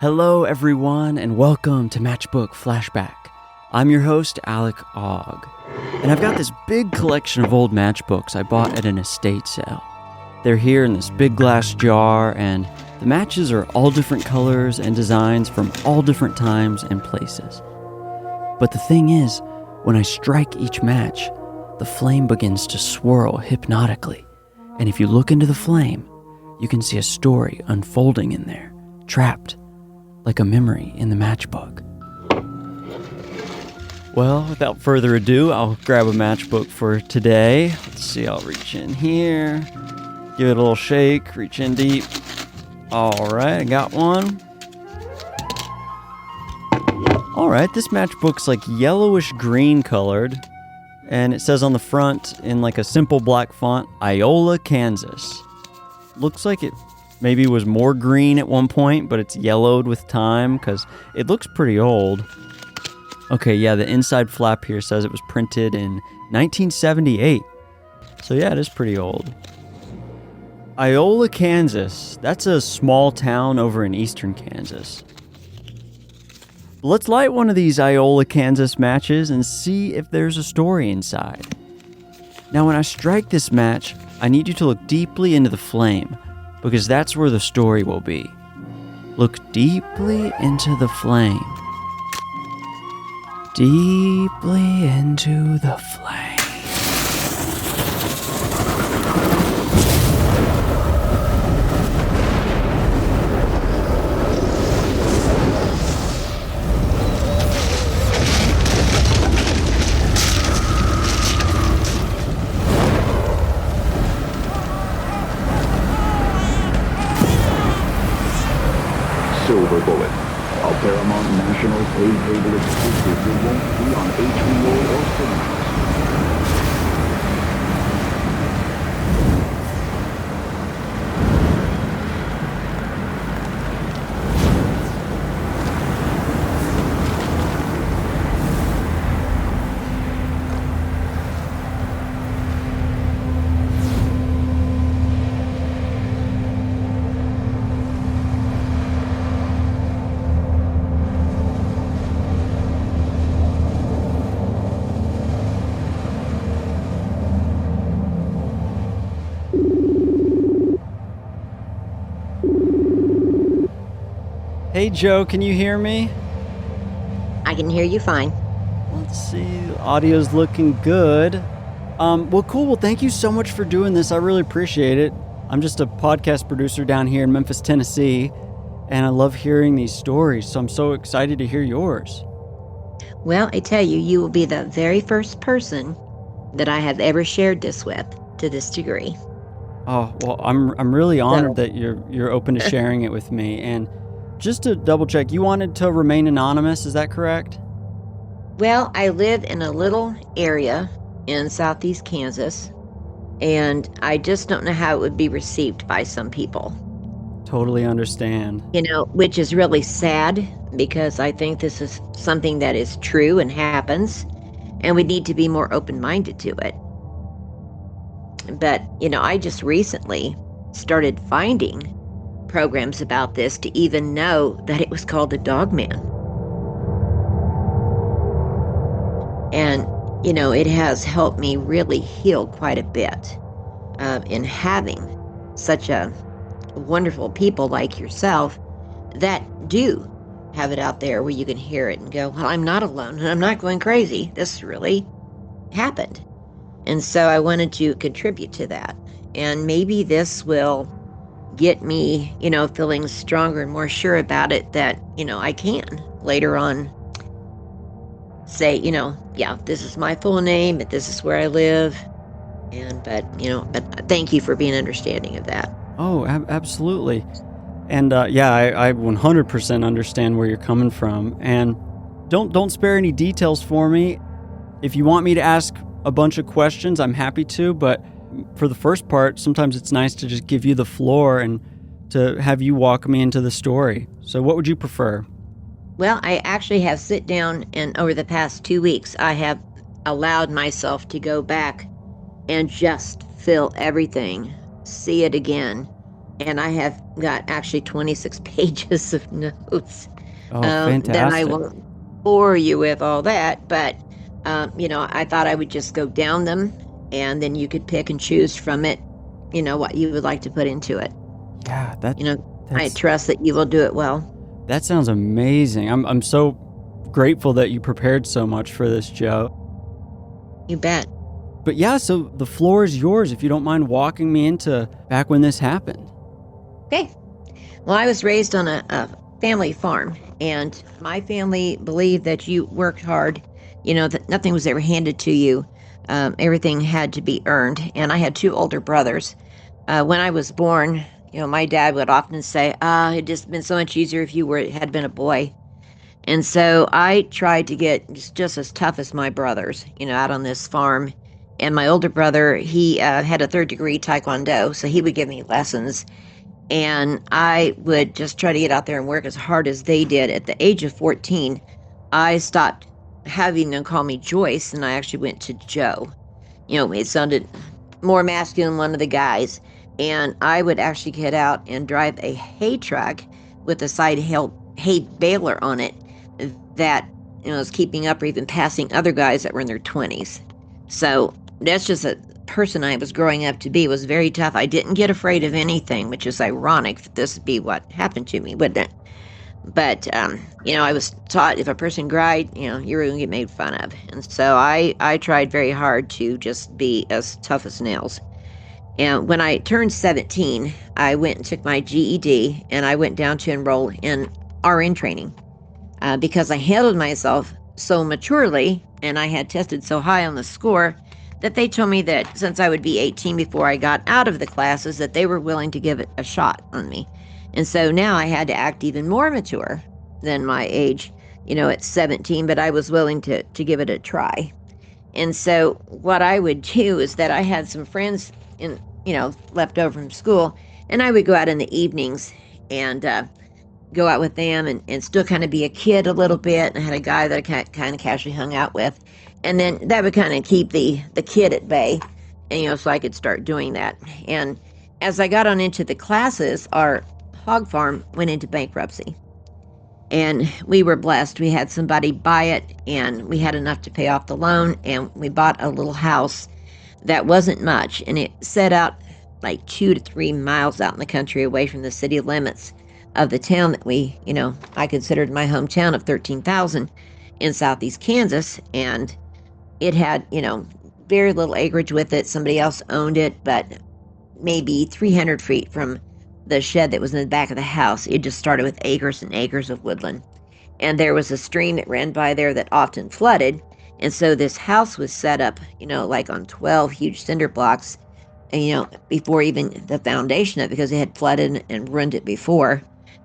Hello everyone and welcome to Matchbook Flashback. I'm your host, Alec Ogg, and I've got this big collection of old matchbooks I bought at an estate sale. They're here in this big glass jar, and the matches are all different colors and designs from all different times and places. But the thing is, when I strike each match, the flame begins to swirl hypnotically, and if you look into the flame, you can see a story unfolding in there, trapped like a memory in the matchbook. Well, without further ado, I'll grab a matchbook for today. Let's see, I'll reach in here, give it a little shake, reach in deep. All right, I got one. All right, this matchbook's like yellowish green colored, and it says on the front in like a simple black font, Iola, Kansas. Looks like it maybe was more green at one point, but it's yellowed with time because it looks pretty old. Okay, yeah, the inside flap here says it was printed in 1978. So yeah, it is pretty old. Iola, Kansas. That's a small town over in eastern Kansas. Let's light one of these Iola, Kansas matches and see if there's a story inside. Now, when I strike this match, I need you to look deeply into the flame, because that's where the story will be. Look deeply into the flame. Deeply into the flame. Silver Bullet, a Paramount National paid cable exclusive that won't be on HBO or cinemas. Hey Joe, can you hear me? I can hear you fine. Let's see, the audio's looking good. Well, cool. Well, thank you so much for doing this. I really appreciate it. I'm just a podcast producer down here in Memphis, Tennessee, and I love hearing these stories, so I'm so excited to hear yours. Well, I tell you, you will be the very first person that I have ever shared this with to this degree. Oh, well, I'm really honored that you're open to sharing it with me. And just to double check, you wanted to remain anonymous, is that correct? Well, I live in a little area in southeast Kansas, and I just don't know how it would be received by some people. Totally understand. You know, which is really sad because I think this is something that is true and happens, and we need to be more open-minded to it. But, you know, I just recently started finding programs about this to even know that it was called the Dogman. And, you know, it has helped me really heal quite a bit in having such a wonderful people like yourself that do have it out there where you can hear it and go, well, I'm not alone and I'm not going crazy. This really happened. And so I wanted to contribute to that. And maybe this will get me, you know, feeling stronger and more sure about it that, you know, I can later on say, you know, yeah, this is my full name, but this is where I live. But thank you for being understanding of that. Oh, absolutely. And yeah, I 100% understand where you're coming from. And don't spare any details for me. If you want me to ask a bunch of questions, I'm happy to, but for the first part, sometimes it's nice to just give you the floor and to have you walk me into the story. So what would you prefer? Well, I actually have sit down, and over the past 2 weeks, I have allowed myself to go back and just feel everything, see it again, and I have got actually 26 pages of notes. Oh, Then I fantastic. won't bore you with all that, but I thought I would just go down them, and then you could pick and choose from it, what you would like to put into it. Yeah, I that's trust that you will do it well. that sounds amazing. I'm so grateful that you prepared so much for this, Joe. You bet. But yeah, so the floor is yours if you don't mind walking me into back when this happened. Okay. Well, I was raised on a family farm, and my family believed that you worked hard, that nothing was ever handed to you. Everything had to be earned. And I had two older brothers. When I was born, my dad would often say, it'd just been so much easier if you had been a boy. And so I tried to get just as tough as my brothers, out on this farm. And my older brother, he had a third degree taekwondo, so he would give me lessons. And I would just try to get out there and work as hard as they did. At the age of 14, I stopped having them call me Joyce, and I actually went to Joe. It sounded more masculine than one of the guys. And I would actually get out and drive a hay truck with a side hay baler on it that was keeping up or even passing other guys that were in their 20s. So that's just a person I was growing up to be. Was very tough. I didn't get afraid of anything, which is ironic that this would be what happened to me, wouldn't it? But I was taught if a person cried, you were going to get made fun of. And so I tried very hard to just be as tough as nails. And when I turned 17, I went and took my GED, and I went down to enroll in RN training because I handled myself so maturely, and I had tested so high on the score that they told me that since I would be 18 before I got out of the classes, that they were willing to give it a shot on me. And so now I had to act even more mature than my age, at 17, but I was willing to give it a try. And so what I would do is that I had some friends left over from school, and I would go out in the evenings and go out with them and still kind of be a kid a little bit. And I had a guy that I kind of casually hung out with. And then that would kind of keep the kid at bay, and so I could start doing that. And as I got on into the classes, our hog farm went into bankruptcy. And we were blessed. We had somebody buy it, and we had enough to pay off the loan, and we bought a little house that wasn't much, and it set out like 2 to 3 miles out in the country away from the city limits of the town that I considered my hometown of 13,000 in southeast Kansas. And it had, very little acreage with it. Somebody else owned it, but maybe 300 feet from the shed that was in the back of the house, it just started with acres and acres of woodland. And there was a stream that ran by there that often flooded. And so this house was set up, like on 12 huge cinder blocks, and, before even the foundation of it, because it had flooded and ruined it before.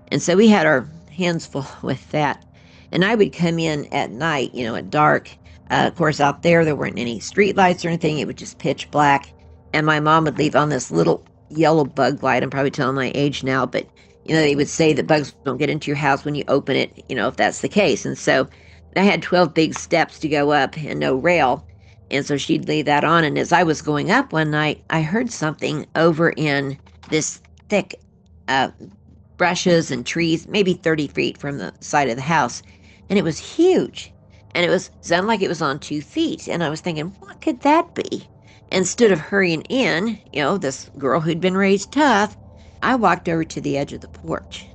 And so we had our hands full with that. And I would come in at night, at dark. Of course, out there weren't any street lights or anything. It was just pitch black. And my mom would leave on this little yellow bug light. I'm probably telling my age now, but, they would say that bugs don't get into your house when you open it, if that's the case. And so I had 12 big steps to go up and no rail. And so she'd leave that on. And as I was going up one night, I heard something over in this thick brushes and trees, maybe 30 feet from the side of the house. And it was huge. And it sounded like it was on 2 feet. And I was thinking, what could that be? Instead of hurrying in, this girl who'd been raised tough, I walked over to the edge of the porch.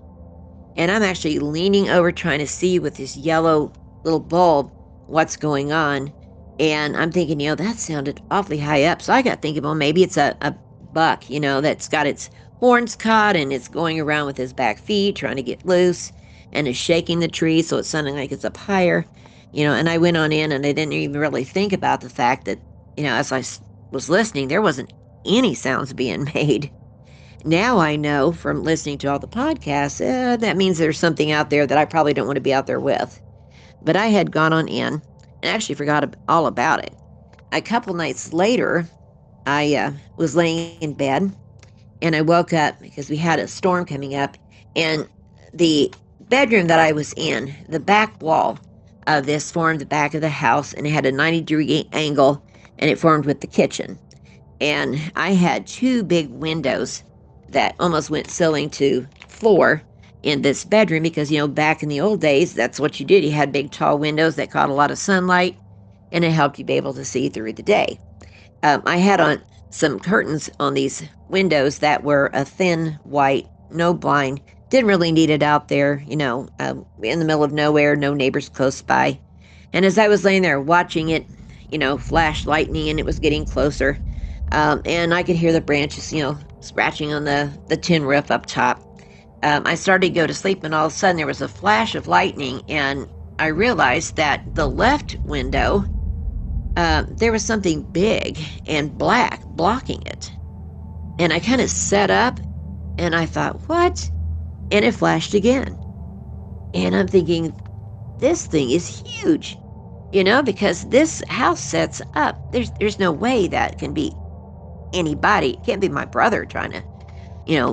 And I'm actually leaning over trying to see with this yellow little bulb what's going on. And I'm thinking, that sounded awfully high up. So I got thinking, well, maybe it's a buck, that's got its horns caught and it's going around with his back feet trying to get loose and is shaking the tree. So it's sounding like it's up higher, and I went on in and I didn't even really think about the fact that, as I was listening, there wasn't any sounds being made. Now I know from listening to all the podcasts, that means there's something out there that I probably don't want to be out there with. But I had gone on in and actually forgot all about it. A couple nights later, I was laying in bed and I woke up because we had a storm coming up, and the bedroom that I was in, the back wall of this formed the back of the house, and it had a 90-degree angle, and it formed with the kitchen. And I had 2 big windows that almost went ceiling to floor in this bedroom because, back in the old days, that's what you did. You had big, tall windows that caught a lot of sunlight, and it helped you be able to see through the day. I had on some curtains on these windows that were a thin white, no blind. Didn't really need it out there, in the middle of nowhere, no neighbors close by. And as I was laying there watching it, flash lightning, and it was getting closer, and I could hear the branches, scratching on the tin roof up top. I started to go to sleep, and all of a sudden there was a flash of lightning, and I realized that the left window, there was something big and black blocking it. And I kind of sat up, and I thought, what? And it flashed again. And I'm thinking, this thing is huge, because this house sets up. There's no way that can be anybody. It can't be my brother trying to,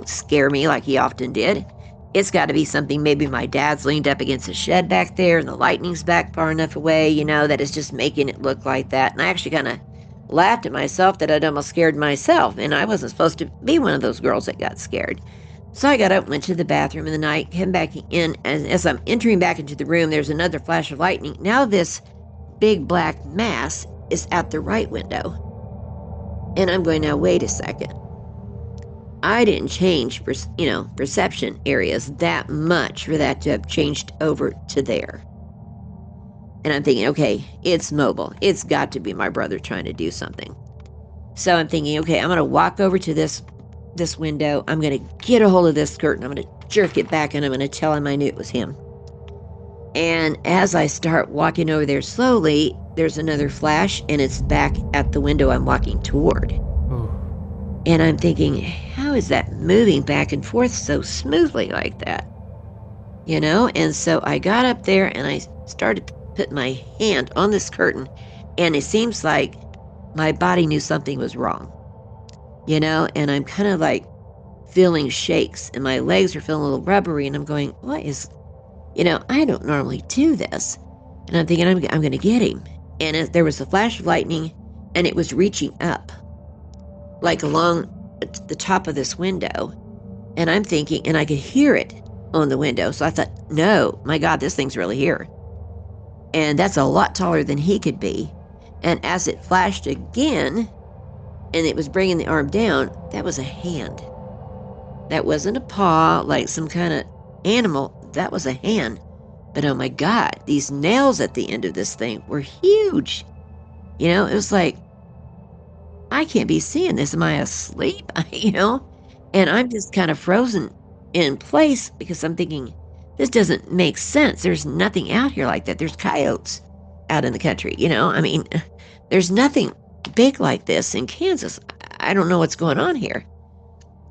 scare me like he often did. It's got to be something. Maybe my dad's leaned up against a shed back there and the lightning's back far enough away, that is just making it look like that. And I actually kind of laughed at myself that I'd almost scared myself. And I wasn't supposed to be one of those girls that got scared. So I got up, went to the bathroom in the night, came back in. And as I'm entering back into the room, there's another flash of lightning. Now this big black mass is at the right window. And I'm going, now, wait a second. I didn't change, perception areas that much for that to have changed over to there. And I'm thinking, okay, it's mobile. It's got to be my brother trying to do something. So I'm thinking, okay, I'm going to walk over to this window. I'm going to get a hold of this curtain. I'm going to jerk it back, and I'm going to tell him I knew it was him. And as I start walking over there slowly, there's another flash, and it's back at the window I'm walking toward. And I'm thinking, how is that moving back and forth so smoothly like that? And so I got up there and I started to put my hand on this curtain, and it seems like my body knew something was wrong, and I'm kind of like feeling shakes, and my legs are feeling a little rubbery, and I'm going, what is, I don't normally do this. And I'm thinking, I'm going to get him. And there was a flash of lightning, and it was reaching up, like along the top of this window. And I'm thinking, and I could hear it on the window. So I thought, no, my God, this thing's really here. And that's a lot taller than he could be. And as it flashed again, and it was bringing the arm down, that was a hand. That wasn't a paw, like some kind of animal. That was a hand. But oh my God, these nails at the end of this thing were huge. It was like, I can't be seeing this. Am I asleep? And I'm just kind of frozen in place because I'm thinking, this doesn't make sense. There's nothing out here like that. There's coyotes out in the country, there's nothing big like this in Kansas. I don't know what's going on here.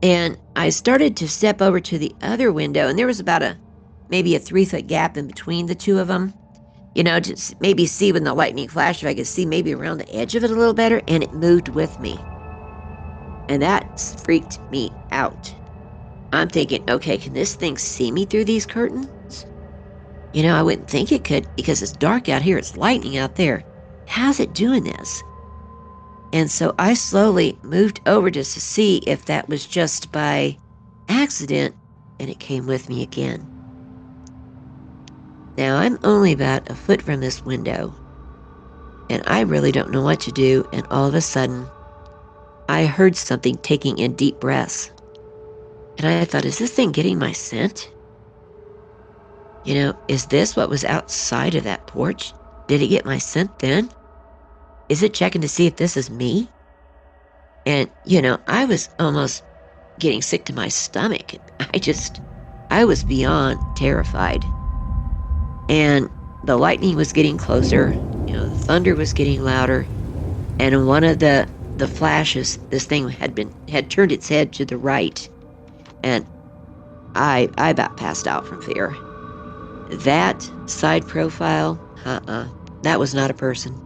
And I started to step over to the other window, and there was about maybe a 3-foot gap in between the two of them. To maybe see when the lightning flashed, if I could see maybe around the edge of it a little better, and it moved with me. And that freaked me out. I'm thinking, okay, can this thing see me through these curtains? I wouldn't think it could because it's dark out here, it's lightning out there. How's it doing this? And so I slowly moved over just to see if that was just by accident, and it came with me again. Now, I'm only about a foot from this window, and I really don't know what to do, and all of a sudden, I heard something taking in deep breaths. And I thought, is this thing getting my scent? Is this what was outside of that porch? Did it get my scent then? Is it checking to see if this is me? And, I was almost getting sick to my stomach. I was beyond terrified. And the lightning was getting closer, the thunder was getting louder, and in one of the flashes, this thing had turned its head to the right, and I about passed out from fear. That side profile, that was not a person.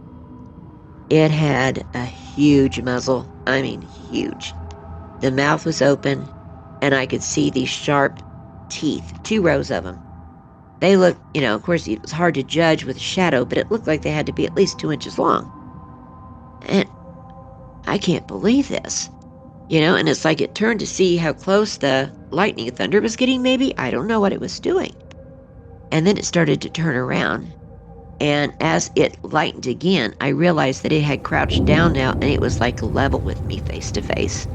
It had a huge muzzle, I mean huge. The mouth was open, and I could see these sharp teeth, 2 rows of them. They looked, of course, it was hard to judge with a shadow, but it looked like they had to be at least 2 inches long. And I can't believe this. And it's like it turned to see how close the lightning thunder was getting, maybe. I don't know what it was doing. And then it started to turn around. And as it lightened again, I realized that it had crouched down now and it was like level with me face to face.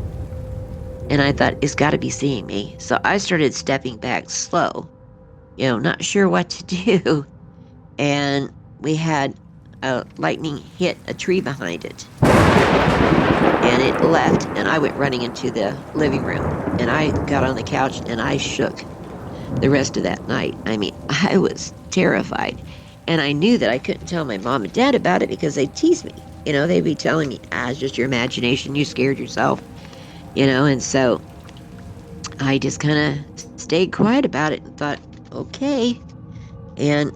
And I thought, it's got to be seeing me. So I started stepping back slow, not sure what to do. And we had a lightning hit a tree behind it. And it left, and I went running into the living room. And I got on the couch and I shook the rest of that night. I mean, I was terrified. And I knew that I couldn't tell my mom and dad about it because they'd tease me. They'd be telling me, it's just your imagination, you scared yourself. And so I just kind of stayed quiet about it and thought, okay. And,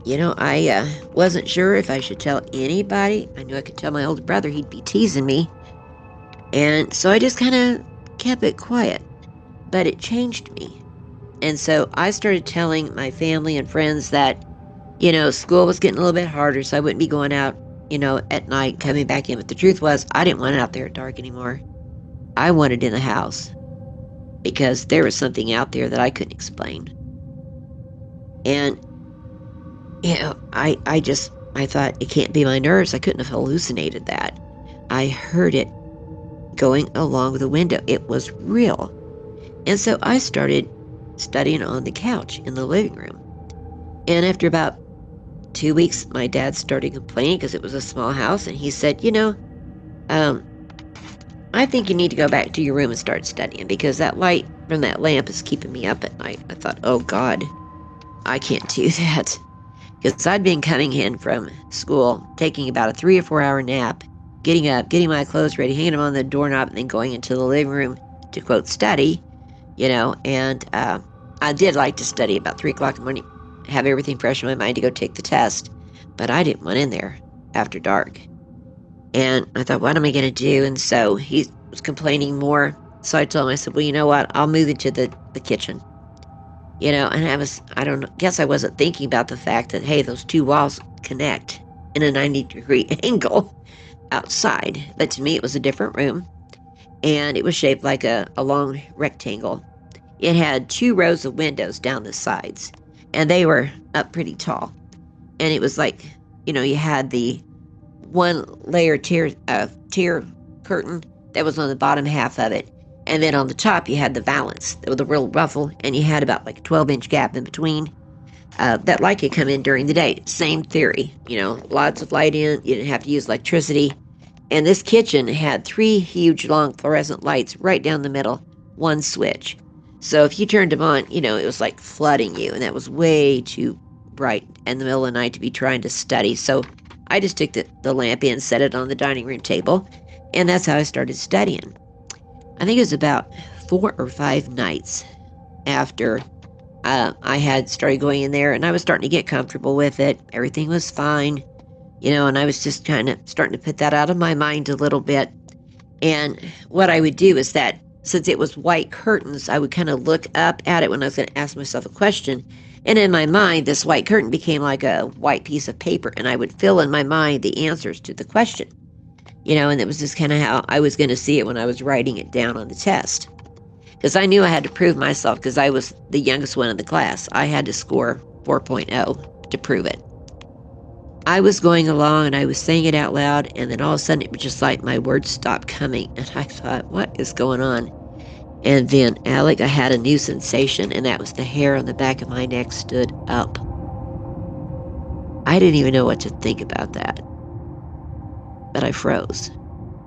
I wasn't sure if I should tell anybody. I knew I could tell my older brother, he'd be teasing me. And so I just kind of kept it quiet. But it changed me. And so I started telling my family and friends that, school was getting a little bit harder, so I wouldn't be going out, at night, coming back in. But the truth was, I didn't want it out there at dark anymore. I wanted in the house because there was something out there that I couldn't explain. And, I thought, it can't be my nerves. I couldn't have hallucinated that. I heard it going along the window. It was real. And so I started studying on the couch in the living room. And after about 2 weeks, my dad started complaining because it was a small house. And he said, I think you need to go back to your room and start studying because that light from that lamp is keeping me up at night. I thought, oh God, I can't do that. Because I'd been coming in from school, taking about a 3 or 4 hour nap, getting up, getting my clothes ready, hanging them on the doorknob, and then going into the living room to, quote, study, and I did like to study about 3 o'clock in the morning, have everything fresh in my mind to go take the test, but I didn't want in there after dark. And I thought, what am I going to do? And so he was complaining more. So I told him, I said, well, you know what? I'll move into the kitchen. And guess I wasn't thinking about the fact that, hey, those two walls connect in a 90-degree angle outside. But to me, it was a different room. And it was shaped like a long rectangle. It had 2 rows of windows down the sides. And they were up pretty tall. And it was like, you had the one layer tier curtain that was on the bottom half of it. And then on the top, you had the valance with a real ruffle, and you had about like a 12-inch gap in between. That light could come in during the day. Same theory, lots of light in. You didn't have to use electricity. And this kitchen had 3 huge, long fluorescent lights right down the middle, one switch. So if you turned them on, it was like flooding you, and that was way too bright in the middle of the night to be trying to study. So I just took the lamp in, set it on the dining room table, and that's how I started studying. I think it was about 4 or 5 nights after I had started going in there, and I was starting to get comfortable with it. Everything was fine, and I was just kind of starting to put that out of my mind a little bit. And what I would do is that since it was white curtains, I would kind of look up at it when I was going to ask myself a question. And in my mind, this white curtain became like a white piece of paper, and I would fill in my mind the answers to the question. And it was just kind of how I was going to see it when I was writing it down on the test. Because I knew I had to prove myself because I was the youngest one in the class. I had to score 4.0 to prove it. I was going along and I was saying it out loud, and then all of a sudden it was just like my words stopped coming. And I thought, what is going on? And then, Alec, I had a new sensation, and that was the hair on the back of my neck stood up. I didn't even know what to think about that. But I froze.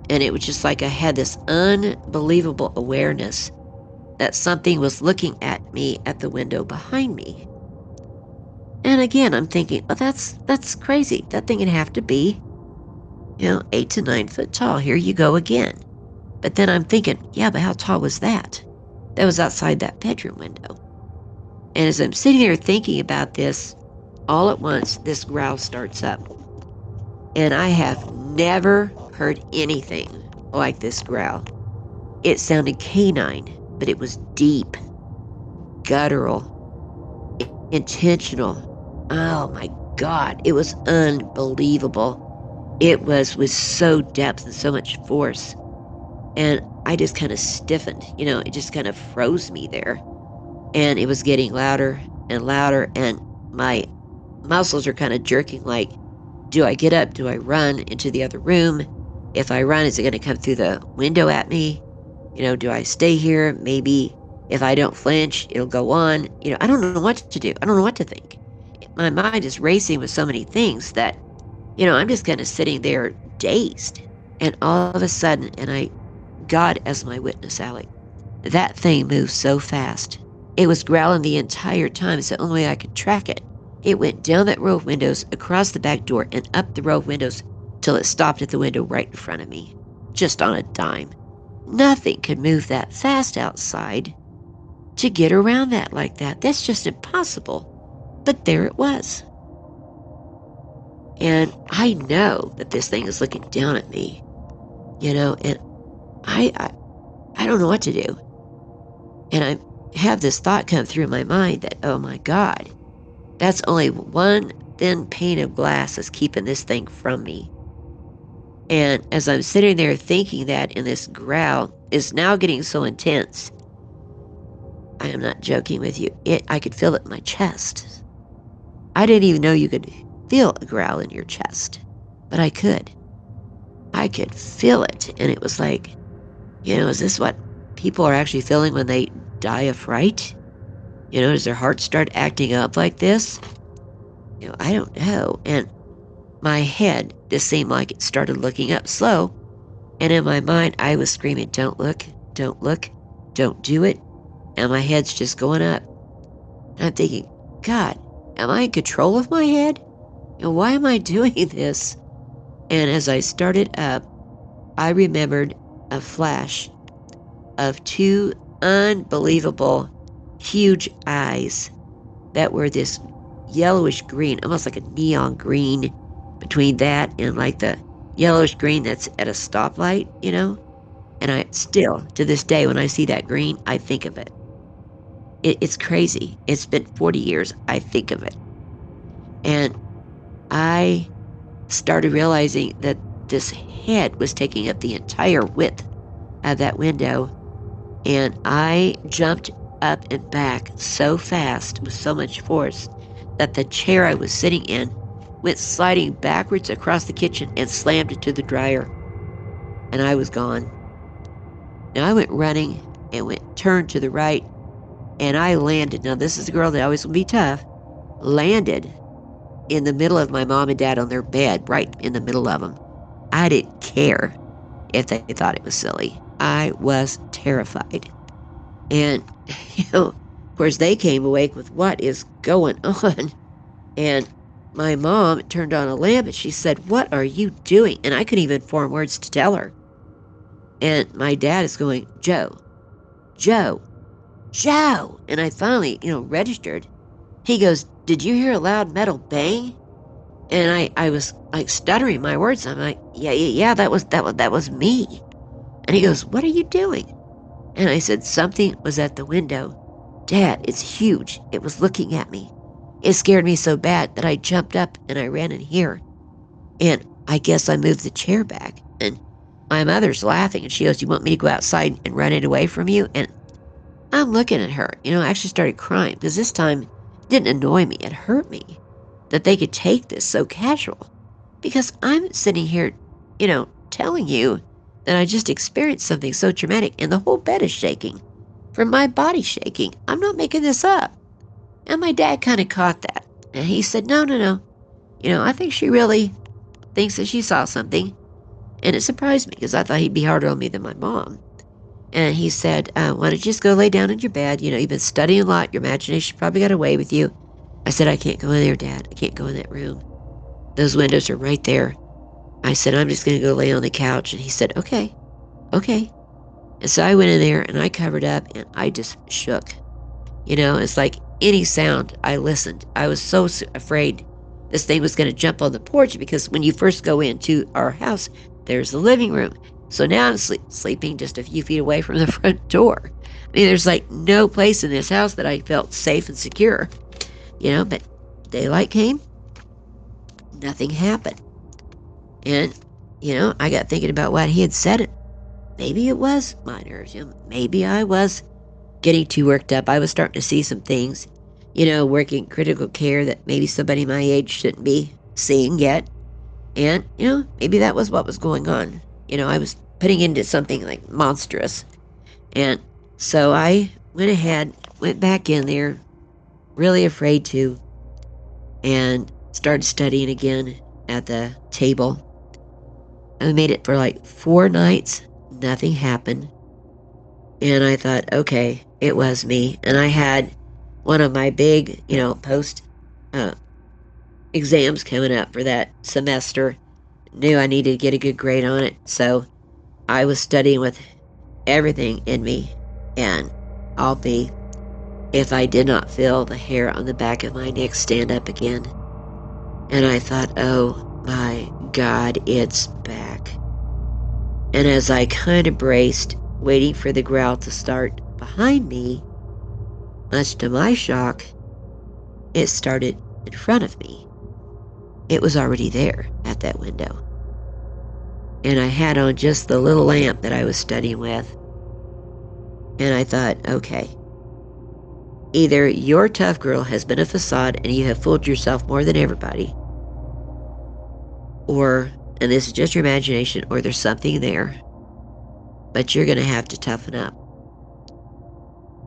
And it was just like I had this unbelievable awareness that something was looking at me at the window behind me. And again, I'm thinking, oh, that's crazy. That thing would have to be, 8 to 9 foot tall. Here you go again. But then I'm thinking, yeah, but how tall was that? That was outside that bedroom window. And as I'm sitting there thinking about this, all at once, this growl starts up. And I have never heard anything like this growl. It sounded canine, but it was deep, guttural, intentional. Oh my God, it was unbelievable. It was with so depth and so much force. And I just kind of stiffened, it just kind of froze me there. And it was getting louder and louder, and my muscles are kind of jerking like, do I get up? Do I run into the other room? If I run, is it going to come through the window at me? Do I stay here? Maybe if I don't flinch, it'll go on. I don't know what to do. I don't know what to think. My mind is racing with so many things that, I'm just kind of sitting there dazed. And all of a sudden, God as my witness, Alec, that thing moved so fast. It was growling the entire time. It's the only way I could track it. It went down that row of windows, across the back door, and up the row of windows till it stopped at the window right in front of me, just on a dime. Nothing could move that fast outside to get around that like that. That's just impossible. But there it was. And I know that this thing is looking down at me, and I don't know what to do. And I have this thought come through my mind that, oh my God, that's only one thin pane of glass that's keeping this thing from me. And as I'm sitting there thinking that, and this growl is now getting so intense, I am not joking with you. I could feel it in my chest. I didn't even know you could feel a growl in your chest, but I could. I could feel it, and it was like, is this what people are actually feeling when they die of fright? Does their heart start acting up like this? I don't know. And my head just seemed like it started looking up slow. And in my mind, I was screaming, don't look, don't look, don't do it. And my head's just going up. And I'm thinking, God, am I in control of my head? Why am I doing this? And as I started up, I remembered a flash of two unbelievable, huge eyes that were this yellowish green, almost like a neon green, between that and like the yellowish green that's at a stoplight, And I still, to this day, when I see that green, I think of it. It's crazy. It's been 40 years. I think of it. And I started realizing that this head was taking up the entire width of that window. And I jumped up and back so fast with so much force that the chair I was sitting in went sliding backwards across the kitchen and slammed into the dryer. And I was gone. Now I went running and turned to the right, and I landed. Now this is a girl that always will be tough. Landed in the middle of my mom and dad on their bed, right in the middle of them. I didn't care if they thought it was silly. I was terrified. And, of course, they came awake with what is going on. And my mom turned on a lamp and she said, what are you doing? And I couldn't even form words to tell her. And my dad is going, Joe. And I finally, registered. He goes, did you hear a loud metal bang? And I was like stuttering my words. I'm like, yeah, that was me. And he goes, what are you doing? And I said, something was at the window. Dad, it's huge. It was looking at me. It scared me so bad that I jumped up and I ran in here. And I guess I moved the chair back. And my mother's laughing and she goes, you want me to go outside and run it away from you? And I'm looking at her. I actually started crying because this time it didn't annoy me. It hurt me that they could take this so casual. Because I'm sitting here, telling you that I just experienced something so traumatic and the whole bed is shaking from my body shaking. I'm not making this up. And my dad kind of caught that. And he said, no. I think she really thinks that she saw something. And it surprised me because I thought he'd be harder on me than my mom. And he said, why don't you just go lay down in your bed? You've been studying a lot. Your imagination probably got away with you. I said, I can't go in there, Dad. I can't go in that room. Those windows are right there. I said, I'm just going to go lay on the couch. And he said, okay. And so I went in there and I covered up and I just shook. It's like any sound, I listened. I was so afraid this thing was going to jump on the porch because when you first go into our house, there's the living room. So now I'm sleeping just a few feet away from the front door. There's like no place in this house that I felt safe and secure. But daylight came, nothing happened. And, I got thinking about what he had said maybe it was my nerves. Maybe I was getting too worked up. I was starting to see some things, working critical care that maybe somebody my age shouldn't be seeing yet. And, maybe that was what was going on. I was putting into something like monstrous. And so I went back in there, really afraid to, and started studying again at the table. I made it for like 4 nights. Nothing happened. And I thought, okay, it was me. And I had one of my big, post exams coming up for that semester. Knew I needed to get a good grade on it. So I was studying with everything in me. And I'll be, if I did not feel the hair on the back of my neck stand up again. And I thought, oh my God, it's back. And as I kind of braced, waiting for the growl to start behind me, much to my shock, it started in front of me. It was already there at that window. And I had on just the little lamp that I was studying with. And I thought, okay, either your tough girl has been a facade and you have fooled yourself more than everybody, or, and this is just your imagination, or there's something there, but you're going to have to toughen up.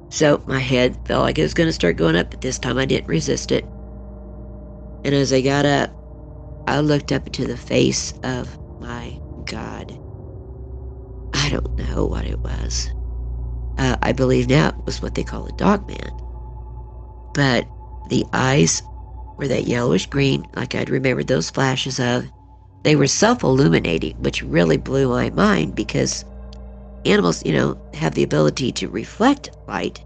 So my head felt like it was going to start going up, but this time I didn't resist it. And as I got up, I looked up into the face of my God. I don't know what it was. I believe now it was what they call a Dogman. But the eyes were that yellowish green, like I'd remembered those flashes of. They were self-illuminating, which really blew my mind because animals, have the ability to reflect light,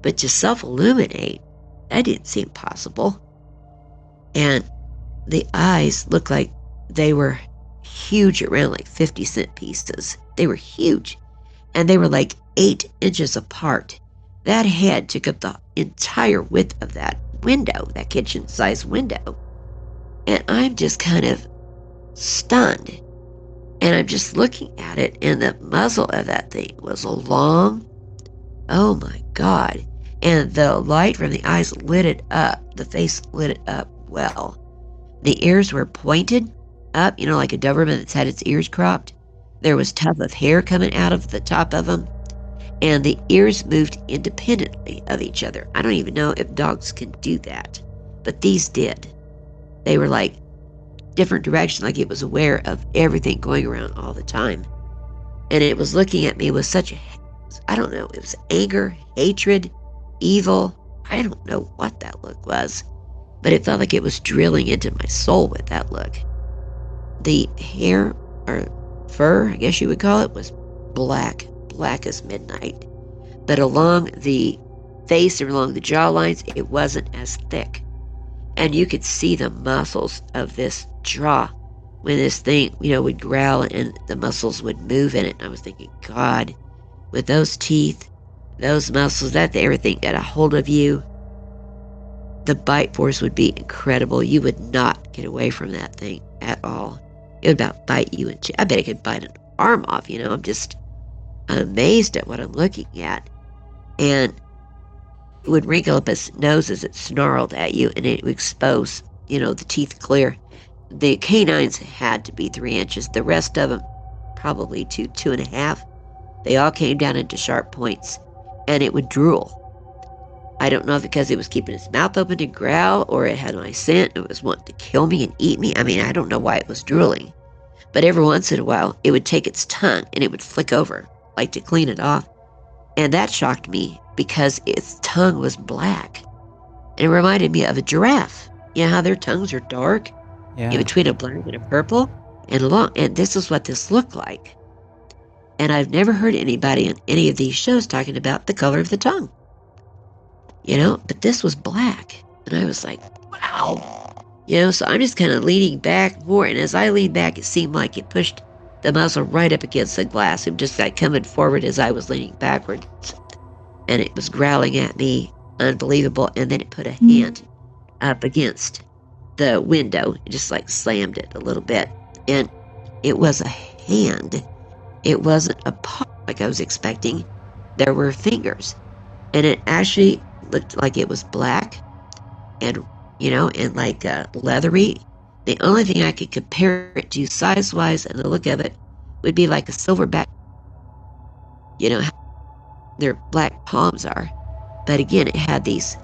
but to self-illuminate, that didn't seem possible. And the eyes looked like they were huge, around like 50-cent pieces. They were huge, and they were like 8 inches apart. That head took up the entire width of that window, that kitchen-sized window. And I'm just kind of stunned. And I'm just looking at it, and the muzzle of that thing was long. Oh my God. And the light from the eyes lit it up. The face lit it up well. The ears were pointed up, like a Doberman that's had its ears cropped. There was tuft of hair coming out of the top of them. And the ears moved independently of each other. I don't even know if dogs can do that, but these did. They were like different directions, like it was aware of everything going around all the time. And it was looking at me with such I don't know, it was anger, hatred, evil. I don't know what that look was, but it felt like it was drilling into my soul with that look. The hair, or fur, I guess you would call it, was black as midnight. But along the face and along the jaw lines, it wasn't as thick. And you could see the muscles of this jaw when this thing, would growl and the muscles would move in it. And I was thinking, God, with those teeth, those muscles, that everything got a hold of you, the bite force would be incredible. You would not get away from that thing at all. It would about bite you. I bet it could bite an arm off, I'm just amazed at what I'm looking at. And it would wrinkle up its nose as it snarled at you, and it would expose, the teeth clear. The canines had to be 3 inches. The rest of them, probably 2.5. They all came down into sharp points, and it would drool. I don't know if because it was keeping its mouth open to growl, or it had my scent, and it was wanting to kill me and eat me. I mean, I don't know why it was drooling. But every once in a while, it would take its tongue, and it would flick over, like to clean it off. And that shocked me, because its tongue was black. And it reminded me of a giraffe. You know how their tongues are dark? Yeah. In between a black and a purple? And long. And this is what this looked like. And I've never heard anybody in any of these shows talking about the color of the tongue. But this was black. And I was like, wow. So I'm just kind of leaning back more. And as I leaned back, it seemed like it pushed the muzzle right up against the glass. It was just like coming forward as I was leaning backward. And it was growling at me, unbelievable. And then it put a hand up against the window. It just like slammed it a little bit. And it was a hand. it wasn't a paw like I was expecting. There were fingers. And it actually looked like it was black and, and like leathery. The only thing I could compare it to size-wise and the look of it would be like a silverback, how their black palms are. But again, it had these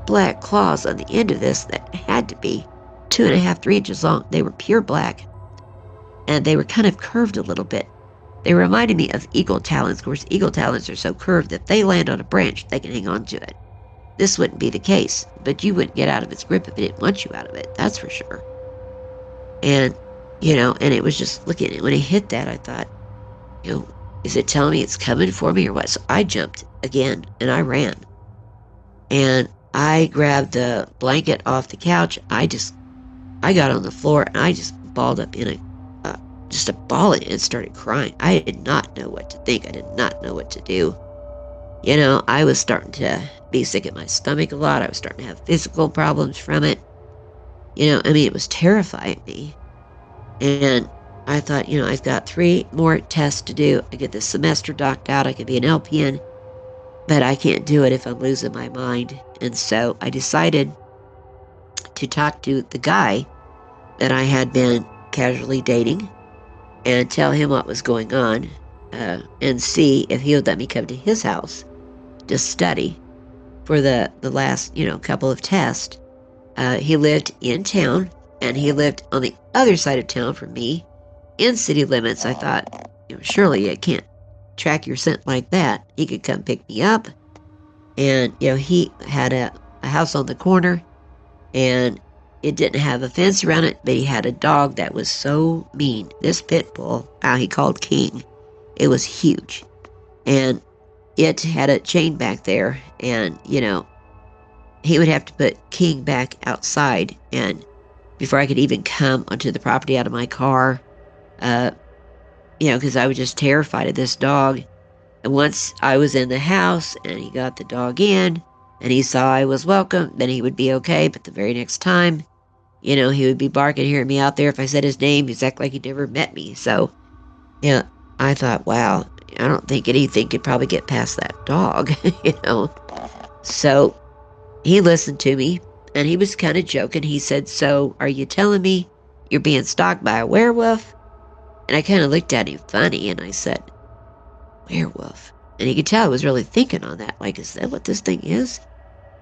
black claws on the end of this that had to be 2.5, 3 inches long. They were pure black. And they were kind of curved a little bit. They reminded me of eagle talons. Of course, eagle talons are so curved that if they land on a branch, they can hang on to it. This wouldn't be the case, but you wouldn't get out of its grip if it didn't want you out of it, that's for sure. And, and it was just looking at it. When it hit that, I thought, is it telling me it's coming for me or what? So I jumped again, and I ran. And I grabbed the blanket off the couch. I got on the floor, and I just balled up in just a ball and started crying. I did not know what to think. I did not know what to do. I was starting to be sick at my stomach a lot. I was starting to have physical problems from it. It was terrifying me. And I thought, I've got 3 more tests to do. I get this semester knocked out. I could be an LPN, but I can't do it if I'm losing my mind. And so I decided to talk to the guy that I had been casually dating and tell him what was going on and see if he would let me come to his house to study for the last, couple of tests. He lived in town, and he lived on the other side of town from me in city limits. I thought, surely I can't track your scent like that. He could come pick me up. And, he had a house on the corner, and it didn't have a fence around it, but he had a dog that was so mean. This pit bull, he called King. It was huge. And it had a chain back there, and, he would have to put King back outside, and before I could even come onto the property out of my car, because I was just terrified of this dog. And once I was in the house, and he got the dog in, and he saw I was welcome, then he would be okay. But the very next time, he would be barking, hearing me out there. If I said his name, he'd act like he'd never met me. So, I thought, wow, I don't think anything could probably get past that dog, So he listened to me, and he was kind of joking. He said, so are you telling me you're being stalked by a werewolf? And I kind of looked at him funny, and I said, werewolf? And he could tell I was really thinking on that. Like, is that what this thing is?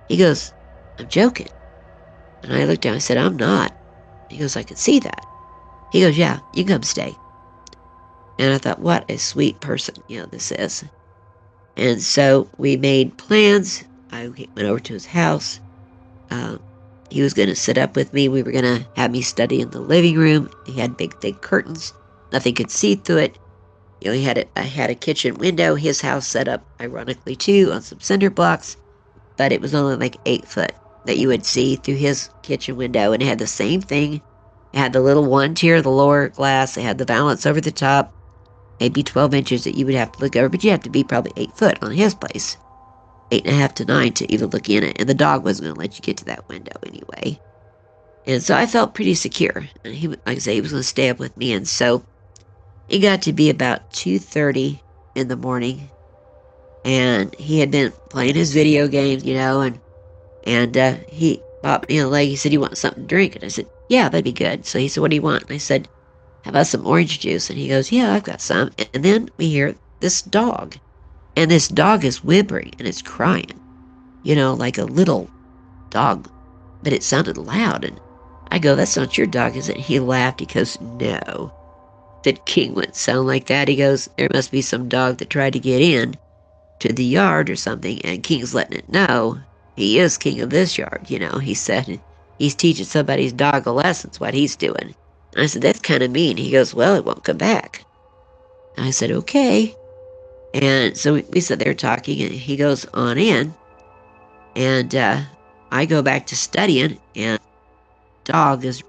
He goes, I'm joking. And I looked down, I said, I'm not. He goes, I can see that. He goes, yeah, you come stay. And I thought, what a sweet person, this is. And so we made plans. I went over to his house. He was going to sit up with me. We were going to have me study in the living room. He had big, thick curtains. Nothing could see through it. I had a kitchen window. His house set up, ironically, too, on some cinder blocks. But it was only like 8 foot that you would see through his kitchen window. And it had the same thing. It had the little 1 tier, the lower glass. It had the valance over the top. Maybe 12 inches that you would have to look over. But you have to be probably 8 foot on his place. 8.5 to 9 to even look in it. And the dog wasn't going to let you get to that window anyway. And so I felt pretty secure. And he, like I say, he was going to stay up with me. And so it got to be about 2:30 in the morning. And he had been playing his video games, and he popped me on the leg. He said, you want something to drink? And I said, yeah, that'd be good. So he said, what do you want? And I said, how about some orange juice? And he goes, yeah, I've got some. And then we hear this dog. And this dog is whimpering and it's crying, like a little dog. But it sounded loud. And I go, that's not your dog, is it? He laughed. He goes, no. That King wouldn't sound like that. He goes, there must be some dog that tried to get in to the yard or something, and King's letting it know he is king of this yard, He said he's teaching somebody's dog a lesson, what he's doing. And I said, that's kind of mean. He goes, well, it won't come back. And I said, okay. And so we sat there talking, and he goes on in, and I go back to studying, and dog is,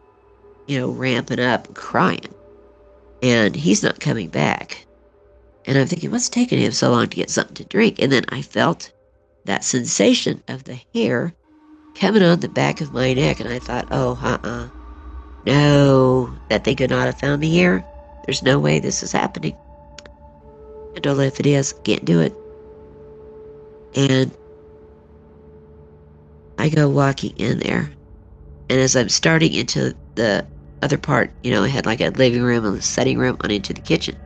ramping up and crying. And he's not coming back. And I'm thinking, what's taking him so long to get something to drink? And then I felt that sensation of the hair coming on the back of my neck. And I thought, oh, no, that they could not have found me here. There's no way this is happening. I don't know if it is. Can't do it. And I go walking in there. And as I'm starting into the other part, I had like a living room and a setting room on into the kitchen.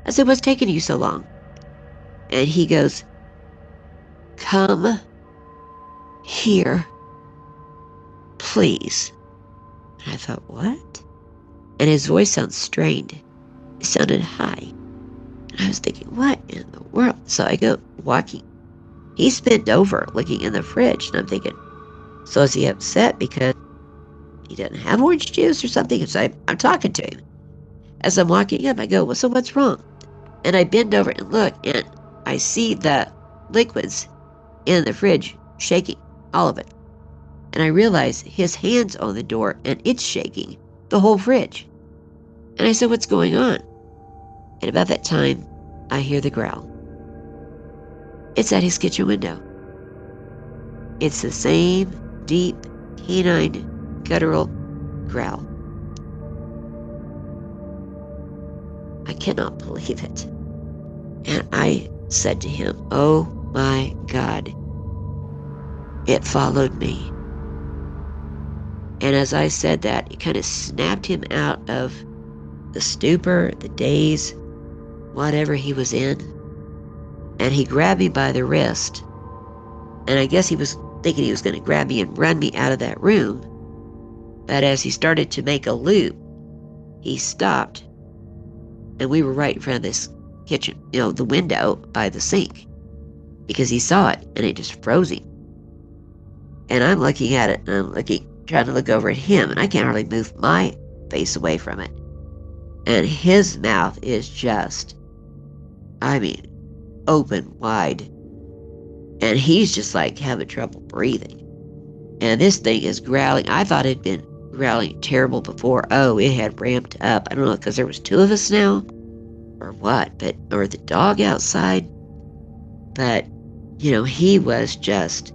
I said, what's taking you so long? And he goes, come here, please. And I thought, what? And his voice sounds strained. It sounded high. And I was thinking, what in the world? So I go walking. He's bent over looking in the fridge. And I'm thinking, so is he upset because he doesn't have orange juice or something? So I'm talking to him. As I'm walking up, I go, well, so what's wrong? And I bend over and look, and I see the liquids in the fridge shaking, all of it. And I realize his hand's on the door, and it's shaking the whole fridge. And I said, what's going on? And about that time, I hear the growl. It's at his kitchen window. It's the same deep, canine, guttural growl. I cannot believe it. And I said to him, oh my God, it followed me. And as I said that, it kind of snapped him out of the stupor, the daze, whatever he was in. And he grabbed me by the wrist. And I guess he was thinking he was going to grab me and run me out of that room. But as he started to make a loop, he stopped. And we were right in front of this kitchen, the window by the sink. Because he saw it, and it just froze him. And I'm looking at it, and I'm trying to look over at him, and I can't hardly move my face away from it. And his mouth is just, open wide. And he's just like having trouble breathing. And this thing is growling. I thought it had been growling terrible before. Oh, it had ramped up. I don't know, because there was two of us now, or what, or the dog outside. But, he was just,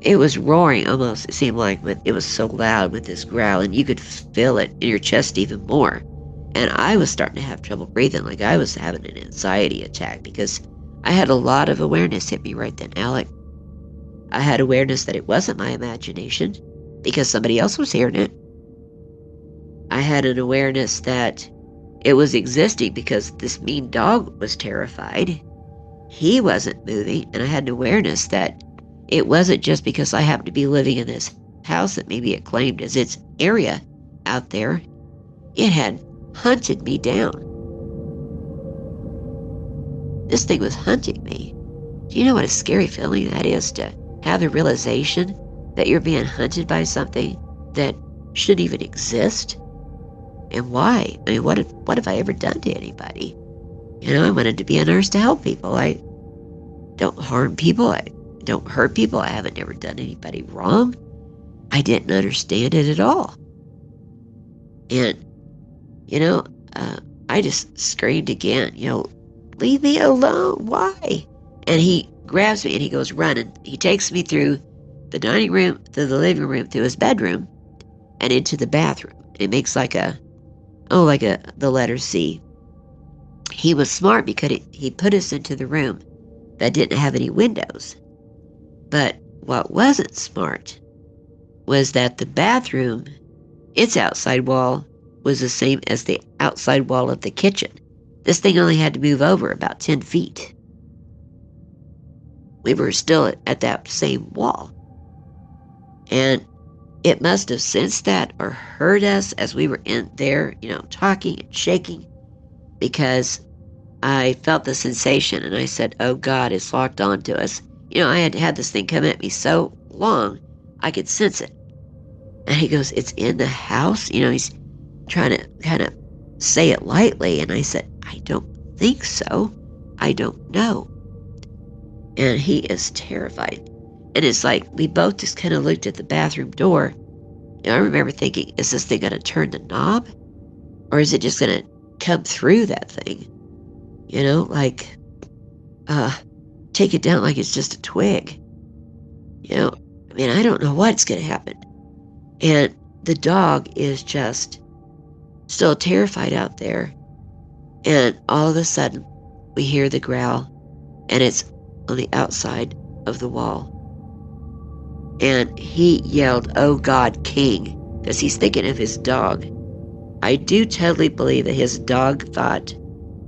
it was roaring almost, it seemed like, but it was so loud with this growl, and you could feel it in your chest even more. And I was starting to have trouble breathing, like I was having an anxiety attack, because I had a lot of awareness hit me right then, Alec. I had awareness that it wasn't my imagination, because somebody else was hearing it. I had an awareness that it was existing because this mean dog was terrified. He wasn't moving, and I had an awareness that it wasn't just because I happened to be living in this house that maybe it claimed as its area out there. It had hunted me down. This thing was hunting me. Do you know what a scary feeling that is, to have the realization that you're being hunted by something that shouldn't even exist? And why? What have I ever done to anybody? I wanted to be a nurse to help people. I don't harm people. I don't hurt people. I haven't ever done anybody wrong. I didn't understand it at all. And, I just screamed again, leave me alone. Why? And he grabs me and he goes running. He takes me through the dining room, through the living room, through his bedroom, and into the bathroom. It makes the letter C. He was smart because he put us into the room that didn't have any windows. But what wasn't smart was that the bathroom, its outside wall, was the same as the outside wall of the kitchen. This thing only had to move over about 10 feet. We were still at that same wall. And it must have sensed that or heard us as we were in there, talking and shaking, because I felt the sensation and I said, oh God, it's locked onto us. I had had this thing come at me so long, I could sense it. And he goes, it's in the house? He's trying to kind of say it lightly. And I said, I don't think so. I don't know. And he is terrified. And it's like we both just kind of looked at the bathroom door. I remember thinking, is this thing going to turn the knob? Or is it just going to come through that thing? Take it down like it's just a twig. I don't know what's going to happen. And the dog is just still terrified out there. And all of a sudden, we hear the growl, and it's on the outside of the wall. And he yelled, "Oh God, King," because he's thinking of his dog. I do totally believe that his dog thought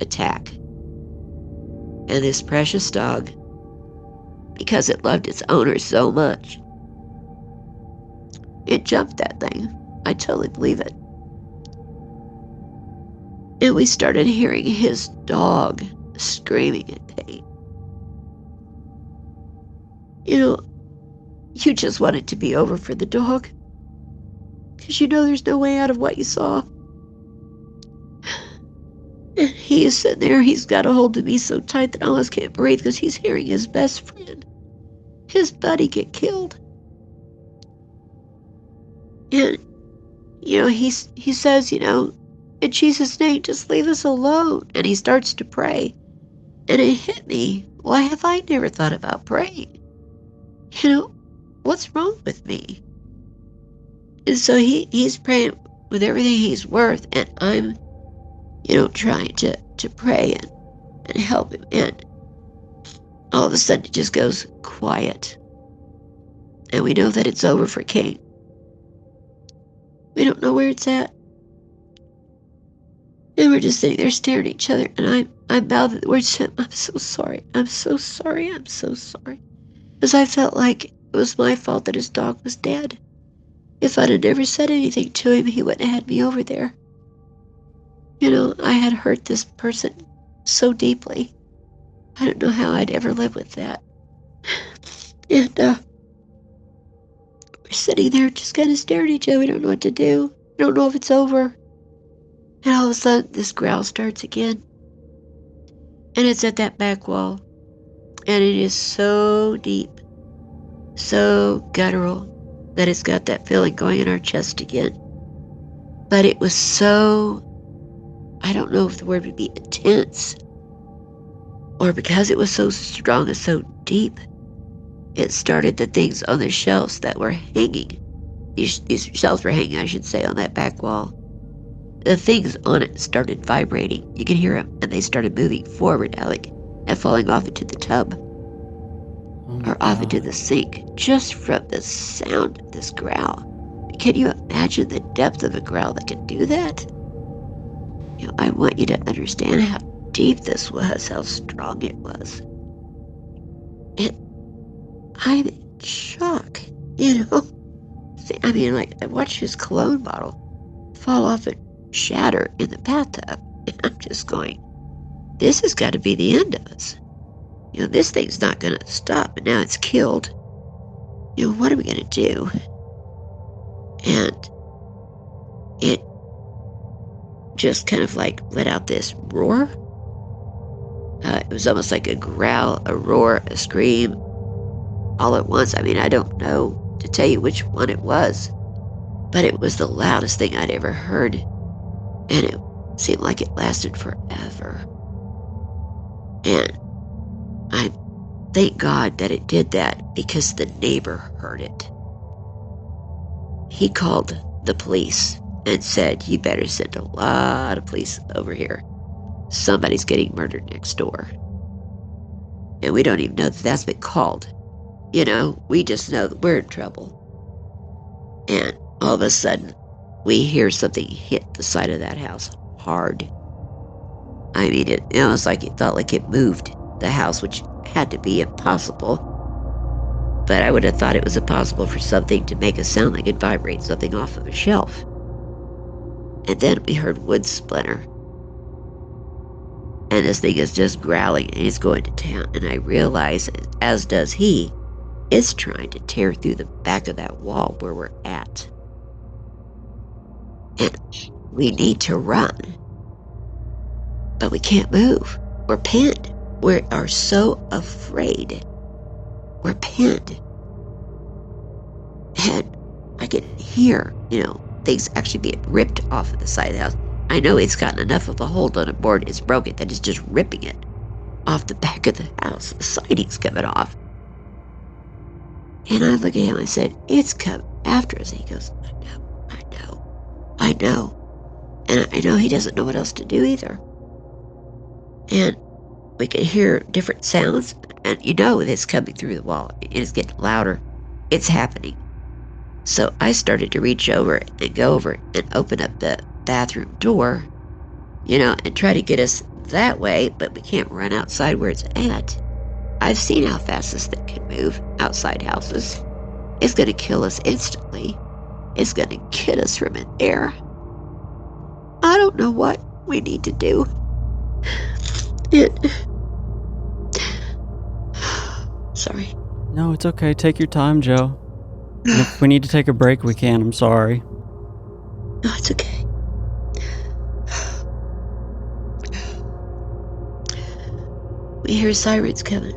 attack. And this precious dog, because it loved its owner so much, it jumped that thing. I totally believe it. And we started hearing his dog screaming in pain. You know, you just want it to be over for the dog, because you know there's no way out of what you saw. And he is sitting there, he's got a hold of me so tight that I almost can't breathe because he's hearing his best friend, his buddy, get killed. And, he says, in Jesus' name, just leave us alone. And he starts to pray. And it hit me, why have I never thought about praying? What's wrong with me? And so he's praying with everything he's worth, and I'm trying to pray and help him. And all of a sudden it just goes quiet. And we know that it's over for King. We don't know where it's at. And we're just sitting there staring at each other. And I mouthed the words to him, "I'm so sorry. I'm so sorry. I'm so sorry." Because I felt like it was my fault that his dog was dead. If I'd have never said anything to him, he wouldn't have had me over there. I had hurt this person so deeply. I don't know how I'd ever live with that. And we're sitting there just kind of staring at each other. We don't know what to do. We don't know if it's over. And all of a sudden, this growl starts again. And it's at that back wall. And it is so deep, so guttural, that it's got that feeling going in our chest again. But it was so, I don't know if the word would be intense, or because it was so strong and so deep, it started the things on the shelves that were hanging. These shelves were hanging, I should say, on that back wall. The things on it started vibrating. You could hear them, and they started moving forward, Alec, and falling off into the tub. Or off into the sink, just from the sound of this growl. Can you imagine the depth of a growl that could do that? I want you to understand how deep this was, how strong it was. And I'm in shock, I mean, I watched his cologne bottle fall off and shatter in the bathtub. And I'm just going, this has got to be the end of us. This thing's not going to stop, and now it's killed. What are we going to do? And it just kind of let out this roar. It was almost like a growl, a roar, a scream, all at once. I mean, I don't know to tell you which one it was, but it was the loudest thing I'd ever heard. And it seemed like it lasted forever. And I thank God that it did that, because the neighbor heard it. He called the police and said, "You better send a lot of police over here. Somebody's getting murdered next door." And we don't even know that that's been called. We just know that we're in trouble. And all of a sudden, we hear something hit the side of that house hard. I mean, it was like it felt like it moved the house, which had to be impossible. But I would have thought it was impossible for something to make a sound like it vibrates something off of a shelf. And then we heard wood splinter. And this thing is just growling, and it's going to town. And I realize, as does he, it's trying to tear through the back of that wall where we're at. And we need to run. But we can't move. We're pinned. We are so afraid. We're pinned. And I can hear, things actually being ripped off of the side of the house. I know it's gotten enough of a hold on a board, it's broken, that it's just ripping it off the back of the house. The siding's coming off. And I look at him and I said, "It's come after us." And he goes, I know. And I know he doesn't know what else to do either. And we could hear different sounds, and it's coming through the wall. It is getting louder. It's happening. So I started to reach over and go over and open up the bathroom door, and try to get us that way, but we can't run outside where it's at. I've seen how fast this thing can move outside houses. It's going to kill us instantly. It's going to get us from in there. I don't know what we need to do. Sorry. No, it's okay. Take your time, Joe. And if we need to take a break, we can. I'm sorry. No, it's okay. We hear sirens coming.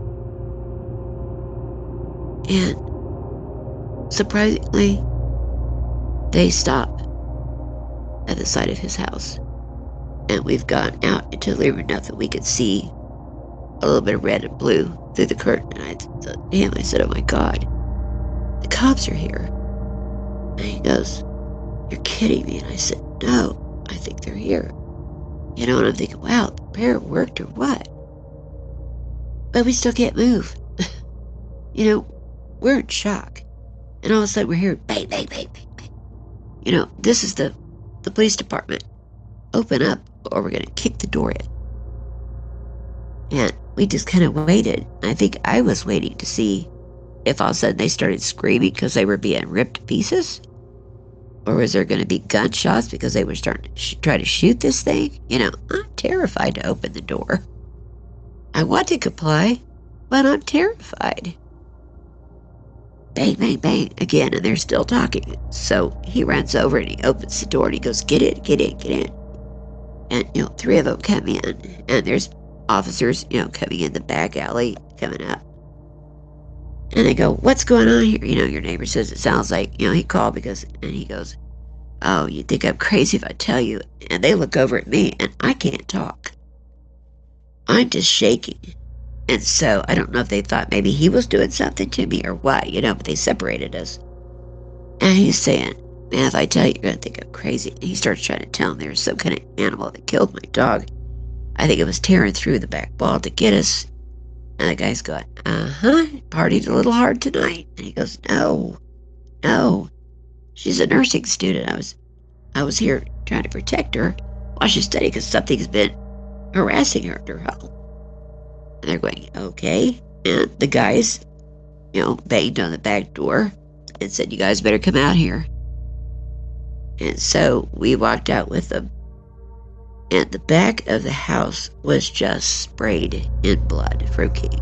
And surprisingly, they stop at the side of his house. And we've gone out into the living room enough that we could see a little bit of red and blue through the curtain. And I thought, damn, I said, oh my God, the cops are here. And he goes, you're kidding me. And I said, no, I think they're here. And I'm thinking, wow, the prayer worked or what? But we still can't move. We're in shock. And all of a sudden we're hearing bang, bang, bang, bang, bang. This is the police department. Open up or we're going to kick the door in. And we just kind of waited. I think I was waiting to see if all of a sudden they started screaming because they were being ripped to pieces. Or was there going to be gunshots because they were starting to try to shoot this thing? I'm terrified to open the door. I want to comply, but I'm terrified. Bang, bang, bang again, and they're still talking. So he runs over and he opens the door and he goes, get in, get in, get in. And, 3 of them come in, and there's officers, coming in the back alley, coming up. And they go, what's going on here? Your neighbor says it sounds like, he called and he goes, oh, you think I'm crazy if I tell you? And they look over at me, and I can't talk. I'm just shaking. And so I don't know if they thought maybe he was doing something to me or what, but they separated us. And he's saying, man, if I tell you, you're going to think I'm crazy. And he starts trying to tell me there's some kind of animal that killed my dog. I think it was tearing through the back wall to get us. And the guy's going, partied a little hard tonight. And he goes, no. She's a nursing student. I was here trying to protect her while she's studying because something's been harassing her at her home. And they're going, okay. And the guys, banged on the back door and said, you guys better come out here. And so we walked out with them. And the back of the house was just sprayed in blood from King.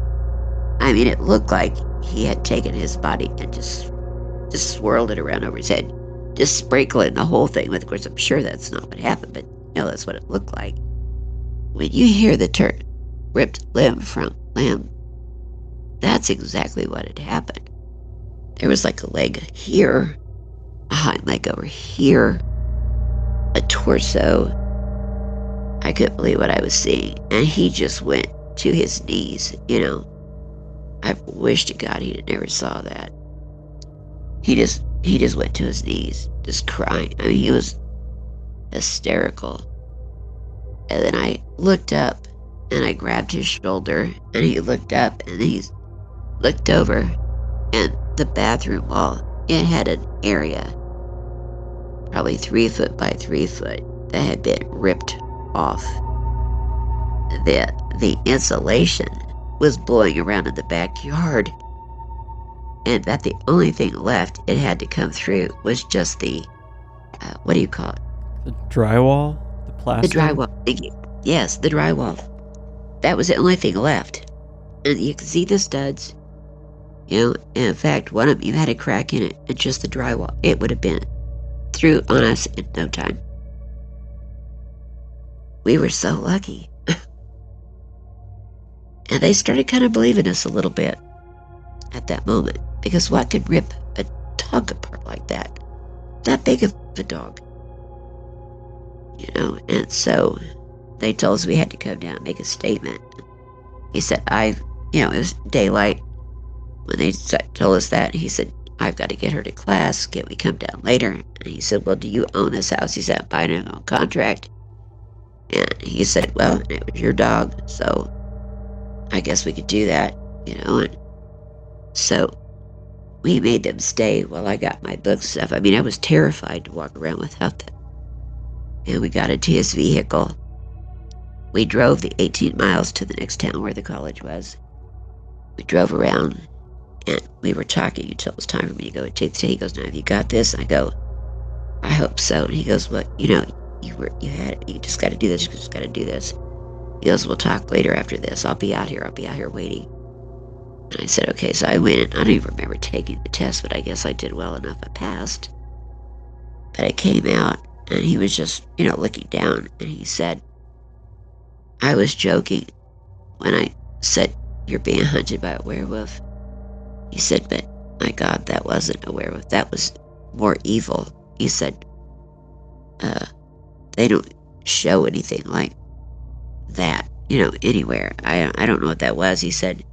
I mean, it looked like he had taken his body and just swirled it around over his head, just sprinkling the whole thing with. Of course, I'm sure that's not what happened, but that's what it looked like. When you hear the term ripped limb from limb, that's exactly what had happened. There was like a leg here, a hind leg over here, a torso. I couldn't believe what I was seeing. And he just went to his knees, I wish to God he never saw that. He just went to his knees, just crying. I mean, he was hysterical. And then I looked up and I grabbed his shoulder and he looked up and he looked over, and the bathroom wall, it had an area probably 3 foot by 3 foot that had been ripped off. The insulation was blowing around in the backyard, and that the only thing left it had to come through was just the what do you call it? The drywall? The plastic? The drywall. Thank you. Yes, the drywall. That was the only thing left. And you could see the studs. And in fact, one of them had a crack in it, and just the drywall. It would have been through on us in no time. We were so lucky. And they started kind of believing us a little bit at that moment. Because what could rip a dog apart like that? That big of a dog. And so they told us we had to come down and make a statement. He said, it was daylight when they told us that. He said, I've got to get her to class. Can we come down later? And he said, well, do you own this house? He said, I'm buying it on contract. And he said, well, it was your dog, so I guess we could do that, and so we made them stay while I got my book stuff. I mean, I was terrified to walk around without them. And we got into his vehicle. We drove the 18 miles to the next town where the college was. We drove around, and we were talking until it was time for me to go and take the day. He goes, "Now, have you got this?" And I go, "I hope so." And he goes, "Well, you had it. You just got to do this. You just got to do this." He goes, "We'll talk later after this. I'll be out here waiting." And I said, "Okay." So I went, and I don't even remember taking the test, but I guess I did well enough. I passed. But I came out, and he was just, looking down, and he said, "I was joking when I said you're being hunted by a werewolf." He said, "But my God, that wasn't a werewolf. That was more evil." He said, "They don't show anything like that, anywhere. I don't know what that was." He said,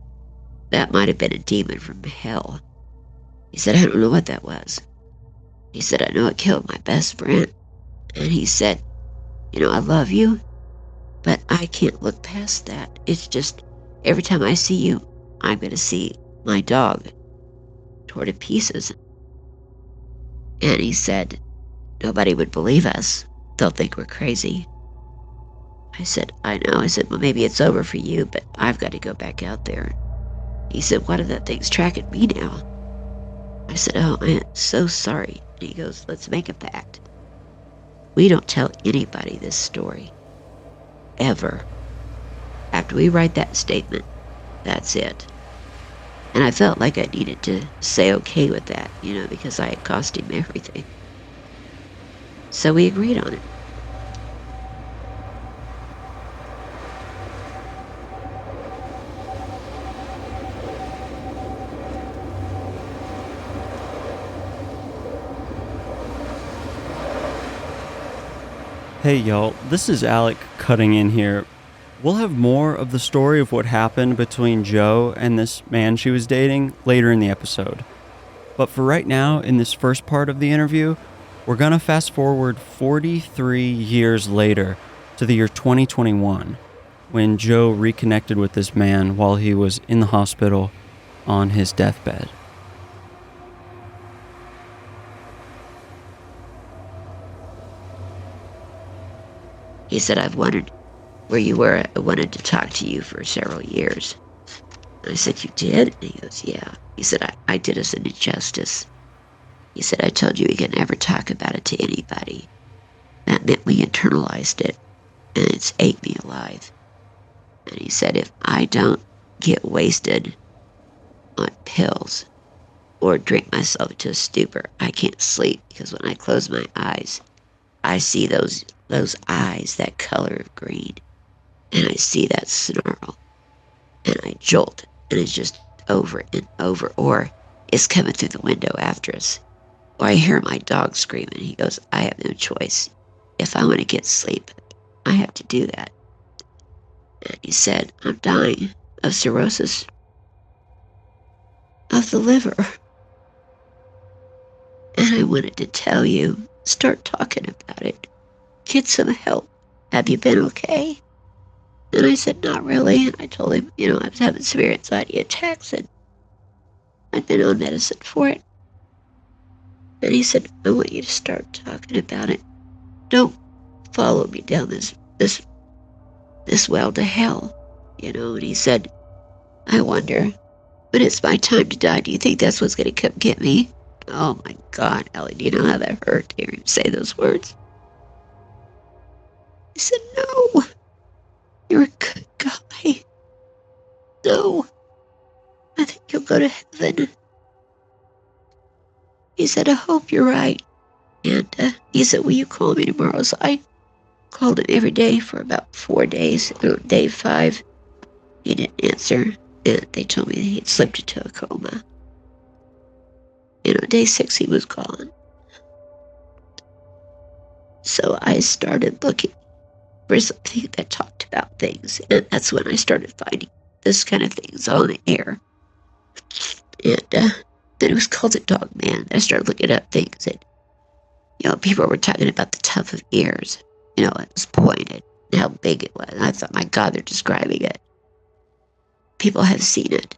"That might have been a demon from hell." He said, "I don't know what that was." He said, "I know it killed my best friend." And he said, "I love you, but I can't look past that. It's just, every time I see you, I'm going to see my dog torn to pieces." And he said, "Nobody would believe us. They'll think we're crazy." I said, "I know." I said, "Well, maybe it's over for you, but I've got to go back out there." He said, "What if that thing's tracking me now?" I said, "Oh, I am so sorry." And he goes, "Let's make a pact. We don't tell anybody this story. Ever. After we write that statement, that's it." And I felt like I needed to say okay with that, because I had cost him everything. So we agreed on it. Hey y'all, this is Alec cutting in here. We'll have more of the story of what happened between Jo and this man she was dating later in the episode. But for right now, in this first part of the interview, we're gonna fast forward 43 years later to the year 2021, when Jo reconnected with this man while he was in the hospital on his deathbed. He said, "I've wondered where you were. I wanted to talk to you for several years." And I said, "You did?" And he goes, "Yeah." He said, I did us an injustice." He said, "I told you we could never talk about it to anybody. That meant we internalized it, and it's ate me alive." And he said, "If I don't get wasted on pills or drink myself to a stupor, I can't sleep, because when I close my eyes, I see those eyes, that color of green, and I see that snarl, and I jolt, and it's just over and over, or it's coming through the window after us, or I hear my dog screaming." He goes, "I have no choice. If I want to get sleep, I have to do that." And he said, "I'm dying of cirrhosis of the liver, and I wanted to tell you, start talking about it, get some help. Have you been okay?" And I said, "Not really." And I told him, I was having severe anxiety attacks, and I'd been on medicine for it. And he said, "I want you to start talking about it. Don't follow me down this well to hell." And he said, "I wonder, when it's my time to die, do you think that's what's going to come get me?" Oh my God, Ellie, do you know how that hurt to hear him say those words? I said, "No, you're a good guy. No, I think you'll go to heaven." He said, "I hope you're right." And he said, "Will you call me tomorrow?" So I called him every day for about 4 days. On day 5, he didn't answer, and they told me that he'd slipped into a coma. And on day 6, he was gone. So I started looking for something that talked about things, and that's when I started finding this kind of things on the air. And then it was called the Dogman. I started looking up things, and people were talking about the tuft of ears. It was pointed, and how big it was. And I thought, my God, they're describing it. people have seen it.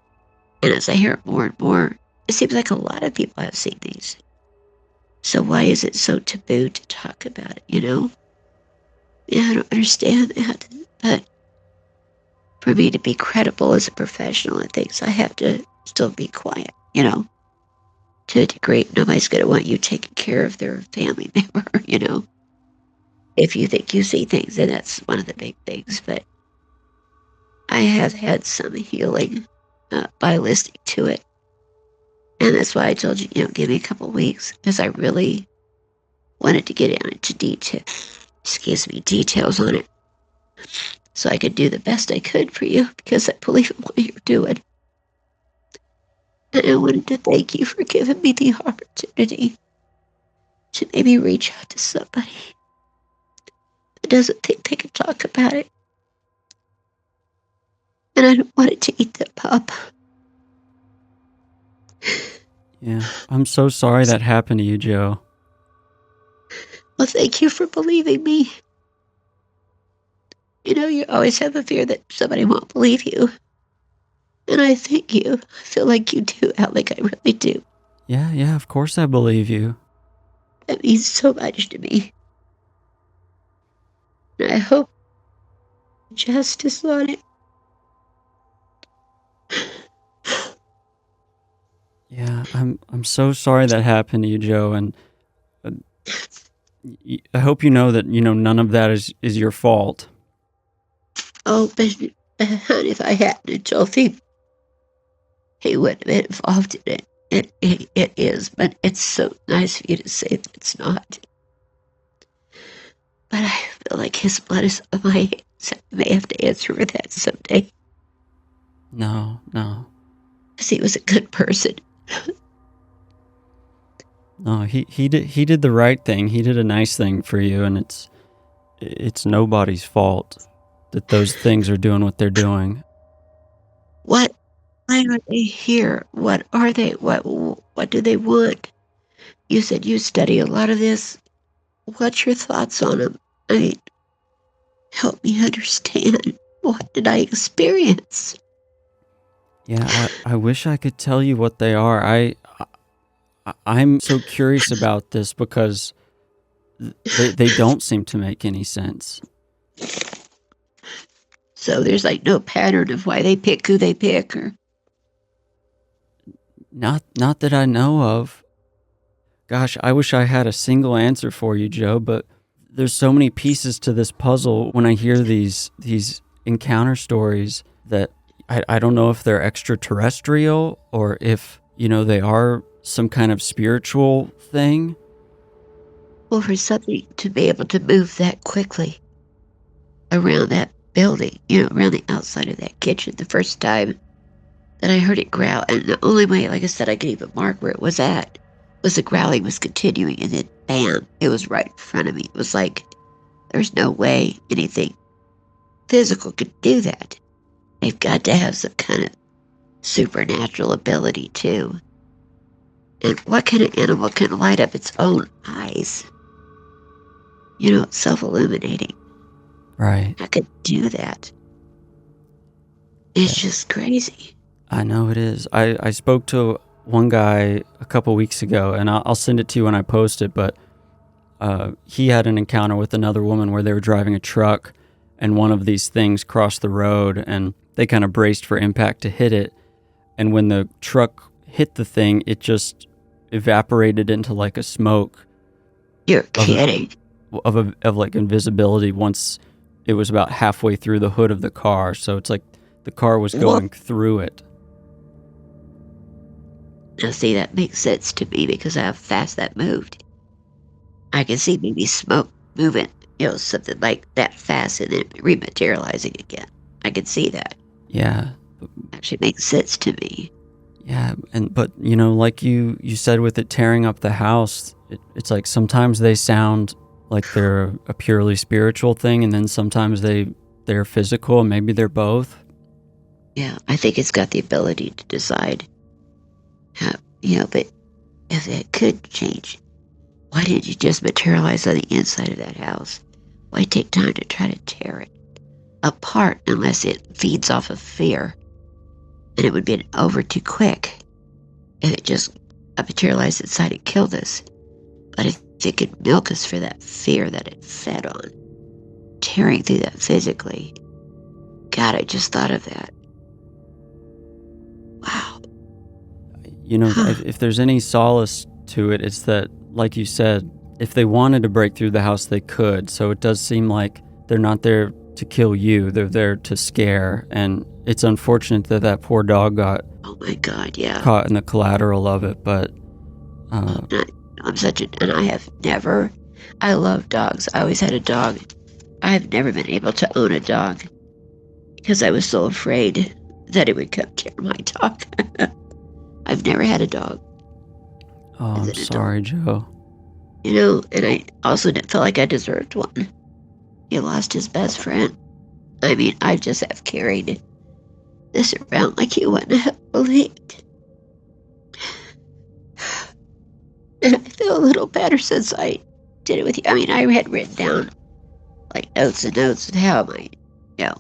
And as I hear it more and more, it seems like a lot of people have seen these. So why is it so taboo to talk about it, you know? Yeah, I don't understand that. But for me to be credible as a professional in things, I have to still be quiet, you know? To a degree, nobody's going to want you taking care of their family member, you know? If you think you see things, and that's one of the big things. But I have had some healing by listening to it. And that's why I told you, give me a couple of weeks, because I really wanted to get into details on it, so I could do the best I could for you, because I believe in what you're doing. And I wanted to thank you for giving me the opportunity to maybe reach out to somebody that doesn't think they can talk about it. And I don't want it to eat them up. Yeah, I'm so sorry that happened to you, Joe. Well, thank you for believing me. You always have a fear that somebody won't believe you. And I thank you. I feel like you do, Alec. I really do. Yeah, of course I believe you. That means so much to me. And I hope justice on it. Yeah, I'm so sorry that happened to you, Joe, and I hope you know that none of that is your fault. Oh, but honey, if I hadn't told him, he wouldn't have been involved in it. It is, but it's so nice for you to say that it's not. But I feel like his blood is on my hands. I may have to answer for that someday. No. Because he was a good person. No, he did the right thing. He did a nice thing for you, and it's nobody's fault that those things are doing what they're doing. Why are they here? What are they? What do they want? You said you study a lot of this. What's your thoughts on them? I mean, help me understand. What did I experience? Yeah, I wish I could tell you what they are. I'm so curious about this because they don't seem to make any sense. So there's like no pattern of why they pick who they pick, or not that I know of. Gosh, I wish I had a single answer for you, Joe, but there's so many pieces to this puzzle when I hear these encounter stories that I don't know if they're extraterrestrial or if, they are some kind of spiritual thing. well, for something to be able to move that quickly around that building, around the outside of that kitchen, the first time that I heard it growl, and the only way, like I said, I could even mark where it was at, was the growling was continuing, and then bam, it was right in front of me. It was like there's no way anything physical could do that. They've got to have some kind of supernatural ability too. And what kind of animal can light up its own eyes? It's self-illuminating. Right. I could do that. It's just crazy. I know it is. I spoke to one guy a couple weeks ago, and I'll send it to you when I post it, but he had an encounter with another woman where they were driving a truck, and one of these things crossed the road, and they kind of braced for impact to hit it, and when the truck hit the thing, it just evaporated into like a smoke. You're kidding. Of like invisibility once it was about halfway through the hood of the car, so it's like the car was going through it. Now, see, that makes sense to me because of how fast that moved. I can see maybe smoke moving, something like that fast and then rematerializing again. I can see that. Yeah. Actually makes sense to me. Yeah, but like you said with it tearing up the house, it's like sometimes they sound like they're a purely spiritual thing, and then sometimes they're physical, and maybe they're both. Yeah, I think it's got the ability to decide how, but if it could change, why didn't you just materialize on the inside of that house? Why take time to try to tear it apart unless it feeds off of fear? and it would be over too quick if it just materialized inside and killed us. But if it could milk us for that fear that it fed on, tearing through that physically, God, I just thought of that. Wow. You know, if there's any solace to it, it's that, like you said, if they wanted to break through the house, they could. So it does seem like they're not there to kill you. They're there to scare. And it's unfortunate that that poor dog got Oh my God, yeah. caught in the collateral of it. But And I have never, I love dogs. I always had a dog. I have never been able to own a dog because I was so afraid that it would come tear my dog. I've never had a dog. oh, I'm sorry, Joe. You know, and I also didn't feel like I deserved one. He lost his best friend. I mean, I just have carried this around like you wouldn't have believed. And I feel a little better since I did it with you. I mean, I had written down like notes and notes of how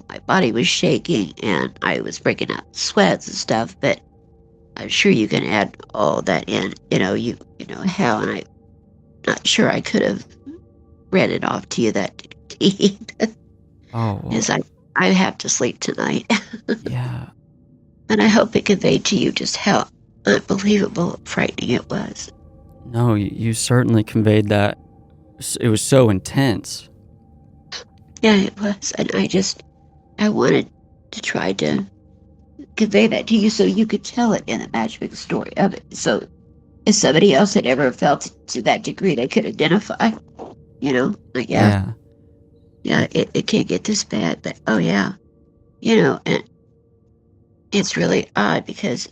my body was shaking and I was breaking out sweats and stuff, but I'm sure you can add all that in, you know how, and I'm not sure I could have read it off to you that deep. Oh, well, Because I have to sleep tonight. yeah. And I hope it conveyed to you just how unbelievable and frightening it was. No, you certainly conveyed that. It was so intense. Yeah, it was. And I wanted to try to convey that to you so you could tell it in the magic story of it. So if somebody else had ever felt it to that degree, they could identify, like, yeah, it can't get this bad, but oh yeah, and it's really odd because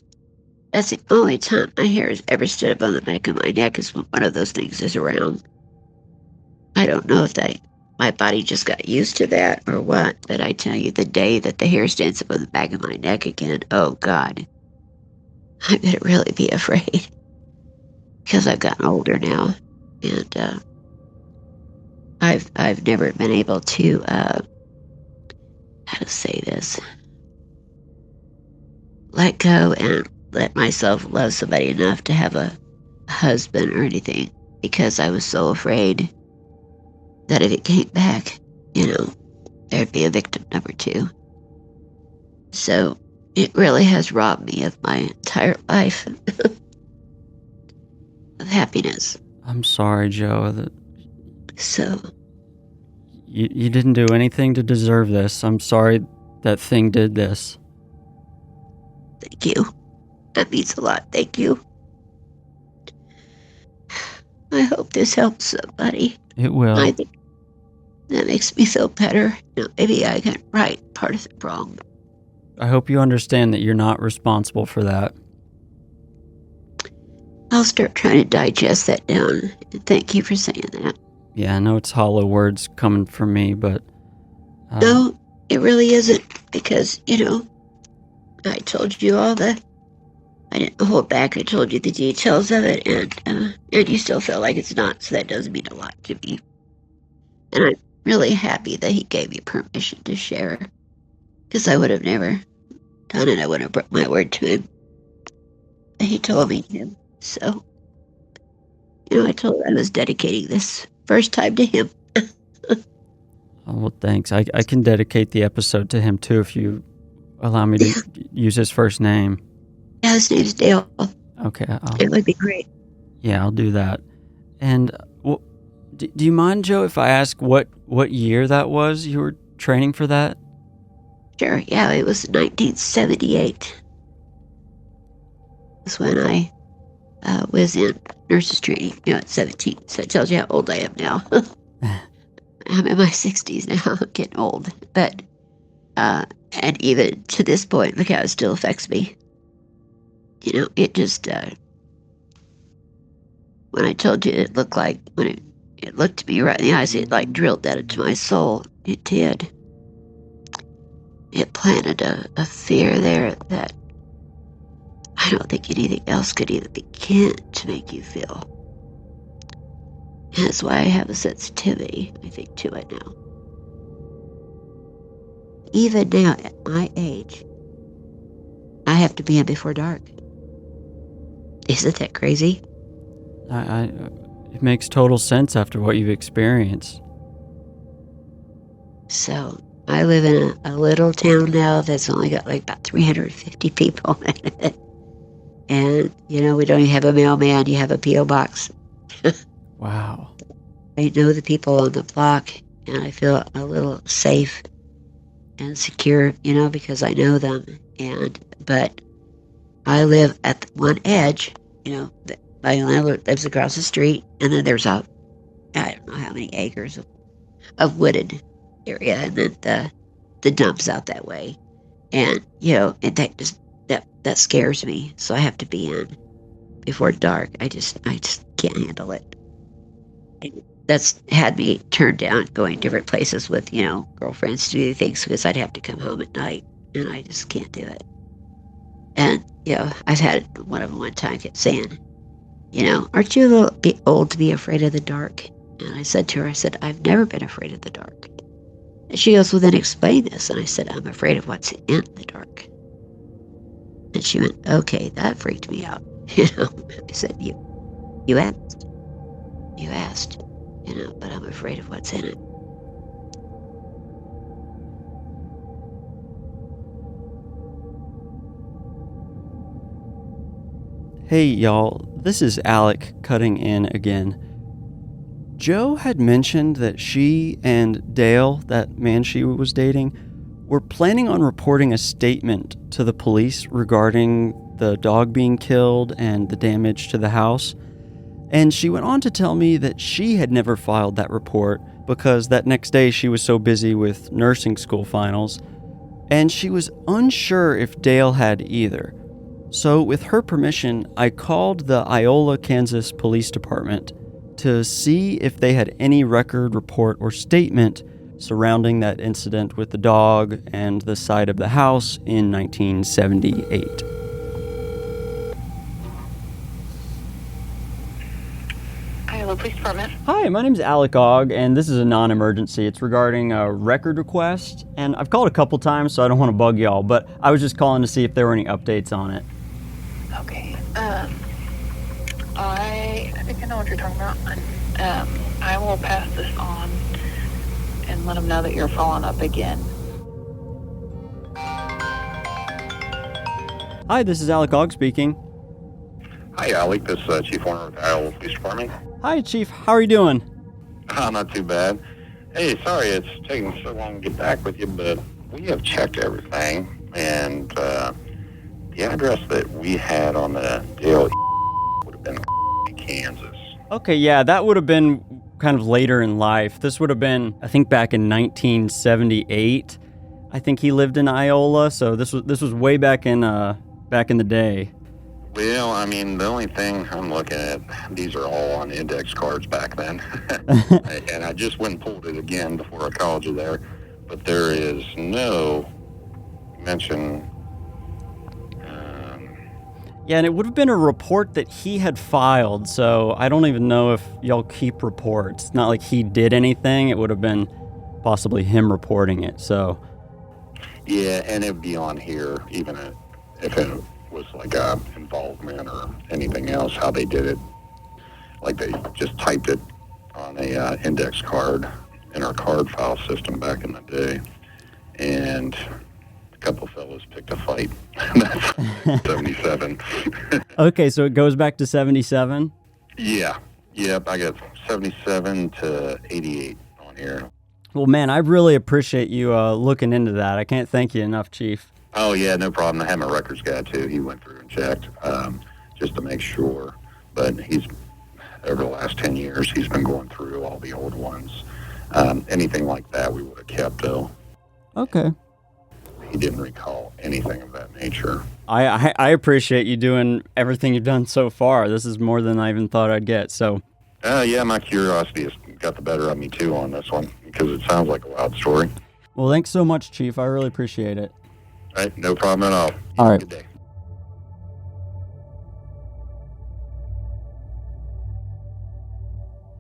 that's the only time my hair has ever stood up on the back of my neck is when one of those things is around. I don't know if my body just got used to that or what, but I tell you, the day that the hair stands up on the back of my neck again, oh God, I'm going to really be afraid because I've gotten older now, and I've never been able to, how to say this, let go and let myself love somebody enough to have a husband or anything because I was so afraid that if it came back, there'd be a victim number 2. So it really has robbed me of my entire life of happiness. I'm sorry, Joe, that So you didn't do anything to deserve this. I'm sorry that thing did this. thank you. That means a lot. Thank you. I hope this helps somebody. It will. I think that makes me feel better. Maybe I can right part of it wrong. I hope you understand that you're not responsible for that. I'll start trying to digest that down. And thank you for saying that. Yeah, I know it's hollow words coming from me, but No, it really isn't because, I told you I didn't hold back. I told you the details of it, and you still feel like it's not, so that does mean a lot to me. And I'm really happy that he gave me permission to share, because I would have never done it. I would have broke my word to him. And he told me to, so, I told him I was dedicating this first time to him. oh, well, thanks. I can dedicate the episode to him too if you allow me to use his first name. Yeah, his name's Dale. Okay. It would be great. Yeah, I'll do that. And do you mind, Joe, if I ask what year that was you were training for that? Sure, yeah, it was 1978. That's when I was in nurse's training, at 17. So it tells you how old I am now. I'm in my 60s now. I'm getting old. But, and even to this point, look how it still affects me. It just, when I told you it looked like, when it looked to me right in the eyes, it like drilled that into my soul. It did. It planted a fear there that I don't think anything else could even begin to make you feel. And that's why I have a sensitivity, I think, to it now. Even now, at my age, I I have to be in before dark. Isn't that crazy? It makes total sense after what you've experienced. So I live in a little town now that's only got like about 350 people in it. And, you know, we don't even have a mailman. You have a P.O. box. Wow. I know the people on the block, and I feel a little safe and secure, you know, because I know them. But I live at the one edge, you know, my landlord lives across the street, and then there's I don't know how many acres of wooded area, and then the dumps out that way. And, you know, and that scares me. So I have to be in before dark. I just can't handle it. And that's had me turned down going different places with, you know, girlfriends to do things because I'd have to come home at night, and I just can't do it. And, you know, I've had one of them one time kept saying, you know, aren't you a little bit old to be afraid of the dark? And I said to her, I've never been afraid of the dark. And she goes, well, then explain this. And I said, I'm afraid of what's in the dark. And she went, okay, that freaked me out. You know, I said, you asked, you know, but I'm afraid of what's in it. Hey y'all, this is Alec cutting in again. Joe had mentioned that she and Dale, that man she was dating, were planning on reporting a statement to the police regarding the dog being killed and the damage to the house. And she went on to tell me that she had never filed that report because that next day she was so busy with nursing school finals, and she was unsure if Dale had either. So with her permission, I called the Iola, Kansas Police Department to see if they had any record, report, or statement surrounding that incident with the dog and the site of the house in 1978. Iola Police Department. Hi, my name's Alec Ogg, and this is a non-emergency. It's regarding a record request, and I've called a couple times, so I don't want to bug y'all, but I was just calling to see if there were any updates on it. Okay. I think I know what you're talking about. I will pass this on and let them know that you're following up again. Hi, this is Alec Ogg speaking. Hi, Alec. This is Chief Warner with the Iola Police Department. Hi, Chief. How are you doing? Not too bad. Hey, sorry it's taking so long to get back with you, but we have checked everything, and the address that we had on the Dale would have been Kansas. Okay, yeah, that would have been kind of later in life. This would have been, I think, back in 1978. I think he lived in Iola, so this was way back in the day. Well, I mean, the only thing I'm looking at, these are all on index cards back then. And I just went and pulled it again before I called you there. But there is no mention. Yeah, and it would have been a report that he had filed, so I don't even know if y'all keep reports. It's not like he did anything. It would have been possibly him reporting it, so. Yeah, and it'd be on here, even if it was like a involvement or anything else, how they did it. Like they just typed it on a index card in our card file system back in the day. And a couple fellows picked a fight. That's 77. Okay, so it goes back to 77? Yeah. Yep, I got 77 to 88 on here. Well, man, I really appreciate you looking into that. I can't thank you enough, Chief. Oh, yeah, no problem. I have my records guy, too. He went through and checked just to make sure. But he's, over the last 10 years, he's been going through all the old ones. Anything like that we would have kept, though. Okay. He didn't recall anything of that nature. I appreciate you doing everything you've done so far. This is more than I even thought I'd get, so. Yeah, my curiosity has got the better of me, too, on this one, because it sounds like a wild story. Well, thanks so much, Chief. I really appreciate it. All right, no problem at all. All right. Good day.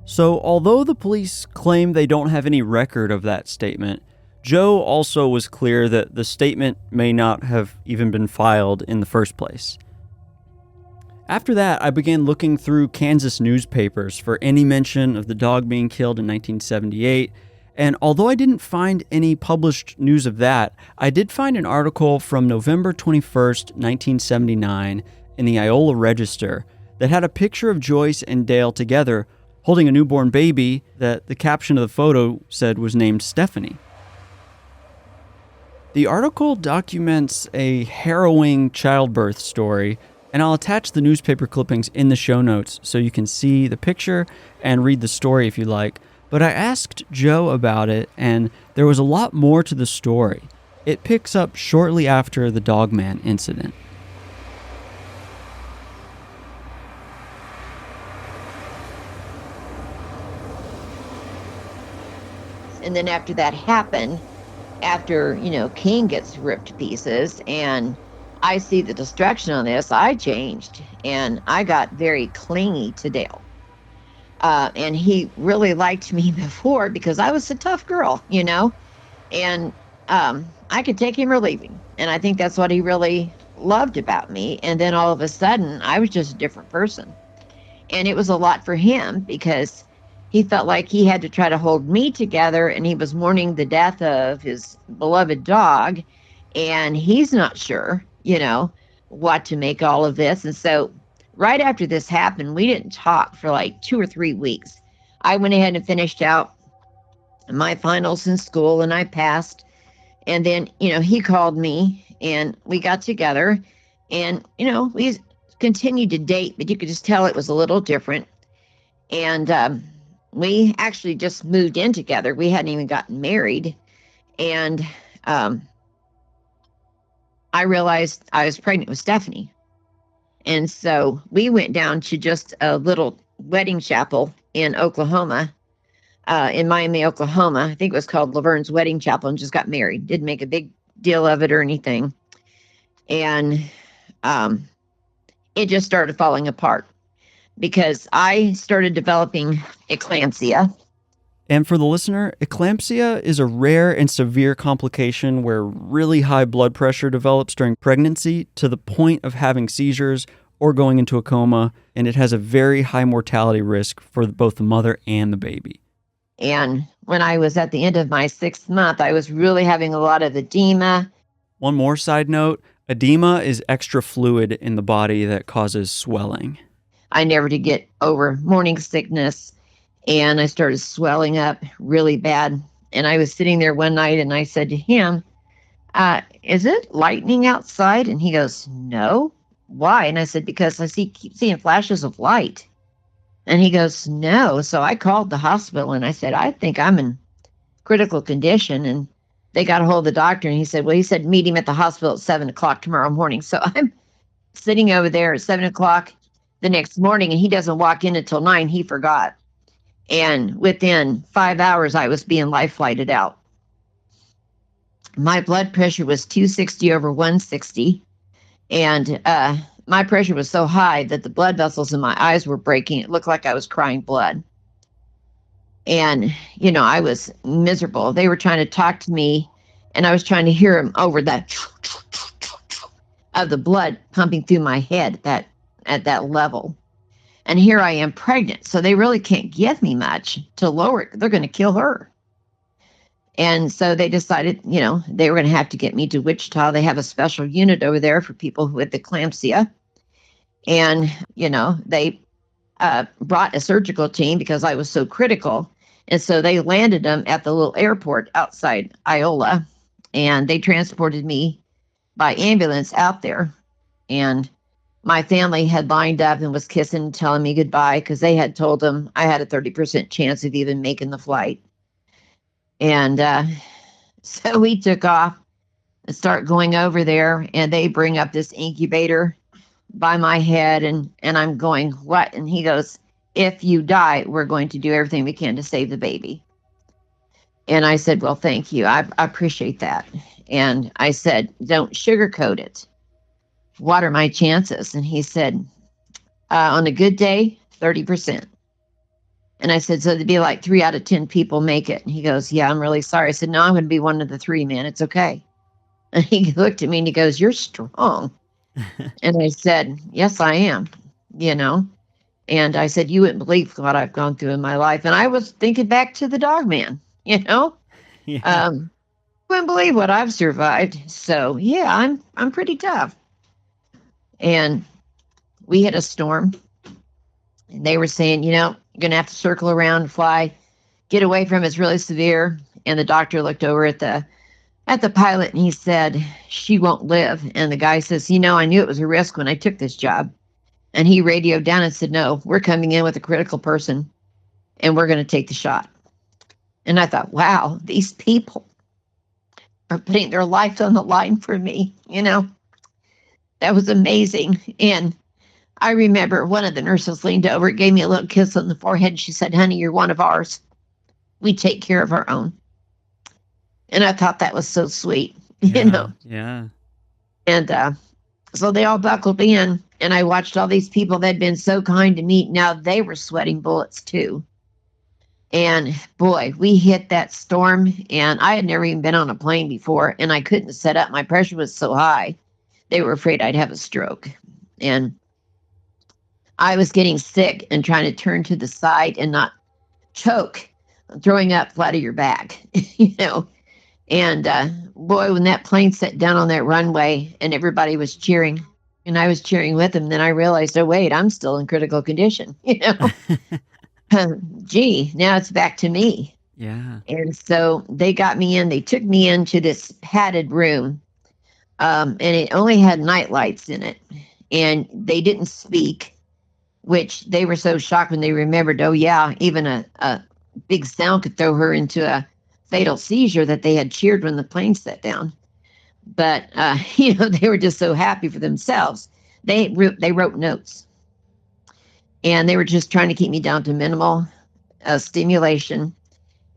So, although the police claim they don't have any record of that statement, Joe also was clear that the statement may not have even been filed in the first place. After that, I began looking through Kansas newspapers for any mention of the dog being killed in 1978, and although I didn't find any published news of that, I did find an article from November 21st, 1979 in the Iola Register that had a picture of Joyce and Dale together holding a newborn baby that the caption of the photo said was named Stephanie. The article documents a harrowing childbirth story, and I'll attach the newspaper clippings in the show notes so you can see the picture and read the story if you like. But I asked Joe about it, and there was a lot more to the story. It picks up shortly after the Dogman incident. And then after that happened, after, King gets ripped to pieces and I see the destruction on this, I changed and I got very clingy to Dale. And he really liked me before because I was a tough girl, and I could take him or leave him. And I think that's what he really loved about me. And then all of a sudden, I was just a different person. And it was a lot for him because he felt like he had to try to hold me together, and he was mourning the death of his beloved dog. And he's not sure, what to make all of this. And so right after this happened, we didn't talk for like 2 or 3 weeks. I went ahead and finished out my finals in school and I passed. And then, he called me and we got together and, we continued to date, but you could just tell it was a little different. And we actually just moved in together. We hadn't even gotten married. And I realized I was pregnant with Stephanie. And so we went down to just a little wedding chapel in Oklahoma, in Miami, Oklahoma. I think it was called Laverne's Wedding Chapel, and just got married. Didn't make a big deal of it or anything. And it just started falling apart because I started developing eclampsia. And for the listener, eclampsia is a rare and severe complication where really high blood pressure develops during pregnancy to the point of having seizures or going into a coma, and it has a very high mortality risk for both the mother and the baby. And when I was at the end of my 6th month, I was really having a lot of edema. One more side note, edema is extra fluid in the body that causes swelling. I never did get over morning sickness. And I started swelling up really bad. And I was sitting there one night and I said to him, is it lightning outside? And he goes, no. Why? And I said, because I keep seeing flashes of light. And he goes, no. So I called the hospital and I said, I think I'm in critical condition. And they got a hold of the doctor and he said, meet him at the hospital at 7:00 tomorrow morning. So I'm sitting over there at 7:00 the next morning and he doesn't walk in until 9. He forgot. And within 5 hours, I was being life flighted out. My blood pressure was 260 over 160. And my pressure was so high that the blood vessels in my eyes were breaking. It looked like I was crying blood. And, I was miserable. They were trying to talk to me, and I was trying to hear them over that of the blood pumping through my head at that level. And here I am pregnant, so they really can't give me much to lower it. They're going to kill her. And so they decided, they were going to have to get me to Wichita. They have a special unit over there for people with eclampsia. And, they brought a surgical team because I was so critical. And so they landed them at the little airport outside Iola. And they transported me by ambulance out there. And my family had lined up and was kissing and telling me goodbye because they had told them I had a 30% chance of even making the flight. And so we took off and start going over there, and they bring up this incubator by my head, and I'm going, what? And he goes, if you die, we're going to do everything we can to save the baby. And I said, well, thank you. I appreciate that. And I said, don't sugarcoat it. What are my chances? And he said, on a good day, 30%. And I said, so there'd be like 3 out of 10 people make it. And he goes, yeah, I'm really sorry. I said, no, I'm going to be one of the 3, man. It's okay. And he looked at me and he goes, you're strong. And I said, yes, I am, you know. And I said, you wouldn't believe what I've gone through in my life. And I was thinking back to the Dogman, you know. Yeah. Wouldn't believe what I've survived. So yeah, I'm pretty tough. And we hit a storm, and they were saying, you know, you're gonna have to circle around and fly, get away from it's really severe. And the doctor looked over at the pilot and he said, she won't live. And the guy says, you know, I knew it was a risk when I took this job. And he radioed down and said, no, we're coming in with a critical person and we're going to take the shot. And I thought, wow, these people are putting their lives on the line for me. You know, that was amazing. And I remember one of the nurses leaned over, gave me a little kiss on the forehead. And she said, honey, you're one of ours. We take care of our own. And I thought that was so sweet, you know. Yeah. And so they all buckled in, and I watched all these people that had been so kind to me. Now they were sweating bullets too. And boy, we hit that storm, and I had never even been on a plane before, and I couldn't set up. My pressure was so high. They were afraid I'd have a stroke. And I was getting sick and trying to turn to the side and not choke, throwing up flat of your back, you know. And boy, when that plane set down on that runway and everybody was cheering, and I was cheering with them, then I realized, oh, wait, I'm still in critical condition, you know. Gee, now it's back to me. Yeah. And so they got me in. They took me into this padded room, and it only had night lights in it. And they didn't speak, which they were so shocked when they remembered, oh, yeah, even a big sound could throw her into a fatal seizure, that they had cheered when the plane set down. But, you know, they were just so happy for themselves. They wrote notes, and they were just trying to keep me down to minimal stimulation.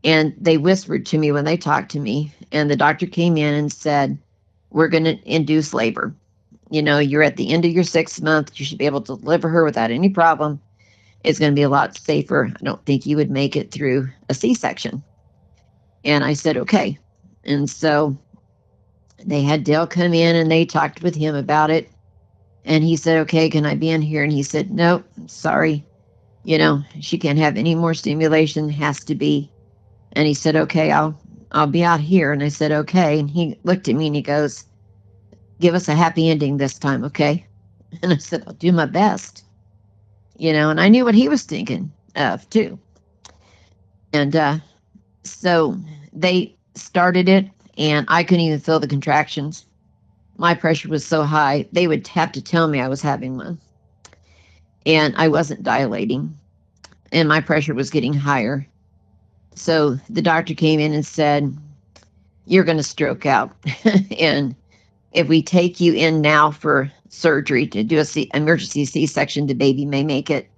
And they whispered to me when they talked to me. And the doctor came in and said, we're going to induce labor. You know, you're at the end of your 6th month. You should be able to deliver her without any problem. It's going to be a lot safer. I don't think you would make it through a C-section. And I said, okay. And so they had Dale come in and they talked with him about it. And he said, okay, can I be in here? And he said, nope, sorry. You know, she can't have any more stimulation, has to be. And he said, okay, I'll be out here. And I said, okay. And he looked at me and he goes, give us a happy ending this time, okay? And I said, I'll do my best. You know, and I knew what he was thinking of too. And so they started it, and I couldn't even feel the contractions. My pressure was so high, they would have to tell me I was having one. And I wasn't dilating, and my pressure was getting higher. So the doctor came in and said, you're going to stroke out. And if we take you in now for surgery to do emergency C-section, the baby may make it.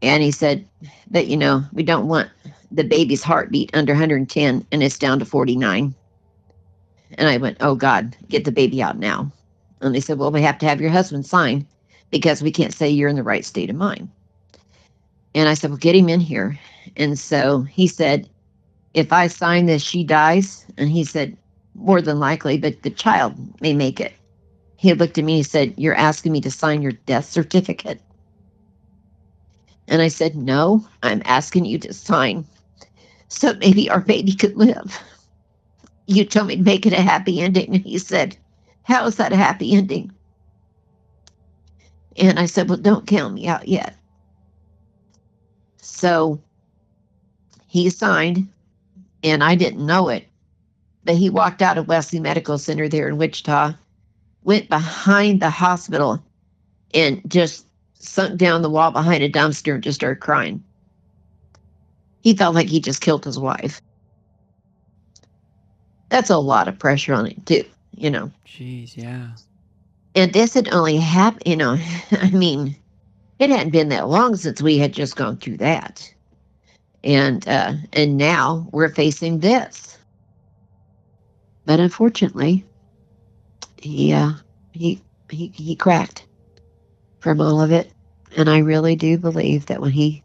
And he said that, you know, we don't want the baby's heartbeat under 110, and it's down to 49. And I went, oh, God, get the baby out now. And they said, well, we have to have your husband sign because we can't say you're in the right state of mind. And I said, well, get him in here. And so he said, if I sign this, she dies. And he said, more than likely, but the child may make it. He looked at me and he said, you're asking me to sign your death certificate? And I said, no, I'm asking you to sign so maybe our baby could live. You told me to make it a happy ending. And he said, how is that a happy ending? And I said, well, don't count me out yet. So he signed, and I didn't know it, but he walked out of Wesley Medical Center there in Wichita, went behind the hospital, and just sunk down the wall behind a dumpster and just started crying. He felt like he just killed his wife. That's a lot of pressure on him too, you know. Jeez, yeah. And this had only happened, you know, I mean, it hadn't been that long since we had just gone through that. And now we're facing this. But unfortunately, he cracked from all of it. And I really do believe that when he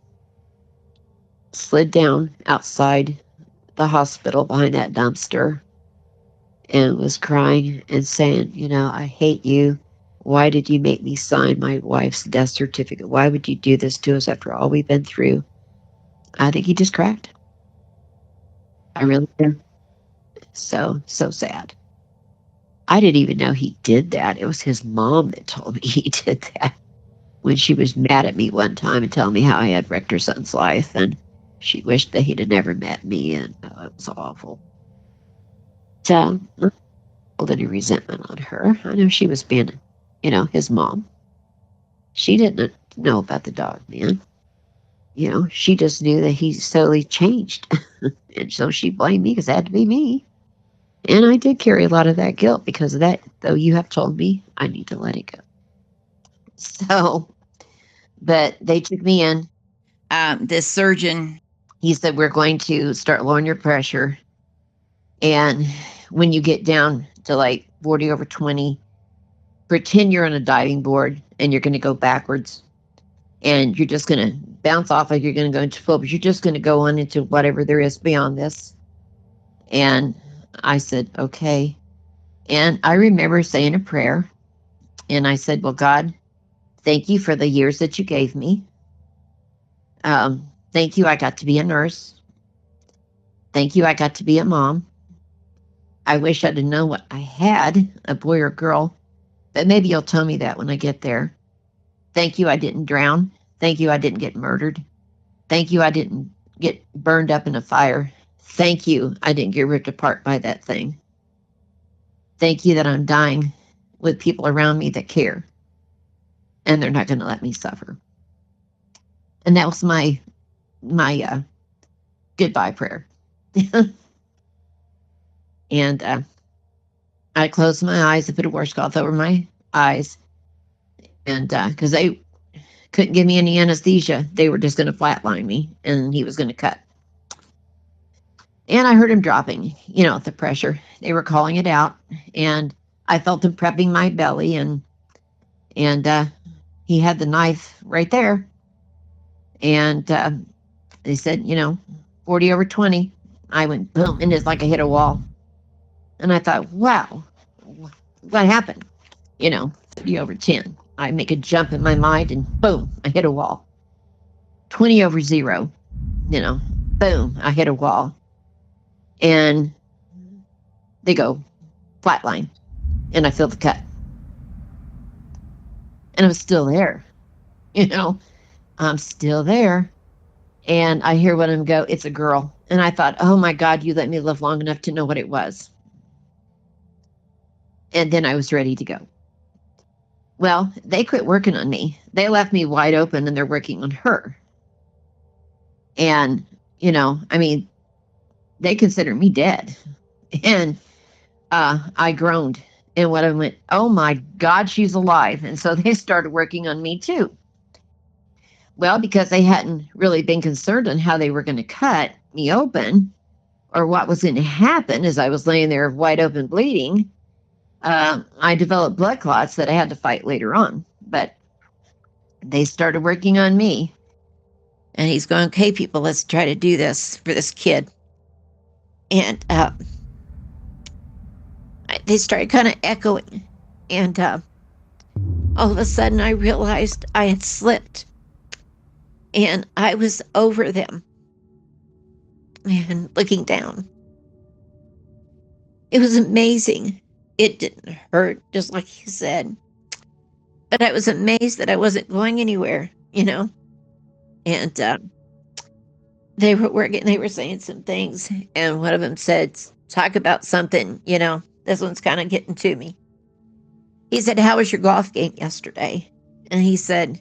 slid down outside the hospital behind that dumpster and was crying and saying, I hate you. Why did you make me sign my wife's death certificate? Why would you do this to us after all we've been through? I think he just cracked. I really do. So sad. I didn't even know he did that. It was his mom that told me he did that when she was mad at me one time and telling me how I had wrecked her son's life. And she wished that he'd have never met me. And it was awful. So, I don't hold any resentment on her. I know she was being, his mom. She didn't know about the Dogman. She just knew that he slowly changed. And so she blamed me because it had to be me. And I did carry a lot of that guilt because of that, though you have told me I need to let it go. So, but they took me in. This surgeon, he said, we're going to start lowering your pressure. And when you get down to like 40/20, pretend you're on a diving board and you're going to go backwards. And you're just going to bounce off like you're going to go into flow, but you're just going to go on into whatever there is beyond this. And I said, okay. And I remember saying a prayer. And I said, well, God, thank you for the years that you gave me. Thank you. I got to be a nurse. Thank you. I got to be a mom. I wish I'd have known what I had, a boy or girl, but maybe you'll tell me that when I get there. Thank you. I didn't drown. Thank you. I didn't get murdered. Thank you. I didn't get burned up in a fire. Thank you. I didn't get ripped apart by that thing. Thank you that I'm dying with people around me that care. And they're not going to let me suffer. And that was my goodbye prayer. And I closed my eyes. I put a washcloth over my eyes. And because they couldn't give me any anesthesia, they were just going to flatline me. And he was going to cut. And I heard him dropping, the pressure. They were calling it out. And I felt him prepping my belly. And he had the knife right there. And they said, 40/20. I went boom, and it's like I hit a wall. And I thought, wow, what happened? 30/10. I make a jump in my mind, and boom, I hit a wall. 20/0. Boom, I hit a wall. And they go flatline, and I feel the cut. And I'm still there. I'm still there. And I hear one of them go, it's a girl. And I thought, oh my God, you let me live long enough to know what it was. And then I was ready to go. Well, they quit working on me. They left me wide open and they're working on her. And, they consider me dead. And I groaned. And when I went, oh my God, she's alive. And so they started working on me too. Well, because they hadn't really been concerned on how they were going to cut me open or what was going to happen as I was laying there wide open bleeding, I developed blood clots that I had to fight later on. But they started working on me. And he's going, okay, people, let's try to do this for this kid. And they started kind of echoing. And all of a sudden, I realized I had slipped. And I was over them and looking down. It was amazing. It didn't hurt, just like he said. But I was amazed that I wasn't going anywhere, And they were working, they were saying some things. And one of them said, talk about something, this one's kind of getting to me. He said, how was your golf game yesterday? And he said,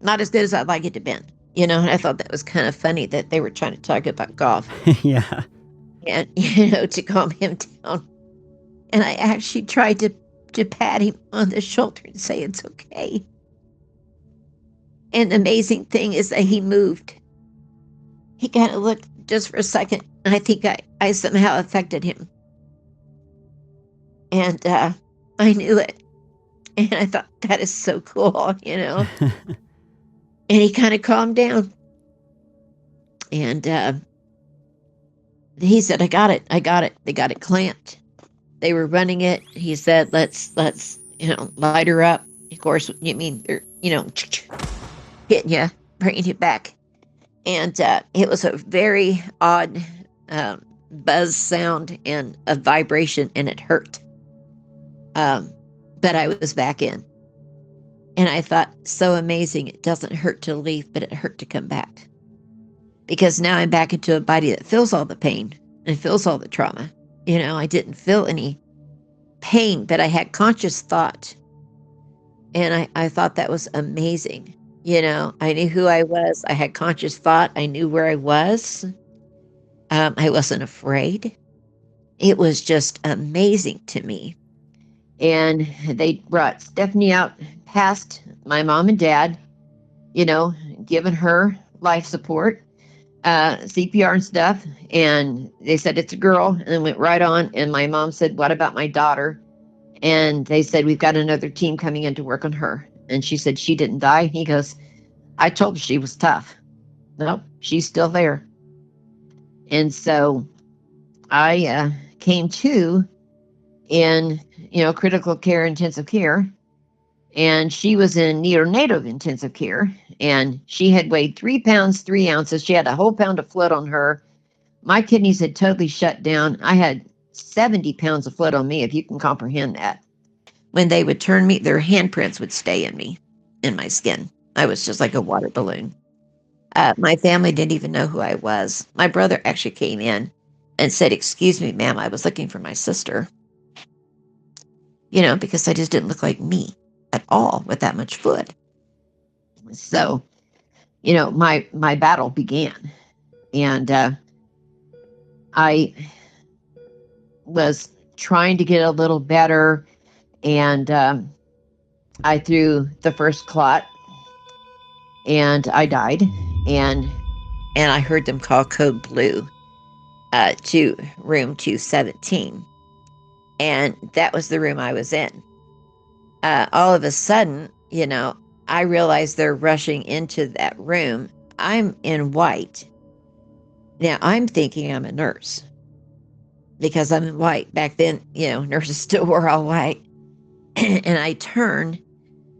not as good as I'd like it to have been. And I thought that was kind of funny that they were trying to talk about golf. Yeah. And, to calm him down. And I actually tried to pat him on the shoulder and say, it's okay. And the amazing thing is that he moved. He kind of looked just for a second. And I think I somehow affected him. And I knew it. And I thought, that is so cool, And he kind of calmed down. And he said, I got it. They got it clamped. They were running it. He said, let's, light her up. Of course, you mean, they're, hitting you, bringing you back. And it was a very odd buzz sound and a vibration, and it hurt. But I was back in. And I thought, so amazing. It doesn't hurt to leave, but it hurt to come back. Because now I'm back into a body that feels all the pain and feels all the trauma. I didn't feel any pain, but I had conscious thought. And I thought that was amazing. I knew who I was. I had conscious thought. I knew where I was. I wasn't afraid. It was just amazing to me. And they brought Stephanie out past my mom and dad, giving her life support, CPR and stuff. And they said, it's a girl, and then went right on. And my mom said, what about my daughter? And they said, we've got another team coming in to work on her. And she said, she didn't die. He goes, I told her she was tough. Nope, she's still there. And so I came to in, critical care, intensive care. And she was in neonatal intensive care. And she had weighed 3 pounds, 3 ounces. She had a whole pound of fluid on her. My kidneys had totally shut down. I had 70 pounds of fluid on me, if you can comprehend that. When they would turn me, their handprints would stay in me, in my skin. I was just like a water balloon. My family didn't even know who I was. My brother actually came in and said, excuse me, ma'am, I was looking for my sister. Because I just didn't look like me at all with that much fluid. So, my battle began. And I was trying to get a little better. And I threw the first clot. And I died. And I heard them call code blue to room 217. And that was the room I was in. All of a sudden, I realized they're rushing into that room. I'm in white. Now, I'm thinking I'm a nurse because I'm in white. Back then, nurses still wore all white. And I turn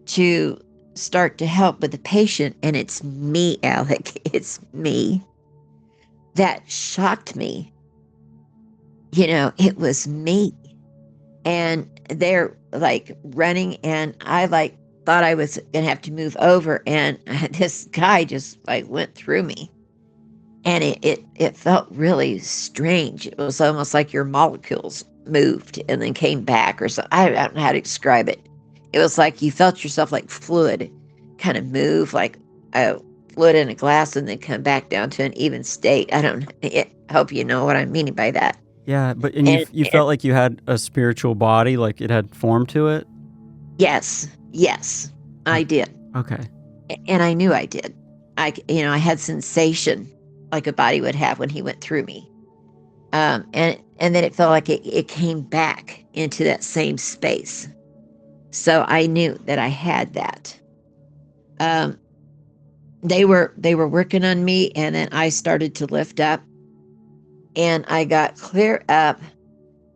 to start to help with the patient, and it's me, Alec. It's me. That shocked me. It was me. And they're like running, and I thought I was gonna have to move over, and this guy just went through me. And it felt really strange. It was almost like your molecules moved and then came back or something. I don't know how to describe it. It was like you felt yourself like fluid kind of move, like a fluid in a glass, and then come back down to an even state. I hope you know what I'm meaning by that. Yeah, but you felt like you had a spiritual body, like it had form to it? Yes, I did. Okay. And I knew I did. I had sensation like a body would have when he went through me. And then it felt like it came back into that same space. So I knew that I had that. They were working on me, and then I started to lift up, and I got clear up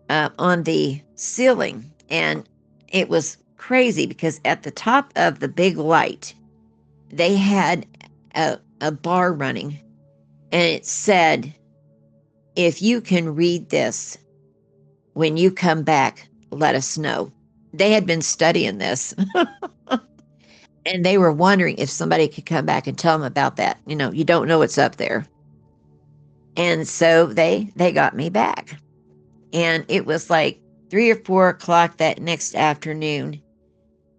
on the ceiling, and it was crazy because at the top of the big light, they had a bar running, and it said, if you can read this, when you come back, let us know. They had been studying this. And they were wondering if somebody could come back and tell them about that. You don't know what's up there. And so they got me back. And it was like 3 or 4 o'clock that next afternoon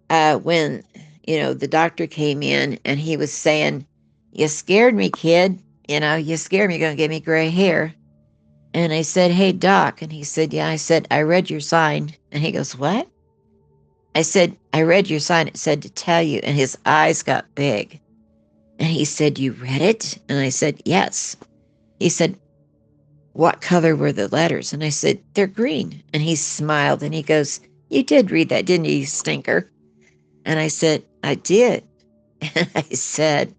when, the doctor came in, and he was saying, you scared me, kid. You scared me. You're going to give me gray hair. And I said, hey, doc. And he said, yeah. I said, I read your sign. And he goes, what? I said, I read your sign. It said to tell you. And his eyes got big. And he said, you read it? And I said, yes. He said, what color were the letters? And I said, they're green. And he smiled, and he goes, you did read that, didn't you, you stinker? And I said, I did. And I said,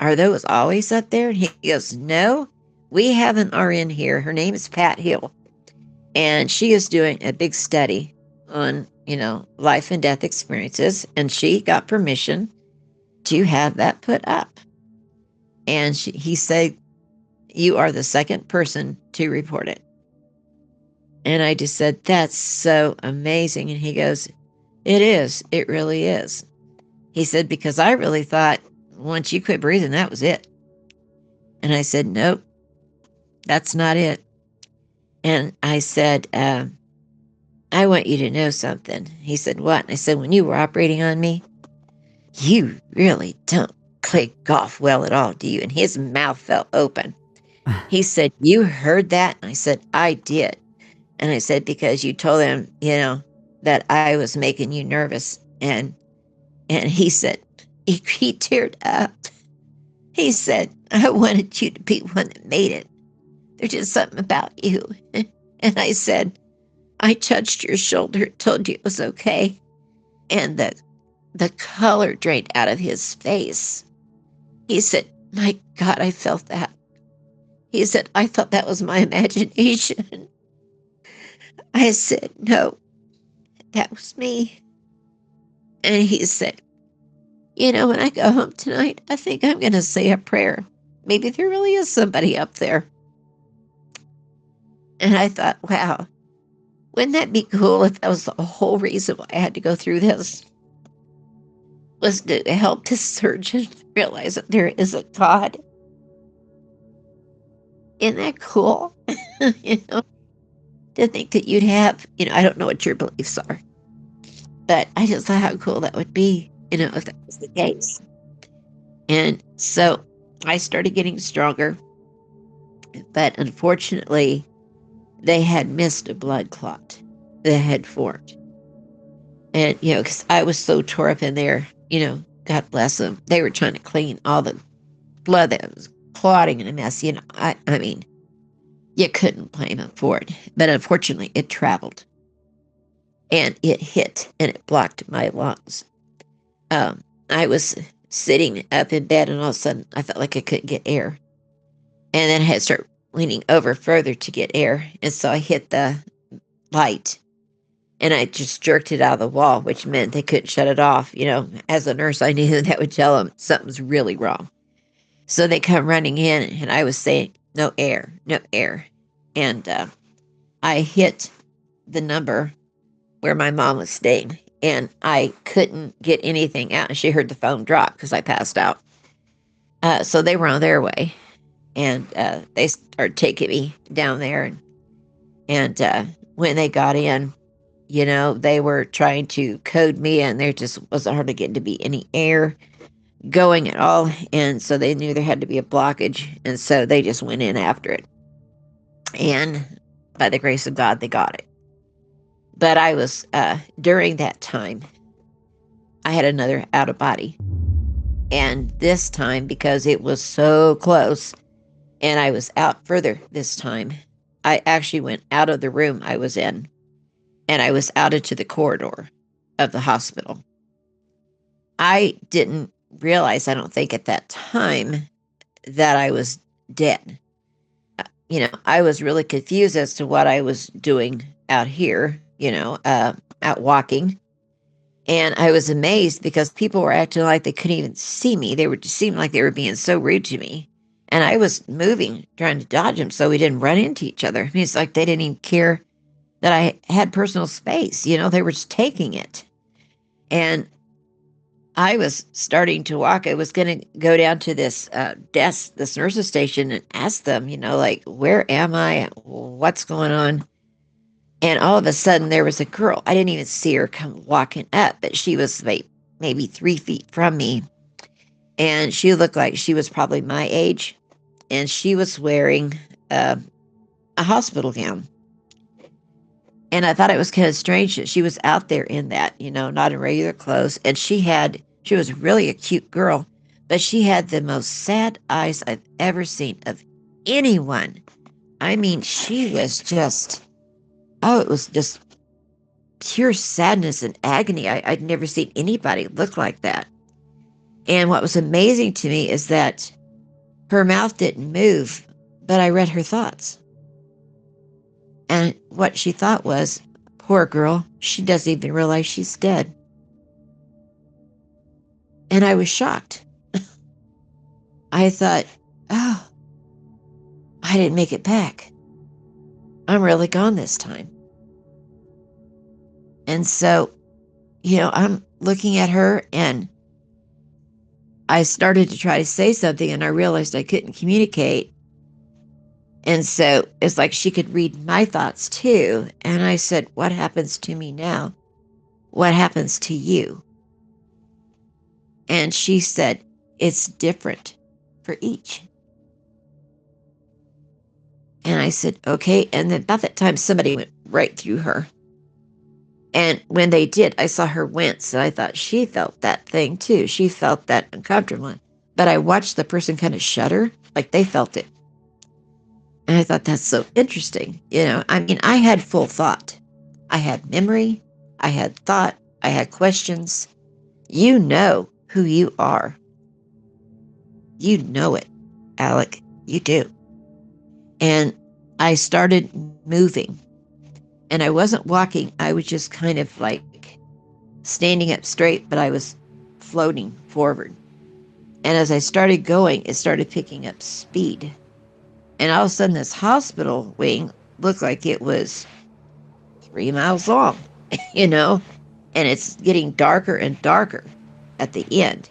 are those always up there? And he goes, no, we have an RN here. Her name is Pat Hill. And she is doing a big study on, life and death experiences. And she got permission to have that put up. And he said, you are the second person to report it. And I just said, that's so amazing. And he goes, it is. It really is. He said, because I really thought once you quit breathing, that was it. And I said, nope, that's not it. And I said, I want you to know something. He said, what? And I said, when you were operating on me, you really don't click off well at all, do you? And his mouth fell open. He said, you heard that? And I said, I did. And I said, because you told him, that I was making you nervous. And he said, he teared up. He said, I wanted you to be one that made it. There's just something about you. And I said, I touched your shoulder, told you it was okay. And the color drained out of his face. He said, my God, I felt that. He said, I thought that was my imagination. I said, no, that was me. And he said, when I go home tonight, I think I'm going to say a prayer. Maybe there really is somebody up there. And I thought, wow, wouldn't that be cool if that was the whole reason why I had to go through this? Was to help this surgeon realize that there is a God. Isn't that cool? To think that you'd have, I don't know what your beliefs are, but I just thought how cool that would be, if that was the case. And so I started getting stronger, but unfortunately, they had missed a blood clot that had formed. And, because I was so tore up in there, God bless them. They were trying to clean all the blood that was clotting in a mess. I mean, you couldn't blame them for it. But unfortunately, it traveled. And it hit, and it blocked my lungs. I was sitting up in bed, and all of a sudden, I felt like I couldn't get air. And then I had to start leaning over further to get air. And so I hit the light, and I just jerked it out of the wall, which meant they couldn't shut it off. As a nurse, I knew that would tell them something's really wrong. So they come running in, and I was saying, no air, no air. And I hit the number where my mom was staying, and I couldn't get anything out. And she heard the phone drop because I passed out. So they were on their way, and they started taking me down there. And when they got in, they were trying to code me, and there just wasn't hardly getting to be any air going at all. And so they knew there had to be a blockage. And so they just went in after it. And by the grace of God, they got it. But I was, during that time, I had another out of body. And this time, because it was so close and I was out further this time, I actually went out of the room I was in, and I was out into the corridor of the hospital. I didn't realize, I don't think at that time, that I was dead. I was really confused as to what I was doing out here, out walking. And I was amazed because people were acting like they couldn't even see me. They just seemed like they were being so rude to me. And I was moving, trying to dodge them so we didn't run into each other. I mean, it's like they didn't even care that I had personal space. They were just taking it. And I was starting to walk. I was going to go down to this desk, this nurse's station, and ask them, where am I? What's going on? And all of a sudden, there was a girl. I didn't even see her come walking up, but she was maybe 3 feet from me. And she looked like she was probably my age. And she was wearing a hospital gown. And I thought it was kind of strange that she was out there in that, not in regular clothes. And she was really a cute girl, but she had the most sad eyes I've ever seen of anyone. I mean, she was just, it was just pure sadness and agony. I'd never seen anybody look like that. And what was amazing to me is that her mouth didn't move, but I read her thoughts. And what she thought was, poor girl, she doesn't even realize she's dead. And I was shocked. I thought, oh, I didn't make it back. I'm really gone this time. And so, I'm looking at her, and I started to try to say something, and I realized I couldn't communicate. And so it's like she could read my thoughts too. And I said, what happens to me now? What happens to you? And she said, it's different for each. And I said, okay. And then about that time, somebody went right through her. And when they did, I saw her wince, and I thought she felt that thing too. She felt that uncomfortable. But I watched the person kind of shudder, like they felt it. And I thought, that's so interesting. I had full thought. I had memory. I had thought. I had questions. You know who you are. You know it, Alec. You do. And I started moving. And I wasn't walking. I was just kind of like standing up straight, but I was floating forward. And as I started going, it started picking up speed. And all of a sudden, this hospital wing looked like it was 3 miles long, and it's getting darker and darker at the end.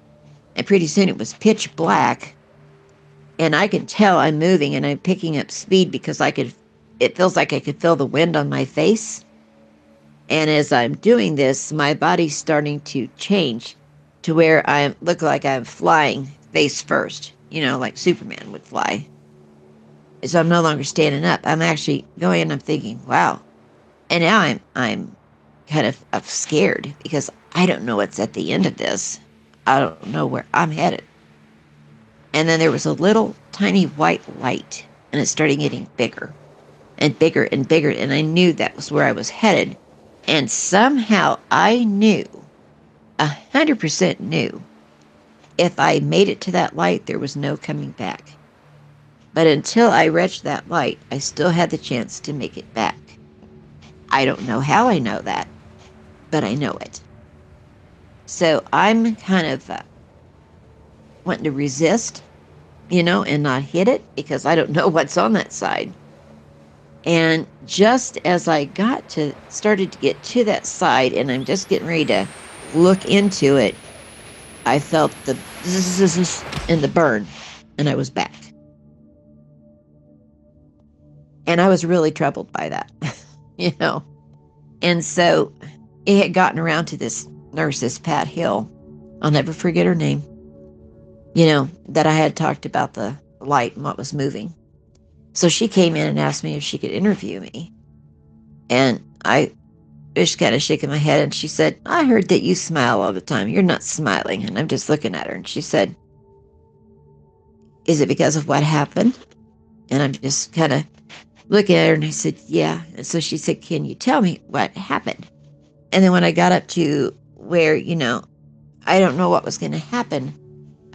And pretty soon it was pitch black. And I could tell I'm moving and I'm picking up speed because it feels like I could feel the wind on my face. And as I'm doing this, my body's starting to change to where I look like I'm flying face first, like Superman would fly. So I'm no longer standing up. I'm actually going, and I'm thinking, wow. And now I'm kind of scared because I don't know what's at the end of this. I don't know where I'm headed. And then there was a little tiny white light, and it started getting bigger and bigger and bigger. And I knew that was where I was headed. And somehow I knew, 100% knew, if I made it to that light, there was no coming back. But until I reached that light, I still had the chance to make it back. I don't know how I know that, but I know it. So I'm kind of wanting to resist, and not hit it because I don't know what's on that side. And just as I started to get to that side, and I'm just getting ready to look into it, I felt the zzz and the burn, and I was back. And I was really troubled by that, And so it had gotten around to this nurse, this Pat Hill. I'll never forget her name. That I had talked about the light and what was moving. So she came in and asked me if she could interview me. And I just kind of shaking my head, and she said, I heard that you smile all the time. You're not smiling. And I'm just looking at her, and she said, is it because of what happened? And I'm just kind of looking at her, and I said, yeah. And so she said, can you tell me what happened? And then when I got up to where, I don't know what was going to happen,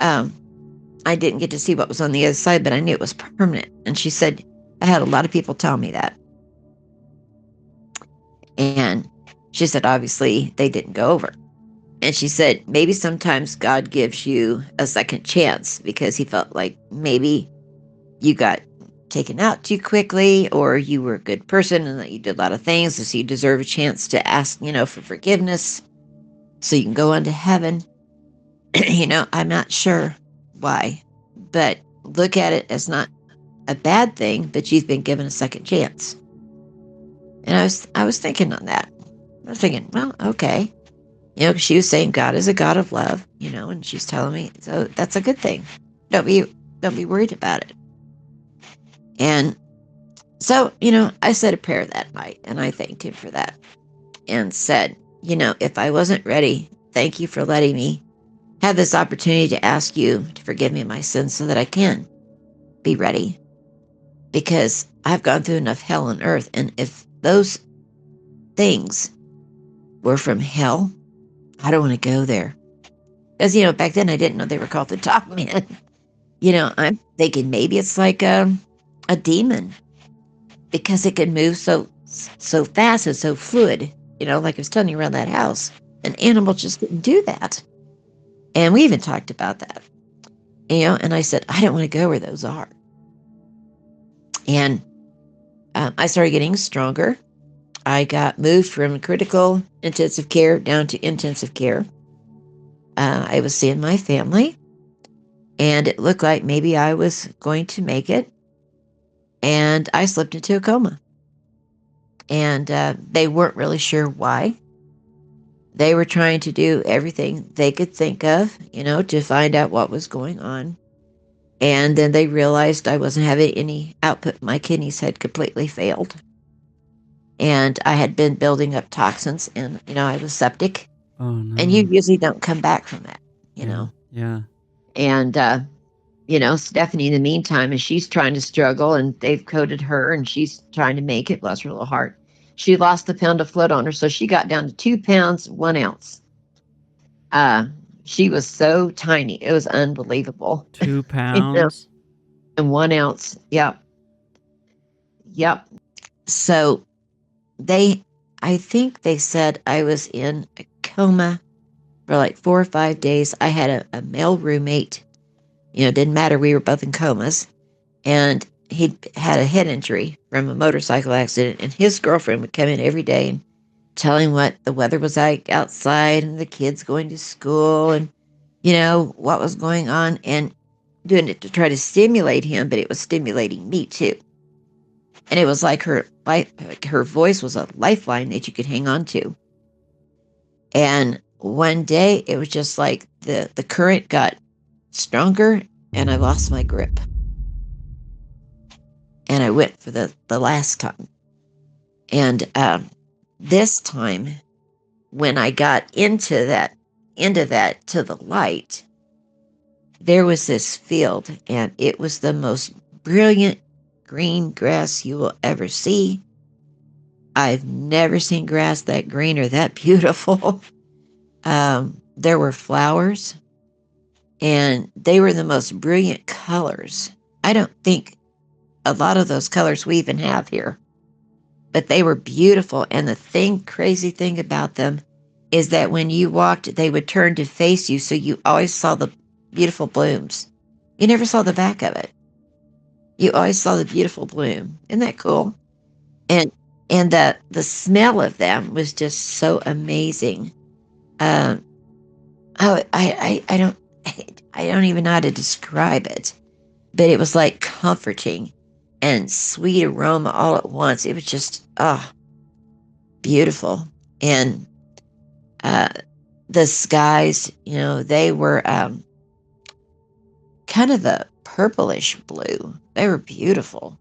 I didn't get to see what was on the other side, but I knew it was permanent. And she said, I had a lot of people tell me that. And she said, obviously, they didn't go over. And she said, maybe sometimes God gives you a second chance because he felt like maybe you got taken out too quickly, or you were a good person and that you did a lot of things, so you deserve a chance to ask, for forgiveness so you can go on to heaven. I'm not sure why, but look at it as not a bad thing, but you've been given a second chance. And I was thinking on that. I was thinking, well, okay. 'Cause she was saying God is a God of love, and she's telling me, so that's a good thing. Don't be worried about it. And so, I said a prayer that night, and I thanked him for that and said, if I wasn't ready, thank you for letting me have this opportunity to ask you to forgive me my sins so that I can be ready. Because I've gone through enough hell on earth, and if those things were from hell, I don't want to go there. Because, back then I didn't know they were called the Dogman. I'm thinking maybe it's like a demon because it can move so fast and so fluid, like I was telling you around that house. An animal just couldn't do that. And we even talked about that, and I said, I don't want to go where those are. And I started getting stronger. I got moved from critical intensive care down to intensive care. I was seeing my family, and it looked like maybe I was going to make it. And I slipped into a coma. And they weren't really sure why. They were trying to do everything they could think of, to find out what was going on. And then they realized I wasn't having any output. My kidneys had completely failed. And I had been building up toxins, and, I was septic. Oh, no. And you usually don't come back from that, know. Yeah. And, Stephanie, in the meantime, as she's trying to struggle, and they've coded her, and she's trying to make it, bless her little heart. She lost a pound of float on her, so she got down to 2 pounds, 1 ounce. She was so tiny. It was unbelievable. 2 pounds? And 1 ounce. Yep. So I think they said I was in a coma for like 4 or 5 days. I had a male roommate. It didn't matter. We were both in comas. And he had a head injury from a motorcycle accident. And his girlfriend would come in every day and tell him what the weather was like outside and the kids going to school and, what was going on, and doing it to try to stimulate him, but it was stimulating me too. And it was like her voice was a lifeline that you could hang on to. And one day it was just like the current got stronger and I lost my grip. And I went for the last time. And this time, when I got into that to the light, there was this field, and it was the most brilliant green grass you will ever see. I've never seen grass that green or that beautiful. There were flowers, and they were the most brilliant colors. I don't think a lot of those colors we even have here, but they were beautiful. And the crazy thing about them is that when you walked, they would turn to face you, so you always saw the beautiful blooms. You never saw the back of it. You always saw the beautiful bloom. Isn't that cool? And the smell of them was just so amazing. I don't even know how to describe it, but it was like comforting and sweet aroma all at once. It was just beautiful. And the skies, they were kind of the purplish blue. They were beautiful.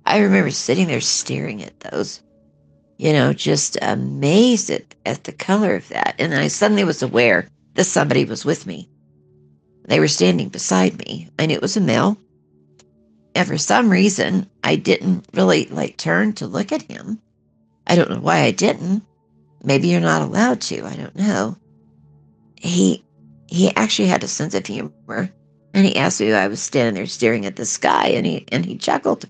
I remember sitting there staring at those, just amazed at the color of that. And then I suddenly was aware that somebody was with me. They were standing beside me. I knew it was a male. And for some reason, I didn't really turn to look at him. I don't know why I didn't. Maybe you're not allowed to. I don't know. He actually had a sense of humor. And he asked me why I was standing there staring at the sky, and he chuckled.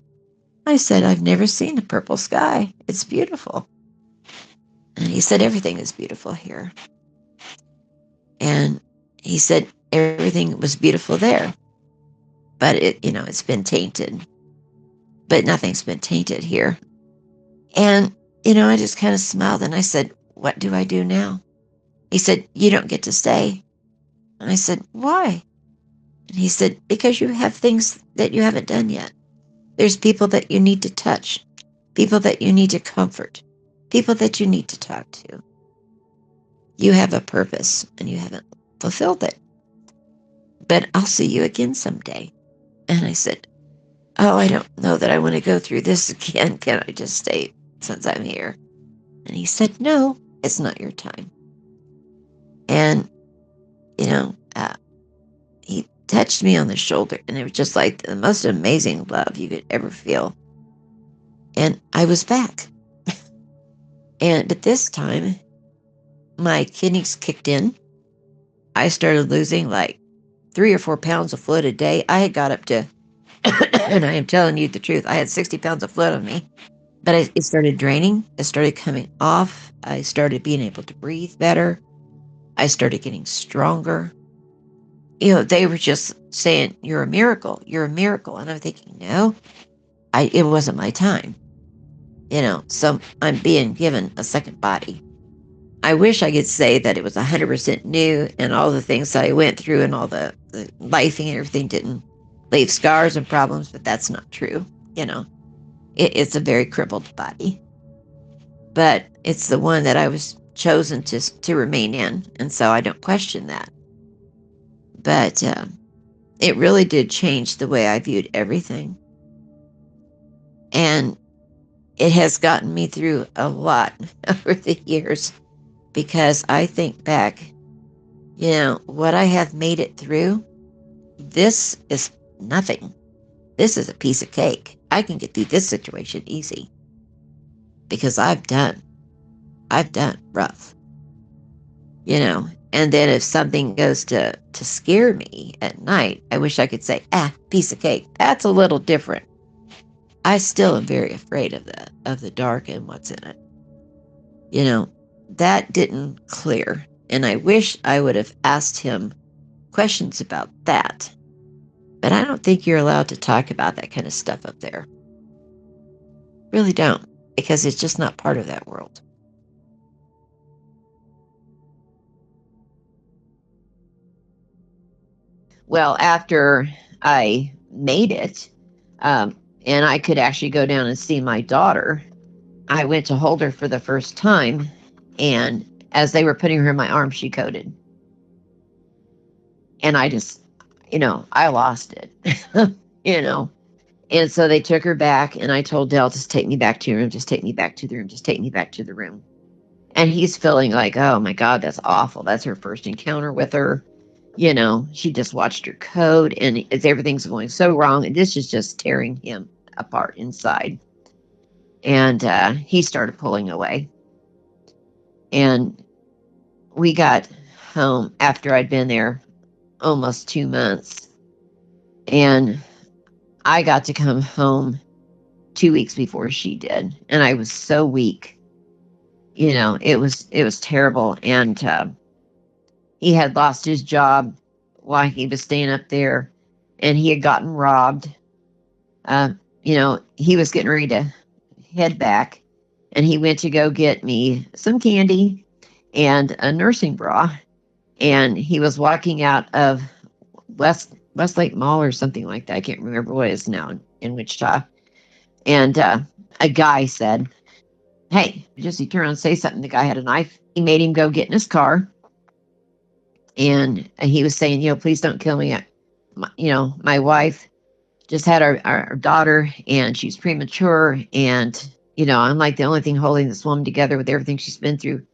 I said, I've never seen a purple sky. It's beautiful. And he said, everything is beautiful here. And he said, everything was beautiful there. But it's been tainted. But nothing's been tainted here. And, I just kind of smiled and I said, what do I do now? He said, you don't get to stay. And I said, why? And he said, because you have things that you haven't done yet. There's people that you need to touch, people that you need to comfort, people that you need to talk to. You have a purpose and you haven't fulfilled it. But I'll see you again someday. And I said, oh, I don't know that I want to go through this again. Can I just stay since I'm here? And he said, no, it's not your time. And, he touched me on the shoulder, and it was just like the most amazing love you could ever feel. And I was back. But this time, my kidneys kicked in. I started losing like 3 or 4 pounds of fluid a day. I had got up to, and I am telling you the truth, I had 60 pounds of fluid on me. But it started draining. It started coming off. I started being able to breathe better. I started getting stronger. They were just saying, "You're a miracle. You're a miracle." And I'm thinking, no, it wasn't my time. So I'm being given a second body. I wish I could say that it was 100% new and all the things that I went through and all the lifing and everything didn't leave scars and problems, but that's not true. It's a very crippled body. But it's the one that I was chosen to remain in, and so I don't question that. But it really did change the way I viewed everything. And it has gotten me through a lot over the years, because I think back, what I have made it through, this is nothing. This is a piece of cake. I can get through this situation easy because I've done rough, and then if something goes to scare me at night, I wish I could say, piece of cake. That's a little different. I still am very afraid of the dark and what's in it. That didn't clear. And I wish I would have asked him questions about that. But I don't think you're allowed to talk about that kind of stuff up there. Really don't, because it's just not part of that world. Well, after I made it, and I could actually go down and see my daughter, I went to hold her for the first time, and as they were putting her in my arms, she coded. And I just, I lost it, And so they took her back, and I told Dale, just take me back to your room, just take me back to the room, just take me back to the room. And he's feeling like, oh my God, that's awful. That's her first encounter with her. She just watched her code, and everything's going so wrong. And this is just tearing him apart inside. And he started pulling away. And we got home after I'd been there almost 2 months. And I got to come home 2 weeks before she did. And I was so weak. It was terrible. And he had lost his job while he was staying up there, and he had gotten robbed. He was getting ready to head back, and he went to go get me some candy and a nursing bra. And he was walking out of Westlake Mall or something like that. I can't remember what it is now in Wichita. And a guy said, "Hey," he turned around and say something. The guy had a knife. He made him go get in his car. And he was saying, "Please don't kill me. My wife just had our daughter, and she's premature. And, I'm like the only thing holding this woman together with everything she's been through.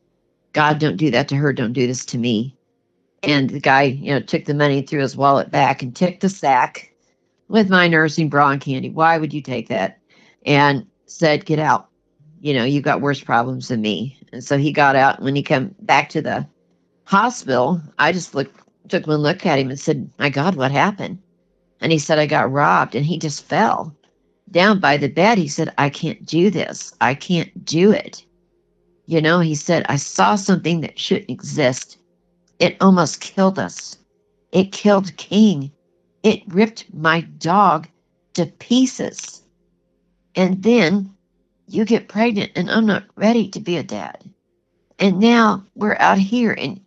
God, don't do that to her. Don't do this to me." And the guy, took the money, threw his wallet back, and took the sack with my nursing bra and candy. "Why would you take that?" And said, "Get out. You've got worse problems than me." And so he got out. And when he came back to the hospital, I just took one look at him and said, "My God, what happened?" And he said, "I got robbed." And he just fell down by the bed. He said, "I can't do this. I can't do it." He said, "I saw something that shouldn't exist. It almost killed us. It killed King. It ripped my dog to pieces. And then you get pregnant, and I'm not ready to be a dad. And now we're out here, and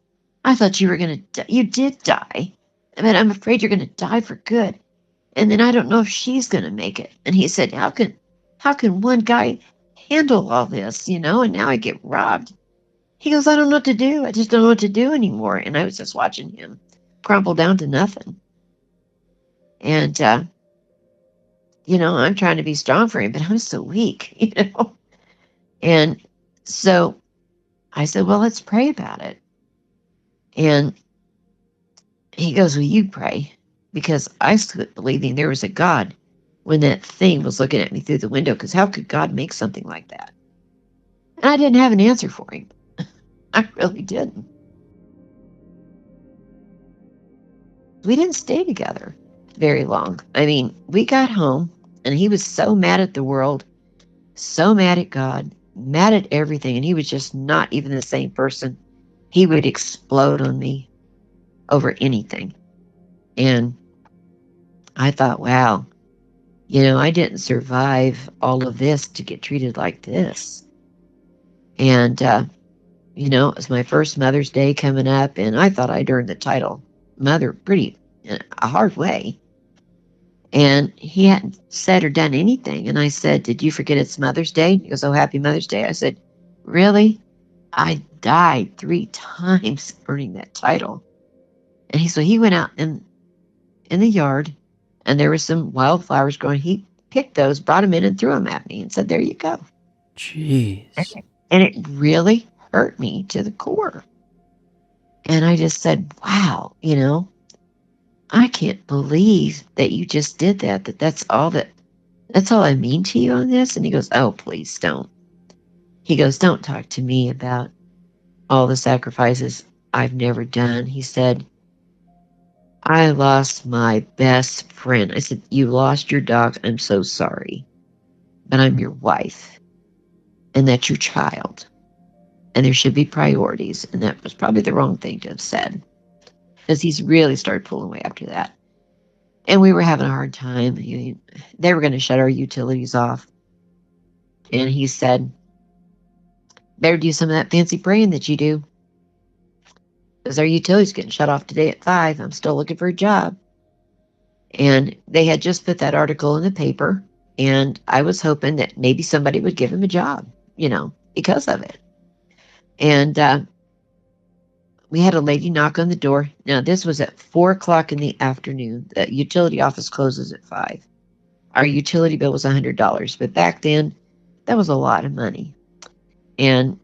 I thought you were going to die. You did die. I mean, I'm afraid you're going to die for good. And then I don't know if she's going to make it." And he said, how can one guy handle all this, and now I get robbed. He goes, "I don't know what to do. I just don't know what to do anymore." And I was just watching him crumple down to nothing. And, I'm trying to be strong for him, but I'm so weak, And so I said, "Well, let's pray about it." And he goes, "Will you pray?" Because I stood believing there was a God when that thing was looking at me through the window, because how could God make something like that? And I didn't have an answer for him. I really didn't. we didn't stay together very long. I mean, we got home and he was so mad at the world, so mad at God, mad at everything. And he was just not even the same person. He would explode on me over anything. And I thought, wow, I didn't survive all of this to get treated like this. And, it was my first Mother's Day coming up, and I thought I'd earned the title mother pretty in a hard way. And he hadn't said or done anything. And I said, did you forget it's Mother's Day? He goes, oh, happy Mother's Day. I said, really? I died 3 times earning that title. And he went out in the yard, and there were some wildflowers growing. He picked those, brought them in, and threw them at me and said, there you go. Jeez. And it really hurt me to the core. And I just said, wow, I can't believe that you just did that. That's all I mean to you on this. And he goes, oh, please don't. He goes, don't talk to me about all the sacrifices I've never done. He said, I lost my best friend. I said, you lost your dog. I'm so sorry. But I'm your wife. And that's your child. And there should be priorities. And that was probably the wrong thing to have said. Because he's really started pulling away after that. And we were having a hard time. They were going to shut our utilities off. And he said, better do some of that fancy praying that you do. Because our utilities getting shut off today at 5. I'm still looking for a job. And they had just put that article in the paper. And I was hoping that maybe somebody would give him a job, because of it. And we had a lady knock on the door. Now, this was at 4 o'clock in the afternoon. The utility office closes at 5. Our utility bill was $100. But back then, that was a lot of money. And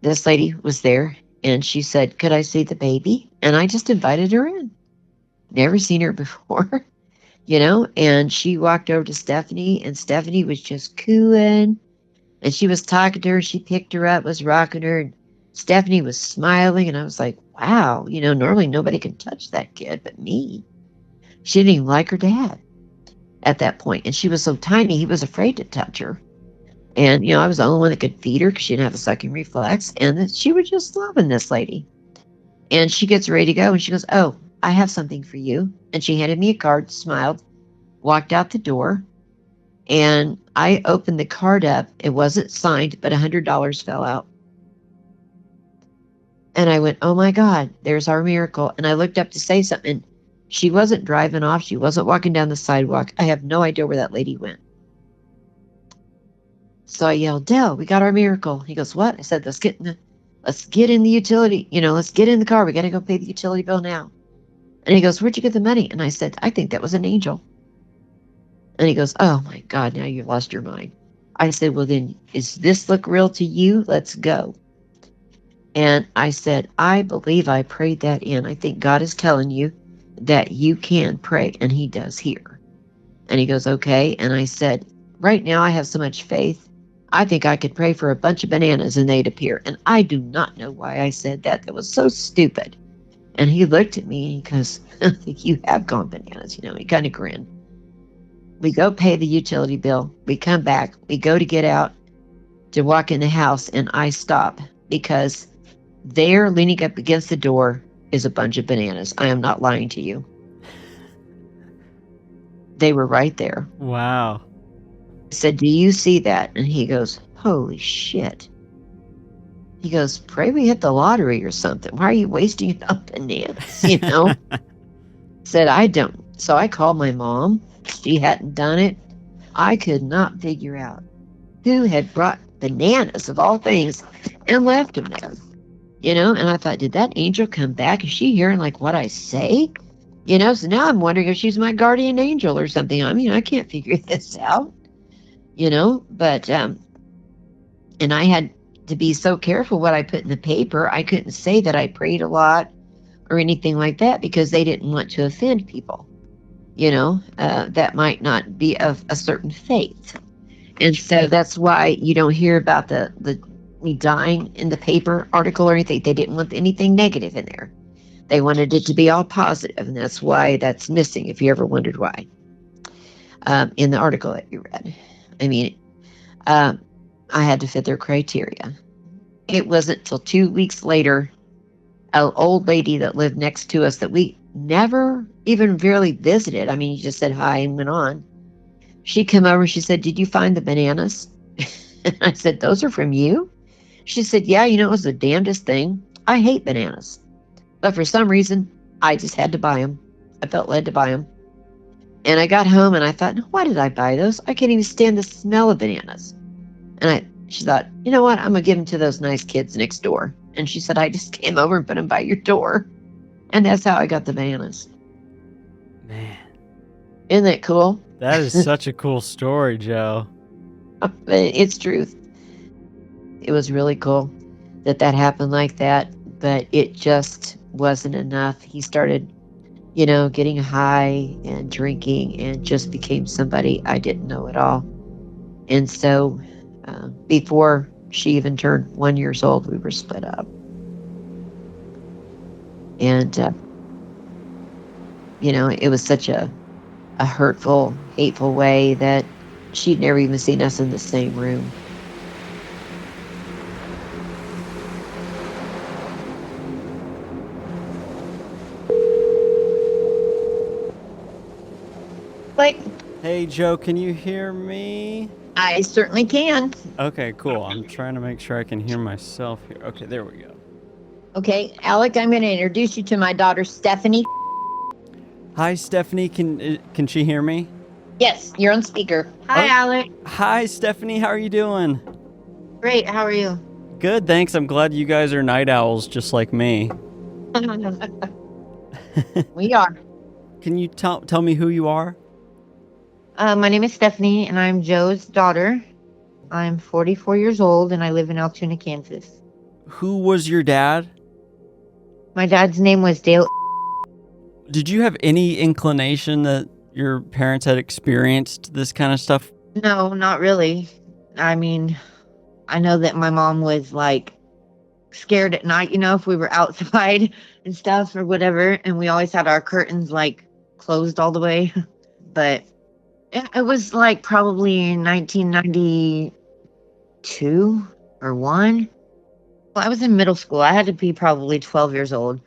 this lady was there. And she said, could I see the baby? And I just invited her in. Never seen her before, And she walked over to Stephanie. And Stephanie was just cooing. And she was talking to her. She picked her up, was rocking her. And Stephanie was smiling. And I was like, wow, normally nobody can touch that kid but me. She didn't even like her dad at that point. And she was so tiny, he was afraid to touch her. And, I was the only one that could feed her because she didn't have a sucking reflex. And she was just loving this lady. And she gets ready to go. And she goes, oh, I have something for you. And she handed me a card, smiled, walked out the door. And I opened the card up. It wasn't signed, but $100 fell out. And I went, oh, my God, there's our miracle. And I looked up to say something. She wasn't driving off. She wasn't walking down the sidewalk. I have no idea where that lady went. So I yelled, Dell, we got our miracle. He goes, what? I said, let's get in the utility. Let's get in the car. We got to go pay the utility bill now. And he goes, where'd you get the money? And I said, I think that was an angel. And he goes, oh, my God, now you've lost your mind. I said, well, then, does this look real to you? Let's go. And I said, I believe I prayed that in. I think God is telling you that you can pray, and he does hear. And he goes, okay. And I said, right now I have so much faith. I think I could pray for a bunch of bananas and they'd appear. And I do not know why I said that. That was so stupid. And he looked at me and he goes, I think you have gone bananas. He kind of grinned. We go pay the utility bill. We come back. We go to get out to walk in the house. And I stop because there, leaning up against the door, is a bunch of bananas. I am not lying to you. They were right there. Wow. I said, do you see that? And he goes, holy shit. He goes, pray we hit the lottery or something. Why are you wasting it on bananas? Said, I don't. So I called my mom. She hadn't done it. I could not figure out who had brought bananas of all things and left them there. And I thought, did that angel come back? Is she hearing like what I say? So now I'm wondering if she's my guardian angel or something. I mean, I can't figure this out. But and I had to be so careful what I put in the paper. I couldn't say that I prayed a lot or anything like that because they didn't want to offend people, that might not be of a certain faith. And so that's why you don't hear about the me dying in the paper article or anything. They didn't want anything negative in there. They wanted it to be all positive, and that's why that's missing, if you ever wondered why, in the article that you read. I mean, I had to fit their criteria. It wasn't till 2 weeks later, an old lady that lived next to us that we never even really visited. I mean, you just said hi and went on. She came over and she said, "Did you find the bananas?" And I said, "Those are from you?" She said, "Yeah, it was the damnedest thing. I hate bananas. But for some reason, I just had to buy them. I felt led to buy them." And I got home and I thought, "Why did I buy those? I can't even stand the smell of bananas." And she thought, "You know what? I'm going to give them to those nice kids next door." And she said, "I just came over and put them by your door." And that's how I got the bananas. Man, Isn't that cool? that is such a cool story, Joe. But it's truth. It was really cool that happened like that, but it just wasn't enough. He started, getting high and drinking and just became somebody I didn't know at all. And so before she even turned 1 year old, we were split up. And, it was such a hurtful, hateful way that she'd never even seen us in the same room. Like, Hey, Joe, can you hear me? I certainly can. Okay, cool. I'm trying to make sure I can hear myself here. Okay, there we go. Okay, Alec, I'm going to introduce you to my daughter, Stephanie. Hi, Stephanie. Can she hear me? Yes, you're on speaker. Hi, Alec. Hi, Stephanie. How are you doing? Great. How are you? Good, thanks. I'm glad you guys are night owls just like me. We are. Can you tell me who you are? My name is Stephanie, and I'm Joe's daughter. I'm 44 years old, and I live in Altoona, Kansas. Who was your dad? My dad's name was Dale. Did you have any inclination that your parents had experienced this kind of stuff? No, not really. I mean, I know that my mom was like scared at night, if we were outside and stuff or whatever, and we always had our curtains like closed all the way. But it was like probably in 1992 or 1. Well, I was in middle school. I had to be probably 12 years old.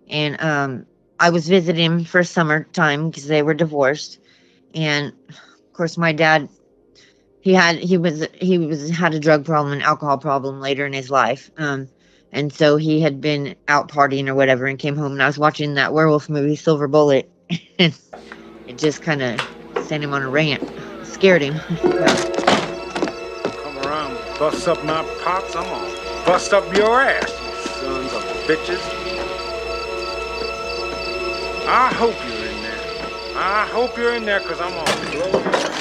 And I was visiting him for summertime because they were divorced. And of course, my dad, he had a drug problem and alcohol problem later in his life. And so he had been out partying or whatever and came home, and I was watching that werewolf movie, Silver Bullet. And it just kind of sent him on a rant. Scared him. Come around, bust up my pops, I'm gonna bust up your ass, you sons of bitches. I hope you're in there. I hope you're in there, because I'm gonna blow your ass.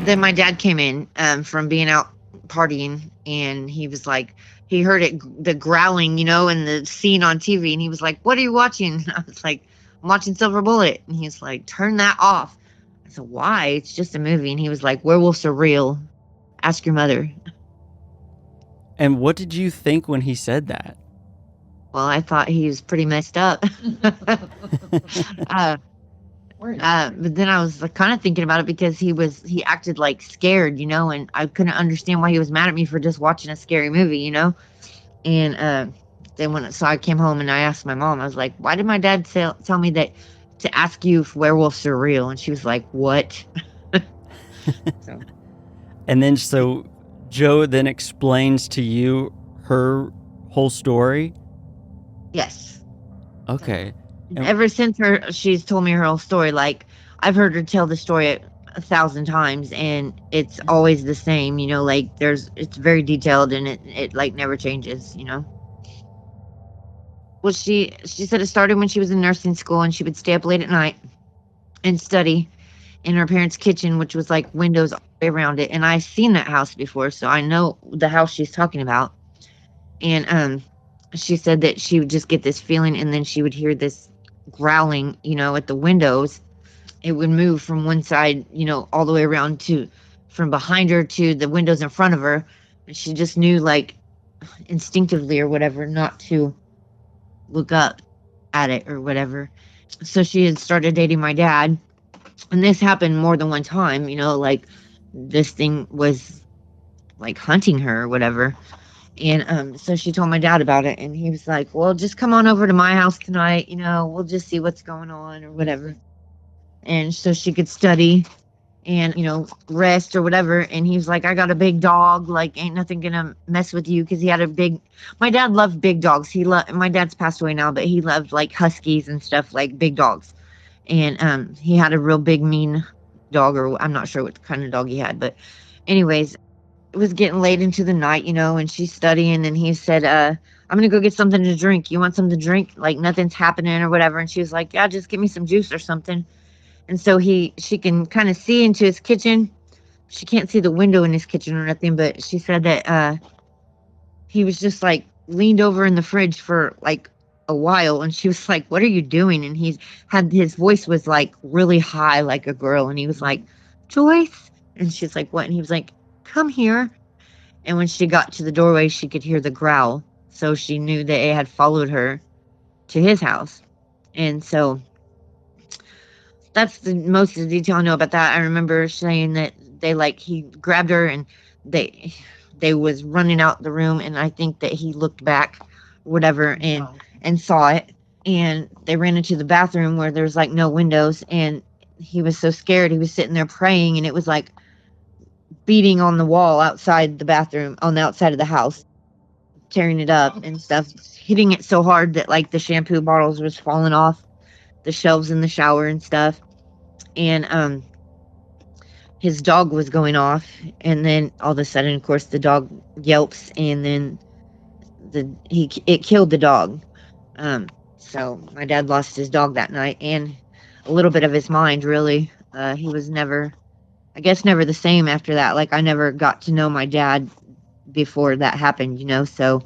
Then my dad came in from being out partying, and he was like, he heard the growling, and the scene on TV, and he was like, "What are you watching?" I was like, "I'm watching Silver Bullet." And he's like, "Turn that off." I said, "Why? It's just a movie." And he was like, "Werewolves are real. Ask your mother." And what did you think when he said that? Well, I thought he was pretty messed up. But then I was kind of thinking about it because he acted like scared, and I couldn't understand why he was mad at me for just watching a scary movie, And then so I came home and I asked my mom, I was like, "Why did my dad tell me that to ask you if werewolves are real?" And she was like, "What?" So. And then so Joe then explains to you her whole story? Yes. Okay. Ever since she's told me her whole story. Like, I've heard her tell the story 1,000 times, and it's always the same, like it's very detailed, and it like never changes. Well, she said it started when she was in nursing school, and she would stay up late at night and study in her parents' kitchen, which was like windows all the way around it. And I've seen that house before, so I know the house she's talking about. And she said that she would just get this feeling, and then she would hear this growling, at the windows. It would move from one side, all the way around to from behind her to the windows in front of her. And she just knew, like, instinctively or whatever, not to look up at it or whatever. So she had started dating my dad, and this happened more than one time, like this thing was like hunting her or whatever. And so she told my dad about it, and he was like, well, just come on over to my house tonight, we'll just see what's going on or whatever. And so she could study and, rest or whatever. And he was like, I got a big dog, like ain't nothing gonna mess with you, because he had my dad loved big dogs. My dad's passed away now, but he loved like huskies and stuff, like big dogs. And he had a real big mean dog, or I'm not sure what kind of dog he had, but anyways, it was getting late into the night, and she's studying, and he said, I'm gonna go get something to drink. You want something to drink? Like nothing's happening or whatever. And she was like, yeah, just give me some juice or something. And so she can kind of see into his kitchen. She can't see the window in his kitchen or nothing, but she said that he was just like leaned over in the fridge for like a while, and she was like, what are you doing? And his voice was like really high, like a girl, and he was like, Joyce. And she's like, what? And he was like, come here. And when she got to the doorway, she could hear the growl, so she knew that it had followed her to his house. And so that's the most of the detail I know about that. I remember saying that he grabbed her, and they was running out the room, and I think that he looked back or whatever and saw it, and they ran into the bathroom where there's like no windows, and he was so scared he was sitting there praying, and it was like beating on the wall outside the bathroom, on the outside of the house, tearing it up and stuff, hitting it so hard that like the shampoo bottles was falling off the shelves in the shower and stuff. And his dog was going off, and then all of a sudden, of course, the dog yelps, and then it killed the dog. So my dad lost his dog that night, and a little bit of his mind, really. He was never the same after that. Like, I never got to know my dad before that happened, so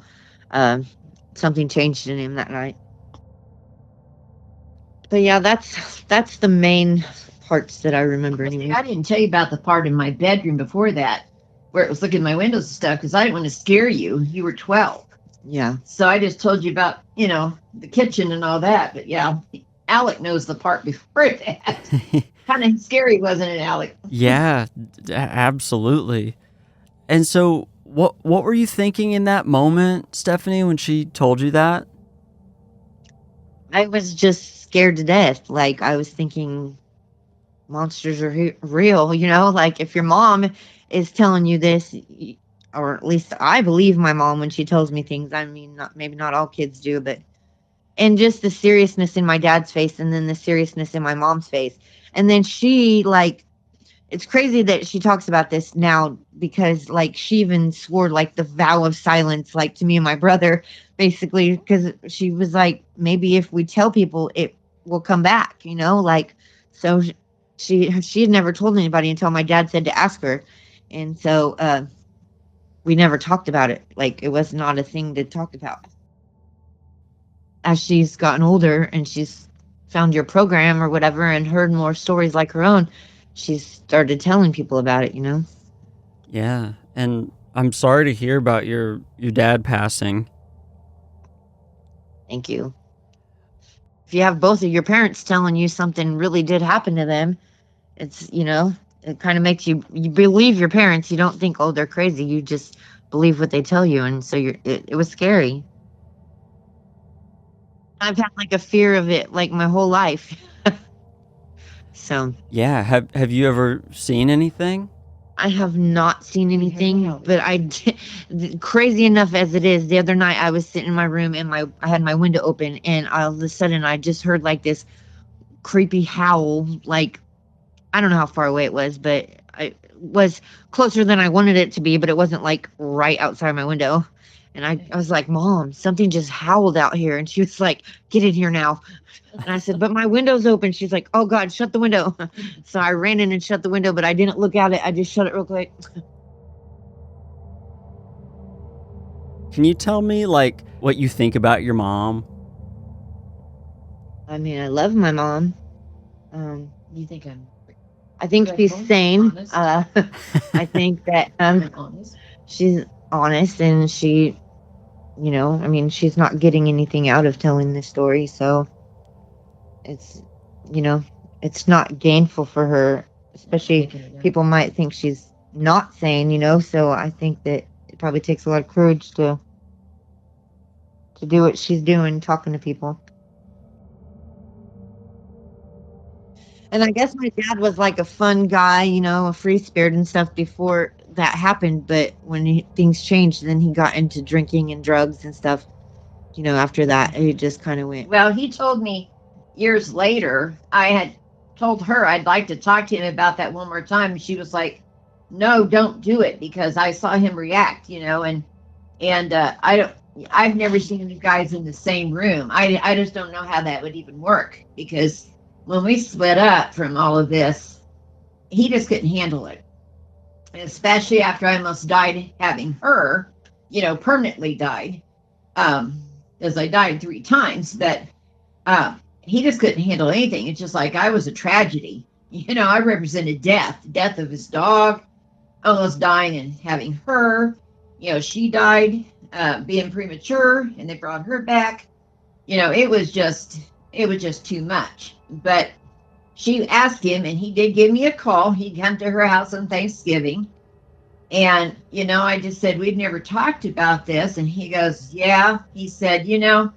something changed in him that night. But yeah, that's the main parts that I remember. Anyway. I didn't tell you about the part in my bedroom before that where it was looking at my windows and stuff, because I didn't want to scare you. You were 12. Yeah. So I just told you about, the kitchen and all that. But yeah, Alec knows the part before that. Kind of scary, wasn't it, Alec? Yeah, absolutely. And so what were you thinking in that moment, Stephanie, when she told you that? I was just scared to death. Like, I was thinking monsters are real, like if your mom is telling you this, or at least I believe my mom when she tells me things. I mean, maybe not all kids do, but, and just the seriousness in my dad's face, and then the seriousness in my mom's face. And then she, like, it's crazy that she talks about this now, because like she even swore like the vow of silence, like to me and my brother, basically, because she was like, maybe if we tell people, it will come back, like, so she had never told anybody until my dad said to ask her. And so we never talked about it. Like, it was not a thing to talk about. As she's gotten older and she's found your program or whatever and heard more stories like her own, she's started telling people about it, Yeah, and I'm sorry to hear about your dad passing. Thank you. If you have both of your parents telling you something really did happen to them, it's, it kind of makes you believe your parents. You don't think, oh, they're crazy. You just believe what they tell you. And so it was scary. I've had like a fear of it like my whole life. So yeah, have you ever seen anything? I have not seen anything, but crazy enough as it is, the other night I was sitting in my room and I had my window open, and all of a sudden I just heard like this creepy howl, like I don't know how far away it was, but it was closer than I wanted it to be, but it wasn't like right outside my window. And I was like, Mom, something just howled out here. And she was like, get in here now. And I said, but my window's open. She's like, oh God, shut the window. So I ran in and shut the window, but I didn't look at it. I just shut it real quick. Can you tell me, like, what you think about your mom? I mean, I love my mom. You think I'm I think she's Grateful, sane. honest. I think that honest? she's honest, and she, you know, I mean, she's not getting anything out of telling this story, so it's, you know, it's not gainful for her, especially people might think she's not sane, you know, so I think that it probably takes a lot of courage to do what she's doing, talking to people. And I guess my dad was like a fun guy, you know, a free spirit and stuff before that happened. But when things changed, then he got into drinking and drugs and stuff. You know, after that, it just kind of went. Well, he told me years later, I had told her I'd like to talk to him about that one more time. And she was like, no, don't do it, because I saw him react, you know, and I've never seen you guys in the same room. I just don't know how that would even work, because when we split up from all of this, he just couldn't handle it. Especially after I almost died having her, you know, permanently died. As I died 3 times, but he just couldn't handle anything. It's just like I was a tragedy. You know, I represented death of his dog, almost dying and having her. You know, she died being premature, and they brought her back. You know, it was just too much. But she asked him, and he did give me a call. He'd come to her house on Thanksgiving. And, you know, I just said, we've never talked about this. And he goes, yeah. He said, you know,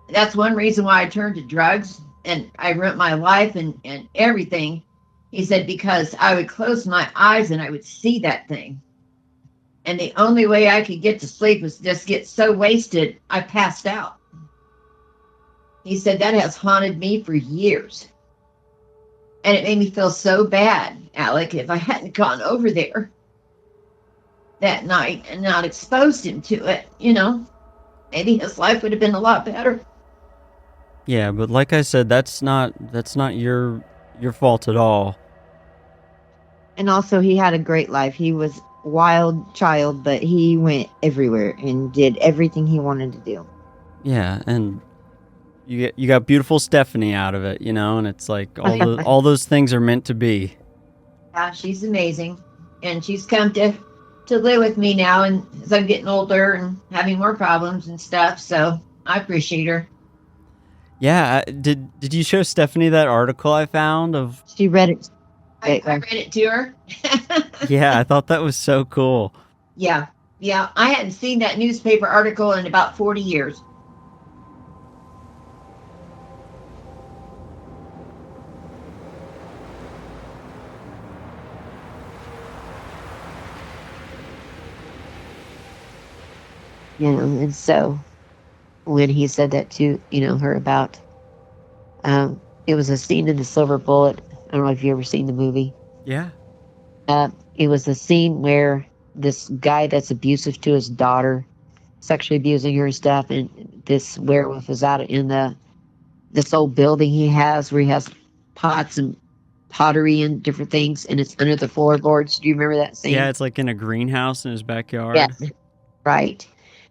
that's one reason why I turned to drugs and I ruined my life and everything. He said, because I would close my eyes and I would see that thing. And the only way I could get to sleep was just get so wasted, I passed out. He said, that has haunted me for years. And it made me feel so bad, Alec, if I hadn't gone over there that night and not exposed him to it, you know, maybe his life would have been a lot better. Yeah, but like I said, that's not your fault at all. And also, he had a great life. He was a wild child, but he went everywhere and did everything he wanted to do. Yeah, and you got beautiful Stephanie out of it, you know, and it's like all those things are meant to be. Yeah, she's amazing, and she's come to live with me now, and as I'm getting older and having more problems and stuff, so I appreciate her. Yeah, did you show Stephanie that article I found of? She read it. I read it to her. Yeah, I thought that was so cool. Yeah, I hadn't seen that newspaper article in about 40 years. You know, and so when he said that to, you know, her about, it was a scene in The Silver Bullet. I don't know if you ever seen the movie. Yeah. It was a scene where this guy that's abusive to his daughter, sexually abusing her and stuff, and this werewolf is out in this old building he has where he has pots and pottery and different things, and it's under the floorboards. Do you remember that scene? Yeah, it's like in a greenhouse in his backyard. Yeah, right.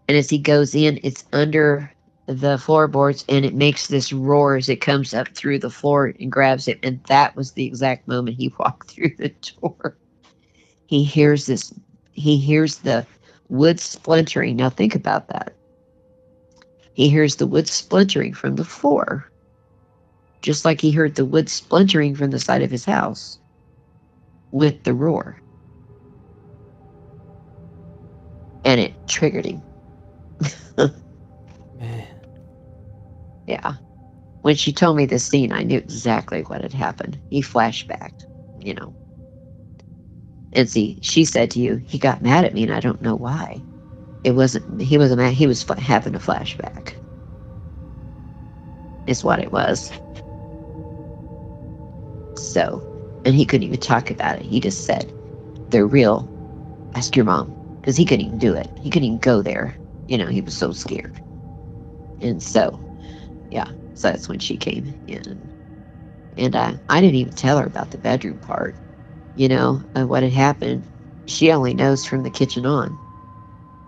And as he goes in, it's under the floorboards, and it makes this roar as it comes up through the floor and grabs it. And that was the exact moment he walked through the door. He hears the wood splintering. Now think about that. He hears the wood splintering from the floor, just like he heard the wood splintering from the side of his house with the roar. And it triggered him. Man. Yeah. When she told me this scene, I knew exactly what had happened. He flashed back, you know. And see, she said to you, he got mad at me and I don't know why. He wasn't mad, he was having a flashback. Is what it was. So, And he couldn't even talk about it. He just said, they're real. Ask your mom. Because he couldn't even do it. He couldn't even go there. He was so scared. And so, yeah. So that's when she came in. And I didn't even tell her about the bedroom part. What had happened. She only knows from the kitchen on.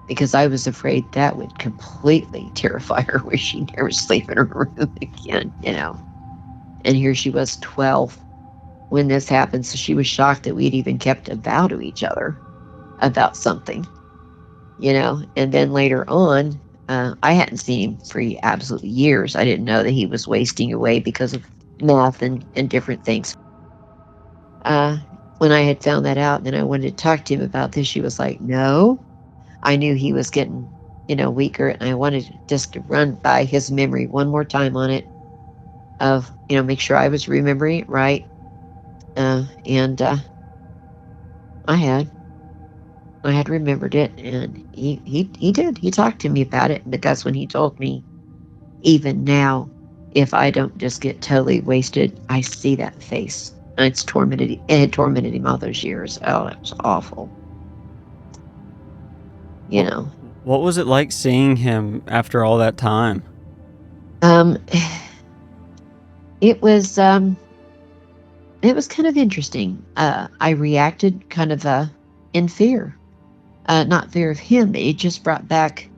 Because I was afraid that would completely terrify her where she'd never sleep in her room again, And here she was 12 when this happened. So she was shocked that we'd even kept a vow to each other about something, And then later on, I hadn't seen him for absolutely years. I didn't know that he was wasting away because of meth and different things. When I had found that out and then I wanted to talk to him about this, she was like, no. I knew he was getting, weaker, and I wanted just to run by his memory one more time on it of, make sure I was remembering it right. And I had remembered it, and he did. He talked to me about it, but that's when he told me, even now, if I don't just get totally wasted, I see that face. And it had tormented him all those years. Oh, it was awful. What was it like seeing him after all that time? It was kind of interesting. I reacted kind of in fear. Not fear of him, but it just brought back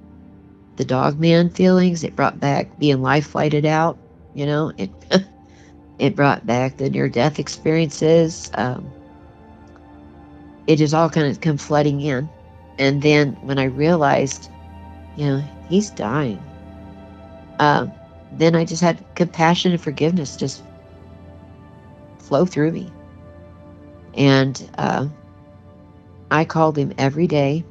the Dogman feelings. It brought back being life flighted out. It it brought back the near-death experiences. It just all kind of come flooding in. And then when I realized, he's dying, then I just had compassion and forgiveness just flow through me. And I called him every day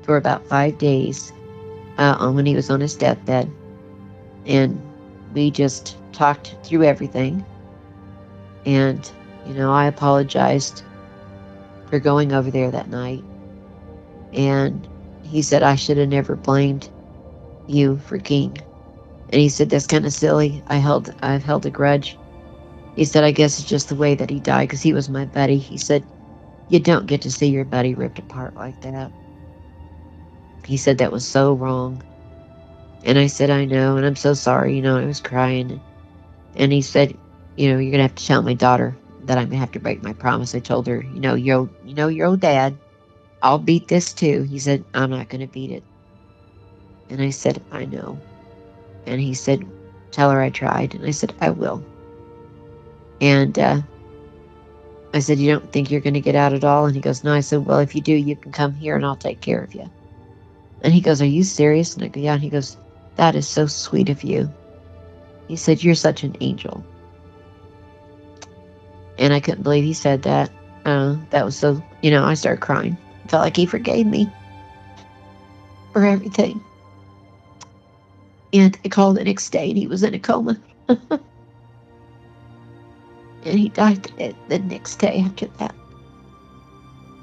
for about 5 days when he was on his deathbed. And we just talked through everything. And, I apologized for going over there that night. And he said, I should have never blamed you for King. And he said, that's kind of silly. I've held a grudge. He said, I guess it's just the way that he died because he was my buddy. He said, you don't get to see your buddy ripped apart like that. He said that was so wrong. And I said, I know, and I'm so sorry. I was crying. And he said, you're going to have to tell my daughter that I'm going to have to break my promise. I told her, your old dad, I'll beat this too. He said, I'm not going to beat it. And I said, I know. And he said, tell her I tried. And I said, I will. And I said, you don't think you're going to get out at all? And he goes, no. I said, well, if you do, you can come here and I'll take care of you. And he goes, are you serious? And I go, yeah. And he goes, that is so sweet of you. He said, you're such an angel. And I couldn't believe he said that. That was so, I started crying. I felt like he forgave me for everything. And I called the next day and he was in a coma. And he died the next day after that.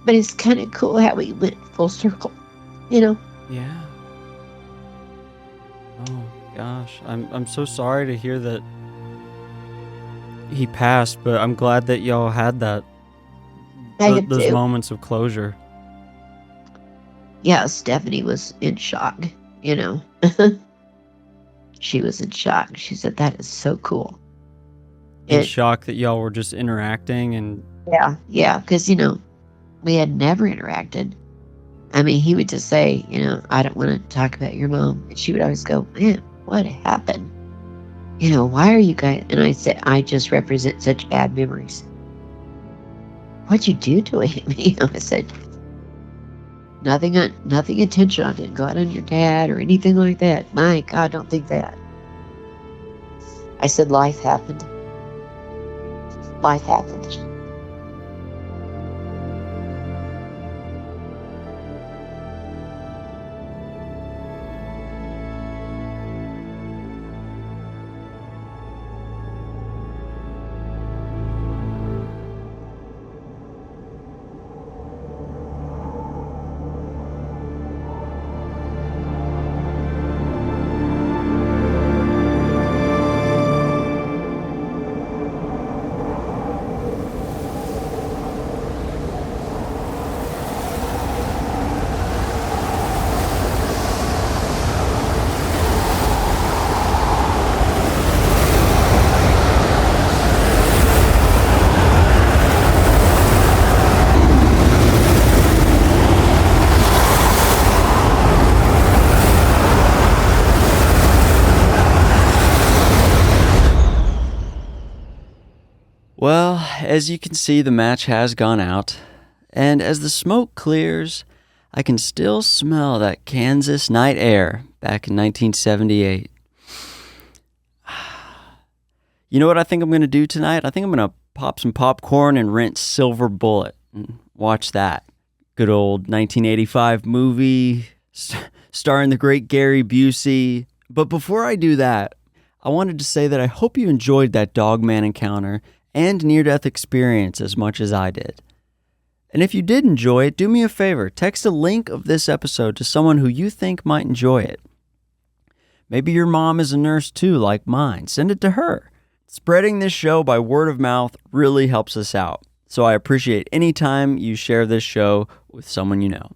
But it's kind of cool how we went full circle, Yeah. Oh gosh, I'm so sorry to hear that he passed, but I'm glad that y'all had those moments of closure. Yeah, Stephanie was in shock, She was in shock. She said, that is so cool. In shock that y'all were just interacting and... Yeah, because, we had never interacted. I mean, he would just say, I don't want to talk about your mom. And she would always go, man, what happened? Why are you guys... And I said, I just represent such bad memories. What'd you do to him? I said, nothing intentional. I didn't go out on your dad or anything like that. My God, don't think that. I said, life happened. Life happened. as you can see, the match has gone out, and as the smoke clears, I can still smell that Kansas night air back in 1978. You know what I think I'm going to do tonight? I think I'm going to pop some popcorn and rent Silver Bullet and watch that. Good old 1985 movie starring the great Gary Busey. But before I do that, I wanted to say that I hope you enjoyed that Dogman encounter and near-death experience as much as I did. And if you did enjoy it, do me a favor, text a link of this episode to someone who you think might enjoy it. Maybe your mom is a nurse too, like mine. Send it to her. Spreading this show by word of mouth really helps us out. So I appreciate any time you share this show with someone you know.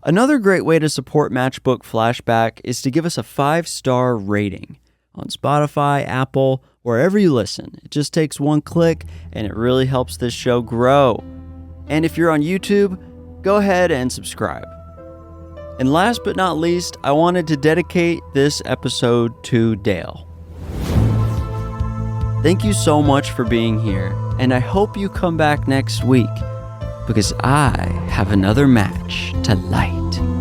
Another great way to support Matchbook Flashback is to give us a 5-star rating on Spotify, Apple, wherever you listen. It just takes one click and it really helps this show grow. And if you're on YouTube, go ahead and subscribe. And last but not least, I wanted to dedicate this episode to Dale. Thank you so much for being here, and I hope you come back next week because I have another match to light.